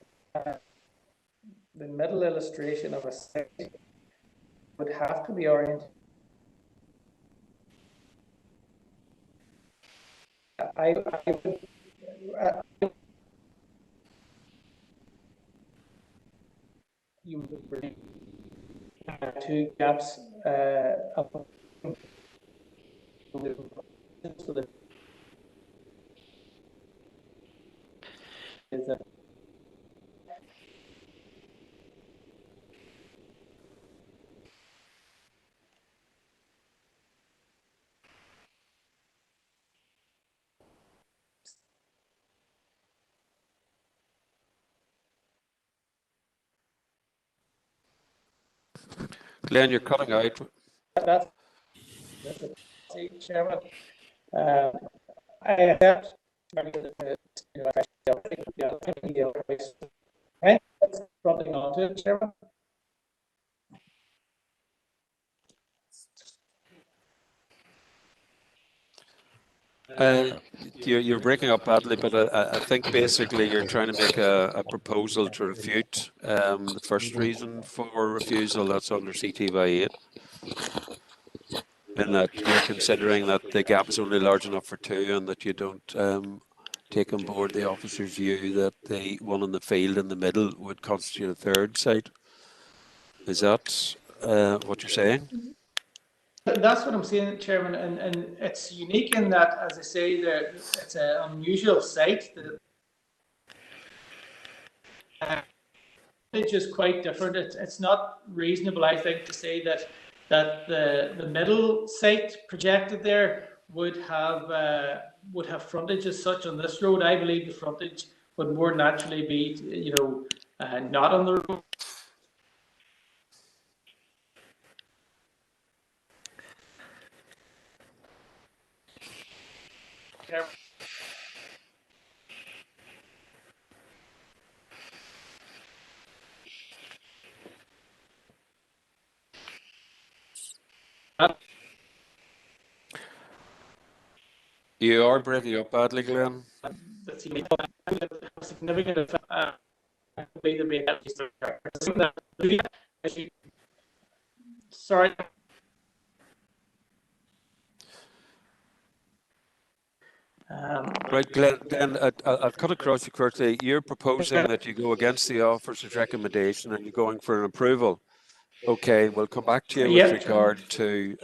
illustration of a site would have to be oriented. You would bring 2 gaps up. Is that Glenn, you're cutting out. That's Chairman. I accept. Something on to it, Chairman. You're breaking up badly, but I think basically you're trying to make a proposal to refute the first reason for refusal that's under CT/8, in that you're considering that the gap is only large enough for two and that you don't take on board the officer's view that the one in the field in the middle would constitute a third site. Is that what you're saying? That's what I'm saying, Chairman, and it's unique in that, as I say, that it's an unusual site. It's just quite different. It's not reasonable, I think, to say that the middle site projected there would have frontage as such on this road. I believe the frontage would more naturally be, not on the road. You are breaking up badly, Glenn. That's significant. Sorry. Right, Glenn, I'll cut across you quickly. You're proposing that you go against the officer's recommendation and you're going for an approval. Okay, we'll come back to you with regard to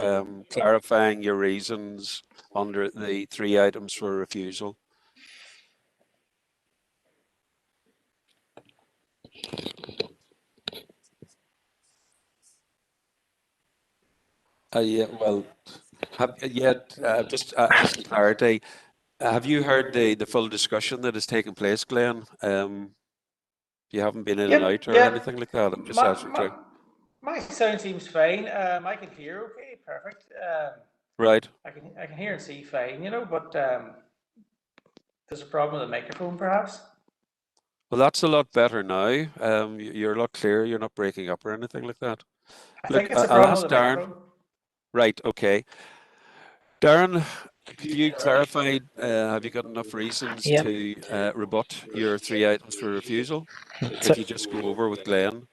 clarifying your reasons under the 3 items for refusal. Yeah, well, just as clarity, have you heard the full discussion that has taken place, Glenn? You haven't been in and out or anything like that? I'm just asking you. My sound seems fine. I can hear okay, perfect. Right. I can hear and see fine, but there's a problem with the microphone, perhaps. Well, that's a lot better now. You're a lot clearer. You're not breaking up or anything like that. I think it's a problem with the microphone. Right. Okay. Darren, could you clarify? Have you got enough reasons to rebut your 3 items for refusal? Could you just go over with Glenn?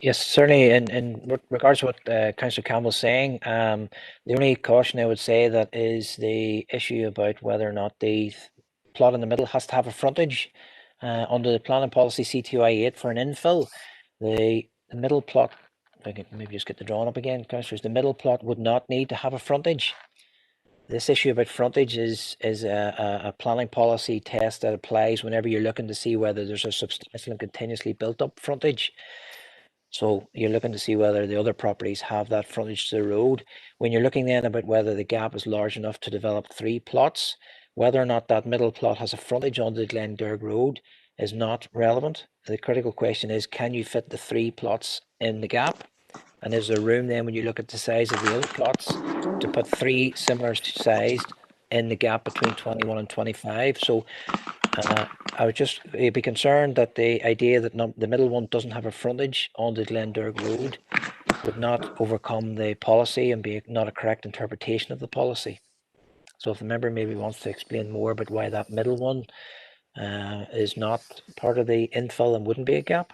Yes, certainly. In regards to what Councillor Campbell's saying, the only caution I would say that is the issue about whether or not the plot in the middle has to have a frontage. Under the planning policy CTI8 for an infill, the middle plot, if I can maybe just get the drawing up again, councillors, the middle plot would not need to have a frontage. This issue about frontage is a planning policy test that applies whenever you're looking to see whether there's a substantial and continuously built up frontage. So you're looking to see whether the other properties have that frontage to the road. When you're looking then about whether the gap is large enough to develop 3 plots, whether or not that middle plot has a frontage onto the Glenderg Road is not relevant. The critical question is, can you fit the 3 plots in the gap? And is there room then, when you look at the size of the other plots, to put 3 similar sized in the gap between 21 and 25? So I would just be concerned that the idea that the middle one doesn't have a frontage on the Glenderg Road would not overcome the policy and be not a correct interpretation of the policy. So if the member maybe wants to explain more about why that middle one is not part of the infill and wouldn't be a gap.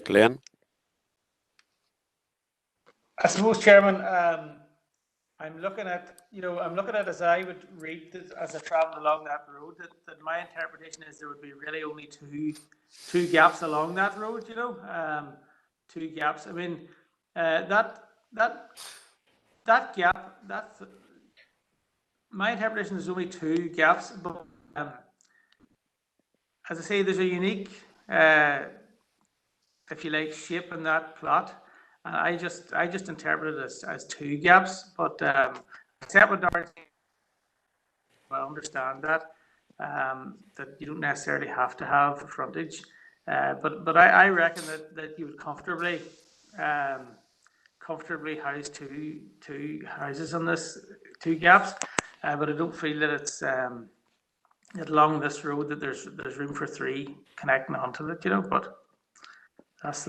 Glenn? I suppose, Chairman, I'm looking at, as I would read this, as I travel along that road, that my interpretation is there would be really only two gaps along that road, 2 gaps. I mean, that gap, my interpretation is only 2 gaps, but as I say, there's a unique, if you like, shape in that plot. And I just interpret it as 2 gaps, but except with Darren, I understand that you don't necessarily have to have a frontage, but I reckon that you would comfortably comfortably house two houses on this, two gaps, but I don't feel that it's along this road that there's room for three connecting onto it, but that's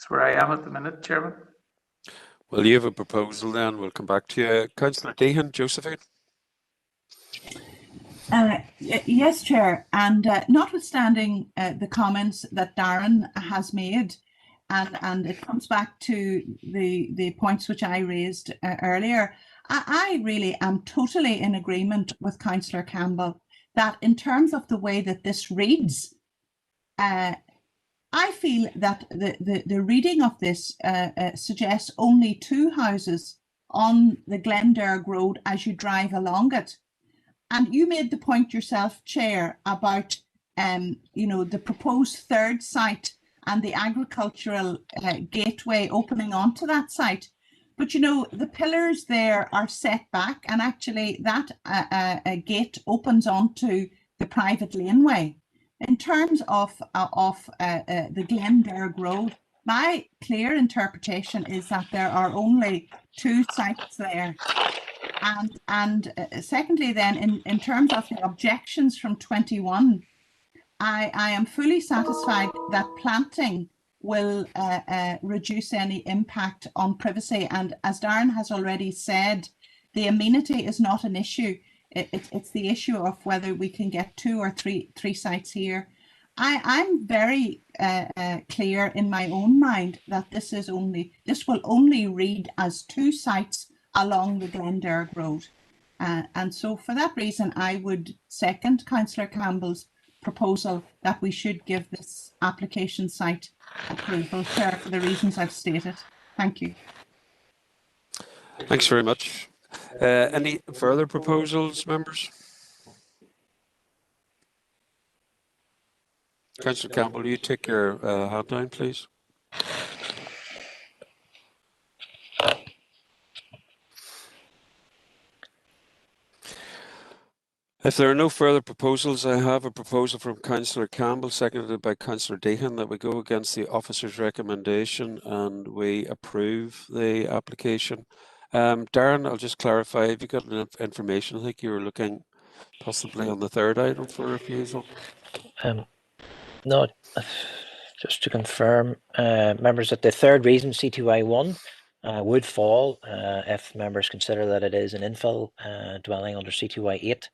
where I am at the minute, Chairman. Well, you have a proposal then. We'll come back to you. Councillor Deehan, Josephine. Yes, Chair, and notwithstanding the comments that Darren has made, and it comes back to the points which I raised earlier, I really am totally in agreement with Councillor Campbell that in terms of the way that this reads, I feel that the reading of this suggests only two houses on the Glenderg Road as you drive along it. And you made the point yourself, Chair, about the proposed third site and the agricultural gateway opening onto that site. But the pillars there are set back, and actually that gate opens onto the private laneway. In terms of the Glenderg Road, my clear interpretation is that there are only two sites there. And secondly, then, in terms of the objections from 21, I am fully satisfied that planting will reduce any impact on privacy. And as Darren has already said, the amenity is not an issue. It's the issue of whether we can get two or three sites here. I'm very clear in my own mind that this will only read as two sites along the Glenderg Road. And so for that reason, I would second Councillor Campbell's proposal that we should give this application site approval, Chair, for the reasons I've stated. Thank you. Thanks very much. Any further proposals, members? Councillor Campbell, will you take your hand down, please? If there are no further proposals, I have a proposal from Councillor Campbell, seconded by Councillor Deehan, that we go against the officer's recommendation and we approve the application. Darren, I'll just clarify, have you got enough information? I think you were looking possibly on the third item for refusal. No, just to confirm, members, that the third reason, C2I1, would fall if members consider that it is an infill dwelling under C2I8.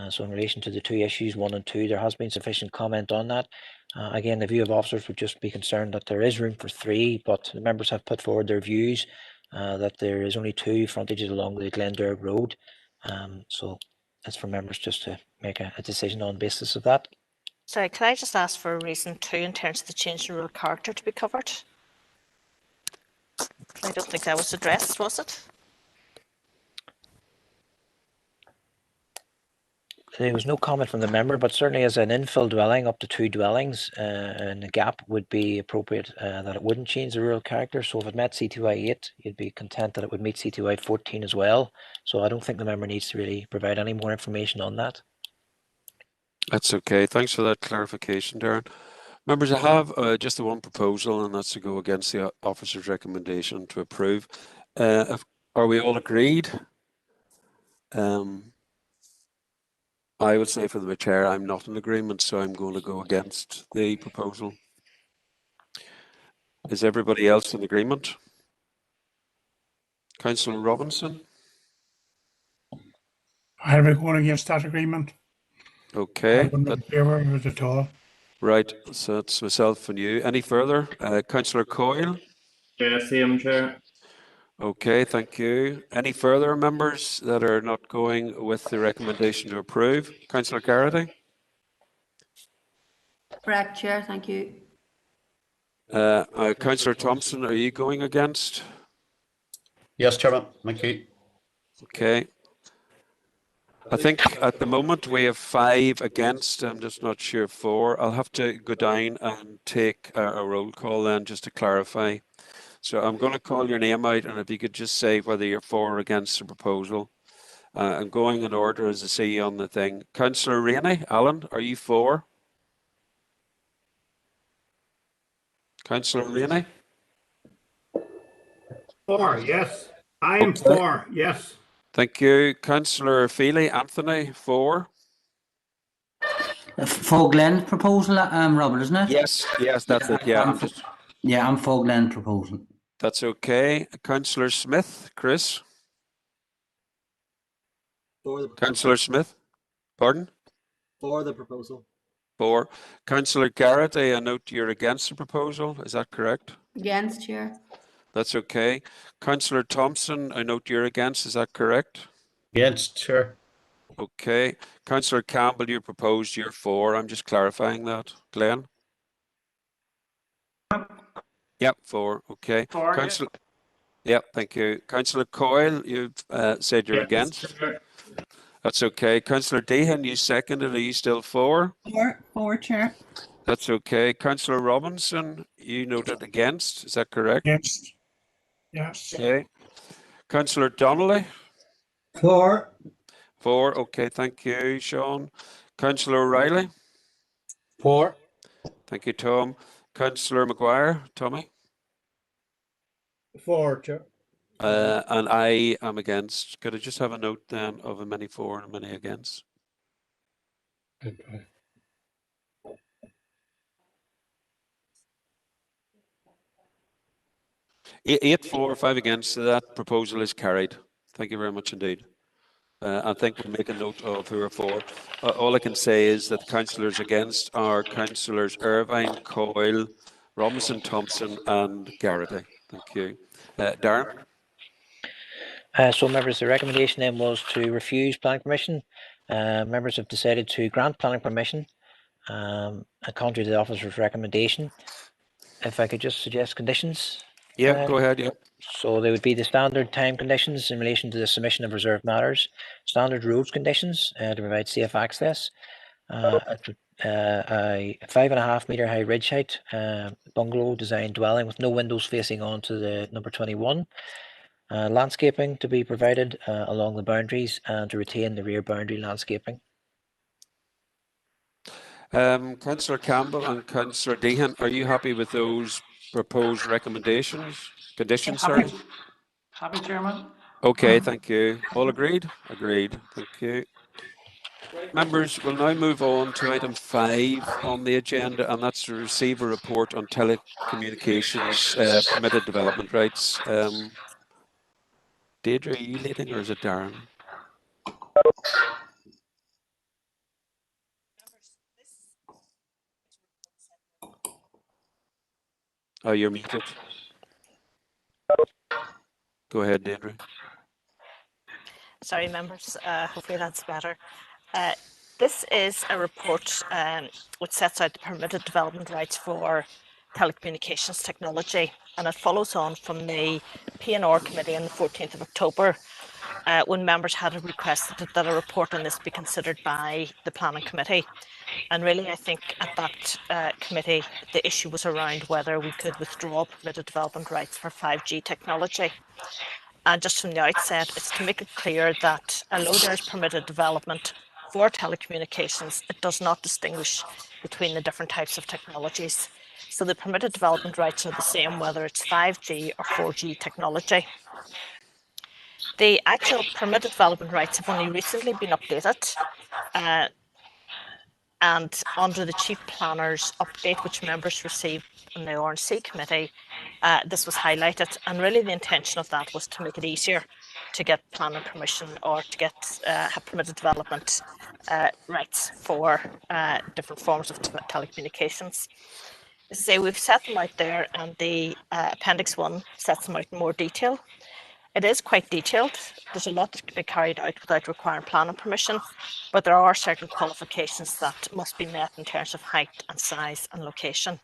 So in relation to the two issues, 1 and 2, there has been sufficient comment on that. Again, the view of officers would just be concerned that there is room for 3, but the members have put forward their views that there is only 2 frontages along the Glenderg Road. So that's for members just to make a decision on the basis of that. Sorry, can I just ask for reason 2 in terms of the change in rural character to be covered? I don't think that was addressed, was it? There was no comment from the member, but certainly as an infill dwelling, up to 2 dwellings, and the gap would be appropriate that it wouldn't change the rural character. So if it met C2I8, you'd be content that it would meet C2I14 as well. So I don't think the member needs to really provide any more information on that. That's okay. Thanks for that clarification, Darren. Members, I have just the one proposal, and that's to go against the officer's recommendation to approve. Are we all agreed? I would say for the chair, I'm not in agreement, so I'm going to go against the proposal. Is everybody else in agreement? Councillor Robinson? I'll be going against that agreement. Okay. I wouldn't be in favour of it at all. Right, so it's myself and you. Any further? Councillor Coyle? Yeah, same, Chair. Okay, thank you. Any further members that are not going with the recommendation to approve? Councillor Garrity? Correct, Chair. Thank you. Councillor Thompson, are you going against? Yes, Chairman. Thank you. Okay. I think at the moment we have 5 against. I'm just not sure 4. I'll have to go down and take a roll call then just to clarify. So I'm going to call your name out, and if you could just say whether you're for or against the proposal. I'm going in order as I see on the thing. Councillor Rainey, Alan, are you for? Councillor Rainey? For, yes. I am Okay. for, yes. Thank you. Councillor Feely, Anthony, for. For Glenn's proposal, Robert, isn't it? Yes, that's it. Yeah, I'm for Glenn's proposal. That's okay. Councillor Smith, Chris. For the Councillor Smith, pardon? For the proposal. For. Councillor Garrett, I note you're against the proposal. Is that correct? Against, Chair. That's okay. Councillor Thompson, I note you're against. Is that correct? Against, Chair. Okay. Councillor Campbell, you proposed you're for. I'm just clarifying that. Glenn? Yep, for. Okay. For, Councillor. Yep, thank you. Councillor Coyle, you've said you're against. That's okay. Councillor Dehan, you seconded. Are you still for? For, Chair. That's okay. Councillor Robinson, you noted against. Is that correct? Against. Yes. Okay. Councillor Donnelly? For. For. Okay, thank you, Sean. Councillor O'Reilly? For. Thank you, Tom. Councillor Maguire, Tommy? For, Chair. And I am against. Could I just have a note then of a many for and a many against? Okay. 8 for, 5 against. So that proposal is carried. Thank you very much indeed. I think we'll make a note of who are for. All I can say is that the councillors against are councillors Irvine, Coyle, Robinson, Thompson, and Garrity. Thank you. Darren? So members, the recommendation then was to refuse planning permission. Members have decided to grant planning permission, contrary to the officer's recommendation. If I could just suggest conditions. Yeah, go ahead, yeah. So they would be the standard time conditions in relation to the submission of reserved matters, standard roads conditions to provide safe access, a 5.5 metre high ridge height bungalow design dwelling with no windows facing onto the number 21. Landscaping to be provided along the boundaries and to retain the rear boundary landscaping. Councillor Campbell and Councillor Dehan, are you happy with those proposed recommendations? Conditions, sorry? Happy, Chairman. Okay, thank you. All agreed? Agreed. Thank you. Members, we'll now move on to item 5 on the agenda, and that's to receive a report on telecommunications permitted development rights. Deirdre, are you leading or is it Darren? Oh, you're muted. Go ahead, Deirdre. Sorry, members. Hopefully that's better. This is a report which sets out the permitted development rights for telecommunications technology, and it follows on from the P&R committee on the 14th of October when members had requested that a report on this be considered by the planning committee. And really, I think at that committee, the issue was around whether we could withdraw permitted development rights for 5G technology. And just from the outset, it's to make it clear that although there's permitted development for telecommunications, it does not distinguish between the different types of technologies. So the permitted development rights are the same whether it's 5G or 4G technology. The actual permitted development rights have only recently been updated. And under the Chief Planner's update, which members received in the RNC committee, this was highlighted. And really the intention of that was to make it easier to get planning permission or to get have permitted development rights for different forms of telecommunications. As I say, we've set them out there, and the Appendix 1 sets them out in more detail. It is quite detailed. There's a lot that can be carried out without requiring planning permission, but there are certain qualifications that must be met in terms of height and size and location.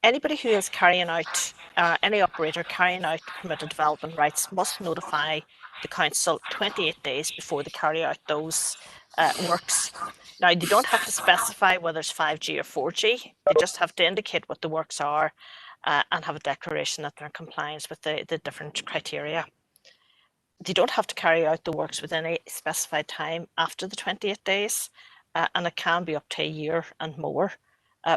Anybody who is carrying out, any operator carrying out permitted development rights must notify the council 28 days before they carry out those works. Now, they don't have to specify whether it's 5G or 4G. They just have to indicate what the works are and have a declaration that they're in compliance with the different criteria. They don't have to carry out the works within a specified time after the 28 days, and it can be up to a year and more.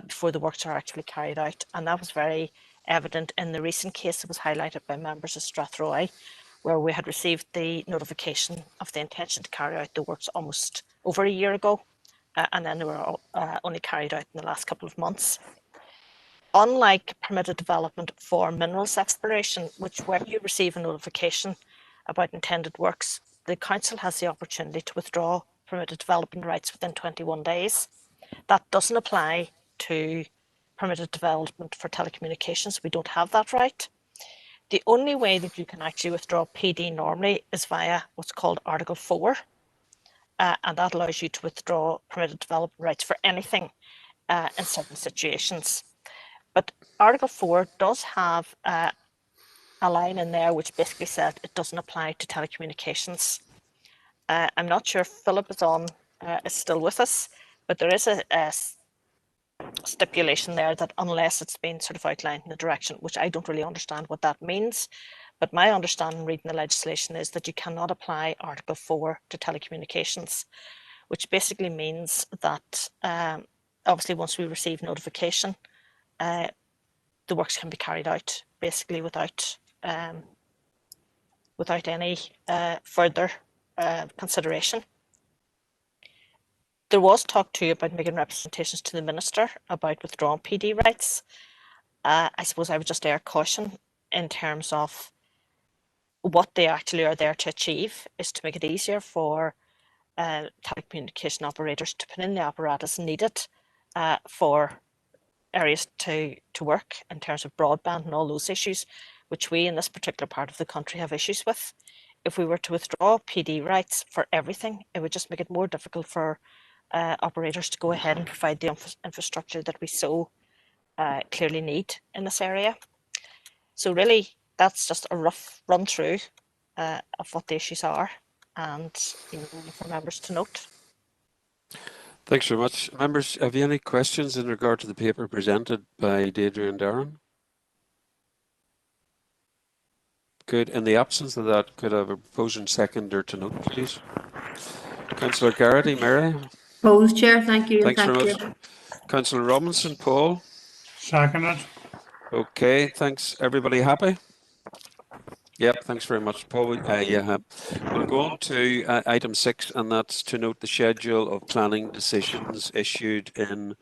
before the works are actually carried out. And that was very evident in the recent case that was highlighted by members of Strathroy, where we had received the notification of the intention to carry out the works almost over a year ago, and then they were only carried out in the last couple of months. Unlike permitted development for minerals exploration, which when you receive a notification about intended works, the council has the opportunity to withdraw permitted development rights within 21 days. That doesn't apply to permitted development for telecommunications. We don't have that right. The only way that you can actually withdraw PD normally is via what's called Article 4, and that allows you to withdraw permitted development rights for anything in certain situations. But Article 4 does have a line in there which basically says it doesn't apply to telecommunications. I'm not sure if Philip is still with us, but there is a stipulation there that unless it's been sort of outlined in the direction, which I don't really understand what that means, but my understanding reading the legislation is that you cannot apply Article 4 to telecommunications, which basically means that obviously once we receive notification, the works can be carried out basically without any further consideration. There was talk too about making representations to the Minister about withdrawing PD rights. I suppose I would just air caution in terms of what they actually are there to achieve is to make it easier for telecommunication operators to put in the apparatus needed for areas to work in terms of broadband and all those issues, which we in this particular part of the country have issues with. If we were to withdraw PD rights for everything, it would just make it more difficult for operators to go ahead and provide the infrastructure that we so clearly need in this area. So really, that's just a rough run through of what the issues are, and for members to note. Thanks very much. Members, have you any questions in regard to the paper presented by Deirdre and Darren? Good. In the absence of that, could I have a proposing seconder to note, please? Councillor Garrity, Mary? Opposed, Chair. Thank you. Thanks very Thank much. you. Councillor Robinson, Paul? Seconded. Okay, thanks. Everybody happy? Yep, thanks very much, Paul. Yeah, we'll go on to item 6, and that's to note the schedule of planning decisions issued in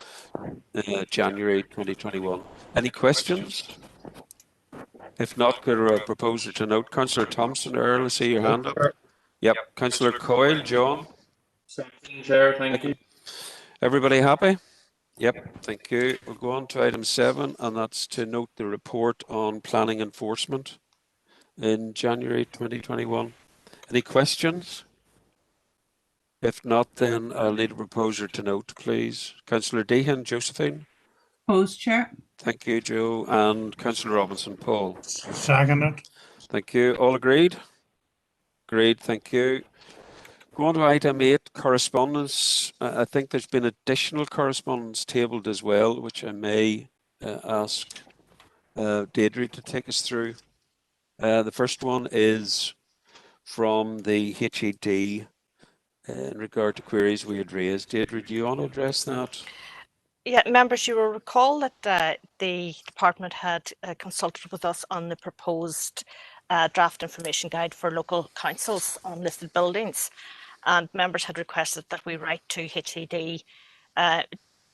January 2021. Any questions? If not, could I propose to note Councillor Thompson, Earl, I see your hand up. Yep, Councillor Coyle, John? Second, Chair, thank you. Everybody happy? Yep, thank you. We'll go on to item 7, and that's to note the report on planning enforcement in January 2021. Any questions? If not, then I'll need a proposer to note, please. Councillor Deehan, Josephine? Opposed, Chair. Thank you, Joe. And Councillor Robinson, Paul? Seconded. Thank you. All agreed? Agreed, thank you. Go on to item 8, correspondence. I think there's been additional correspondence tabled as well, which I may ask Deirdre to take us through. The first one is from the HED in regard to queries we had raised. Deirdre, do you want to address that? Yeah, members, you will recall that the department had consulted with us on the proposed draft information guide for local councils on listed buildings, and members had requested that we write to HED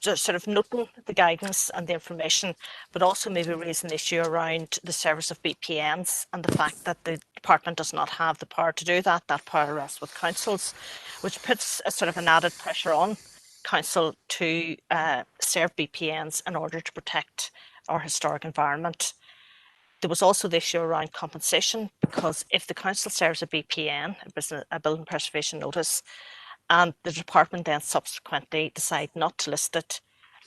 just sort of noting the guidance and the information, but also maybe raise an issue around the service of BPNs and the fact that the department does not have the power to do that. That power rests with councils, which puts a sort of an added pressure on council to serve BPNs in order to protect our historic environment. There was also the issue around compensation, because if the council serves a BPN, a building preservation notice, and the department then subsequently decide not to list it,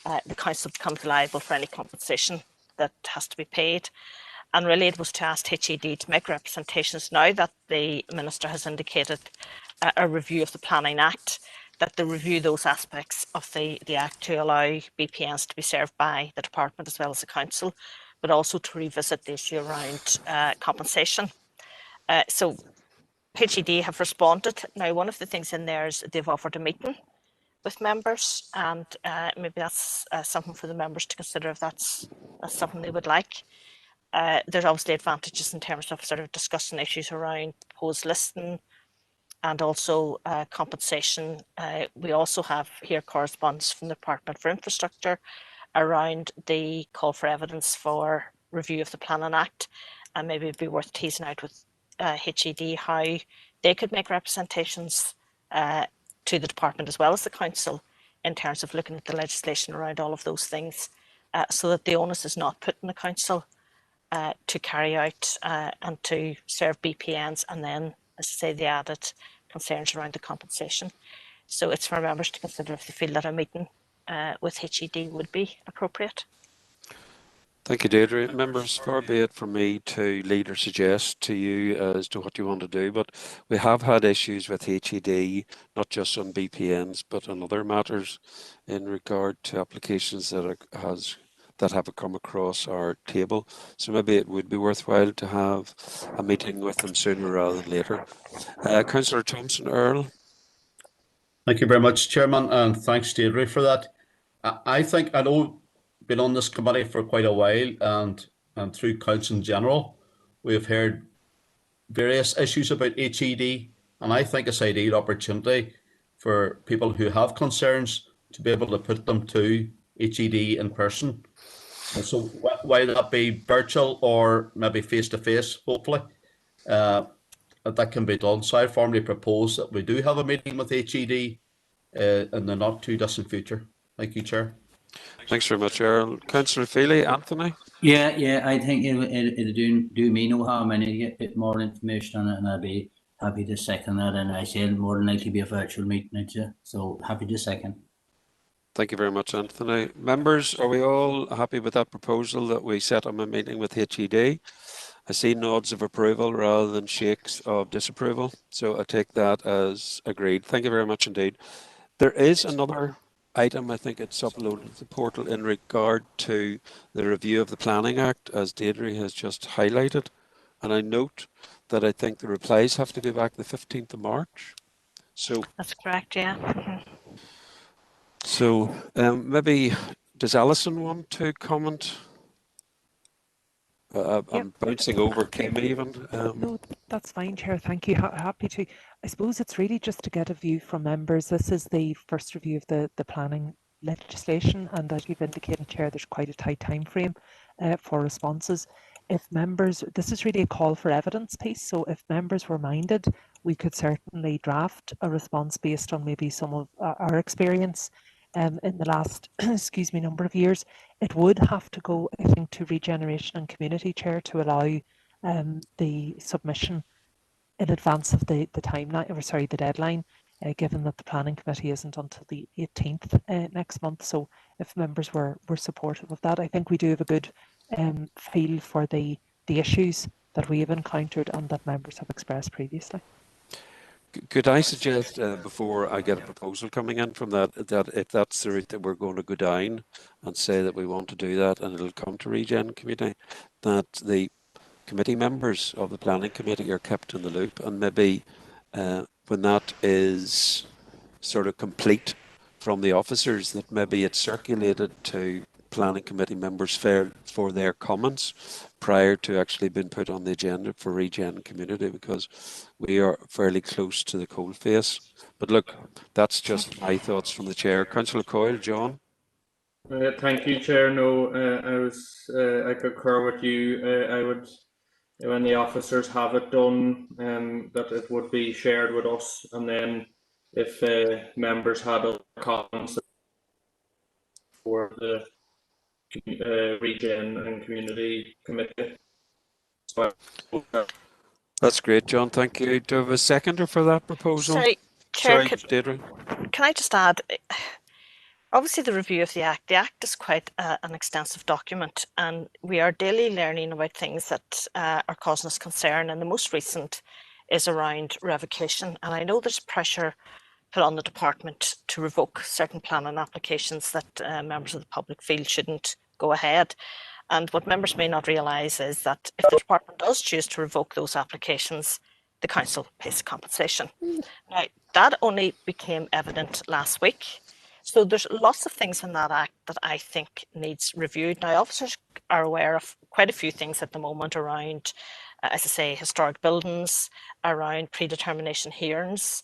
the council becomes liable for any compensation that has to be paid. And really it was to ask HED to make representations now that the Minister has indicated a review of the Planning Act, that they review those aspects of the Act to allow BPNs to be served by the department as well as the council, but also to revisit the issue around compensation. So HED have responded. Now, one of the things in there is they've offered a meeting with members, and maybe that's something for the members to consider if that's something they would like. There's obviously advantages in terms of sort of discussing issues around proposed listing and also compensation. We also have here correspondence from the Department for Infrastructure around the call for evidence for review of the Planning Act, and maybe it'd be worth teasing out with HED how they could make representations to the department as well as the council in terms of looking at the legislation around all of those things, so that the onus is not put on the council to carry out and to serve BPNs, and then, as I say, the added concerns around the compensation. So it's for members to consider if they feel that a meeting with HED would be appropriate. Thank you, Deirdre. Members, far be it from me to lead or suggest to you as to what you want to do, but we have had issues with HED, not just on BPNs, but on other matters in regard to applications that have come across our table. So maybe it would be worthwhile to have a meeting with them sooner rather than later. Councillor Thompson Earl. Thank you very much, Chairman, and thanks, Deirdre, for that. I think I know been on this committee for quite a while, and through council in general, we have heard various issues about HED, and I think it's an ideal opportunity for people who have concerns to be able to put them to HED in person. And so whether that be virtual or maybe face-to-face, hopefully, that can be done. So I formally propose that we do have a meeting with HED in the not too distant future. Thank you, Chair. Thanks very much, Earl. Councillor Feely, Anthony? Yeah, I think it'll do me no harm. I need to get a bit more information on it, and I'll be happy to second that. And I say more than likely be a virtual meeting, so happy to second. Thank you very much, Anthony. Members, are we all happy with that proposal that we set up a meeting with HED? I see nods of approval rather than shakes of disapproval, so I take that as agreed. Thank you very much indeed. There is another item, I think it's uploaded to the portal in regard to the review of the Planning Act, as Deirdre has just highlighted. And I note that I think the replies have to be back the 15th of March. So that's correct, yeah. So maybe, does Alison want to comment? I'm bouncing over Kim even. No, that's fine, Chair. Thank you. Happy to. I suppose it's really just to get a view from members. This is the first review of the planning legislation, and as you've indicated, Chair, there's quite a tight time frame for responses. If members, this is really a call for evidence piece, so if members were minded, we could certainly draft a response based on maybe some of our experience in the last number of years. It would have to go, I think, to Regeneration and Community, Chair, to allow the submission in advance of the timeline, or sorry, the deadline, given that the Planning Committee isn't until the 18th next month. So if members were supportive of that, I think we do have a good feel for the issues that we have encountered and that members have expressed previously. Could I suggest, before I get a proposal coming in from that if that's the route that we're going to go down and say that we want to do that and it'll come to Regen Committee, that the committee members of the Planning Committee are kept in the loop, and maybe when that is sort of complete from the officers, that maybe it's circulated to Planning Committee members for their comments prior to actually being put on the agenda for Regen Community, because we are fairly close to the coalface. But look, that's just my thoughts from the Chair. Councillor Coyle, John? Thank you, Chair. No, I concur with you. I would, when the officers have it done, that it would be shared with us, and then if members had other comments for the Regen and Community Committee. That's great, John. Thank you. Do you have a seconder for that proposal? Sorry, Chair, Deirdre. Can I just add, obviously the review of the Act is quite an extensive document, and we are daily learning about things that are causing us concern, and the most recent is around revocation. And I know there's pressure put on the department to revoke certain planning applications that members of the public feel shouldn't go ahead. And what members may not realise is that if the department does choose to revoke those applications, the council pays the compensation. Now, that only became evident last week, So there's lots of things in that act that I think needs reviewed. Now, officers are aware of quite a few things at the moment around, as I say, historic buildings, around predetermination hearings.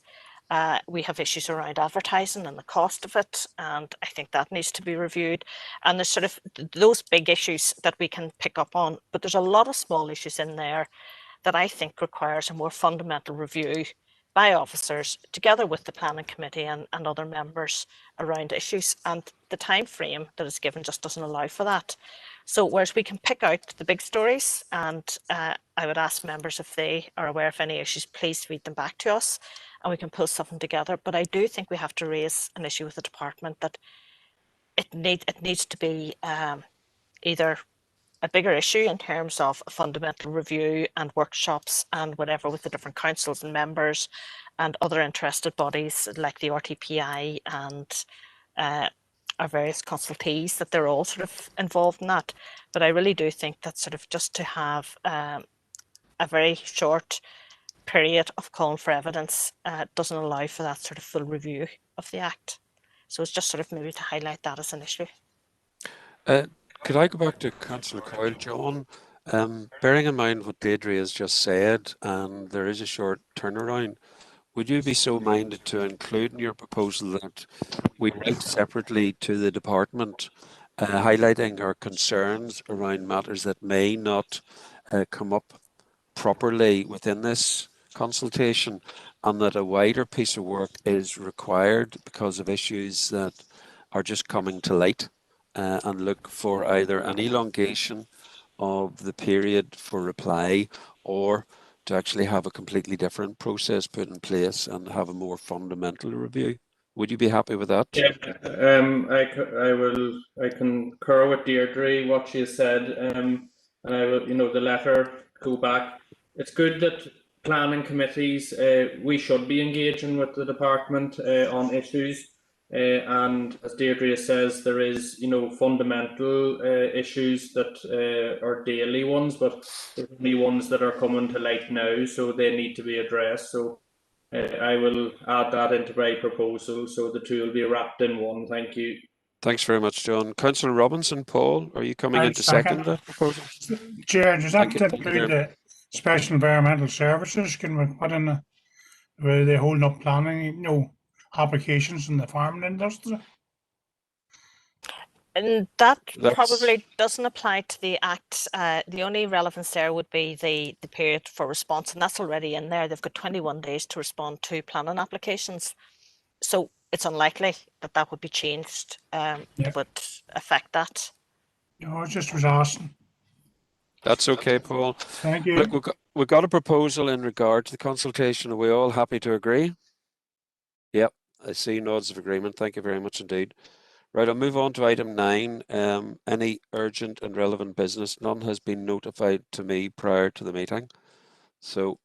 We have issues around advertising and the cost of it, and I think that needs to be reviewed. And there's sort of those big issues that we can pick up on, but there's a lot of small issues in there that I think requires a more fundamental review by officers together with the planning committee and other members around issues, and the time frame that is given just doesn't allow for that. So whereas we can pick out the big stories, and I would ask members if they are aware of any issues, please feed them back to us and we can pull something together. But I do think we have to raise an issue with the department that it needs to be either a bigger issue in terms of a fundamental review and workshops and whatever with the different councils and members and other interested bodies like the RTPI and our various consultees, that they're all sort of involved in that. But I really do think that sort of just to have a very short period of calling for evidence doesn't allow for that sort of full review of the Act. So it's just sort of maybe to highlight that as an issue. Could I go back to Councillor Coyle, John? Bearing in mind what Deirdre has just said, and there is a short turnaround, would you be so minded to include in your proposal that we write separately to the department, highlighting our concerns around matters that may not come up properly within this consultation, and that a wider piece of work is required because of issues that are just coming to light, and look for either an elongation of the period for reply, or to actually have a completely different process put in place and have a more fundamental review? Would you be happy with that? Yeah, I concur with Deirdre what she has said, and I will, the letter go back. It's good that planning committees, we should be engaging with the department on issues, and as Deirdre says, there is, fundamental issues that are daily ones, but there's only ones that are coming to light now, so they need to be addressed. So I will add that into my proposal, so the two will be wrapped in one. Thank you. Thanks very much, John. Councillor Robinson, Paul, are you coming in to second that proposal? Chair, does that include the special environmental services? Can we put in where they holding up planning, applications in the farming industry? And that probably doesn't apply to the Act. The only relevance there would be the period for response, and that's already in there. They've got 21 days to respond to planning applications. So it's unlikely that that would be changed, would affect that. No, I just was asking. That's okay, Paul. Thank you. Look, we've got a proposal in regard to the consultation. Are we all happy to agree? Yep, I see nods of agreement. Thank you very much indeed. Right, I'll move on to item 9. Any urgent and relevant business? None has been notified to me prior to the meeting, so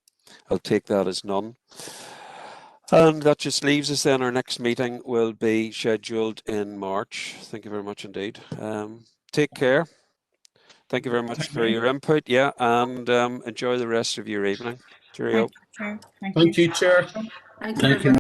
I'll take that as none. And that just leaves us then. Our next meeting will be scheduled in March. Thank you very much indeed. Take care. Thank you very much for your input. Yeah, and enjoy the rest of your evening. Cheerio. Thank you, Chair. Thank you.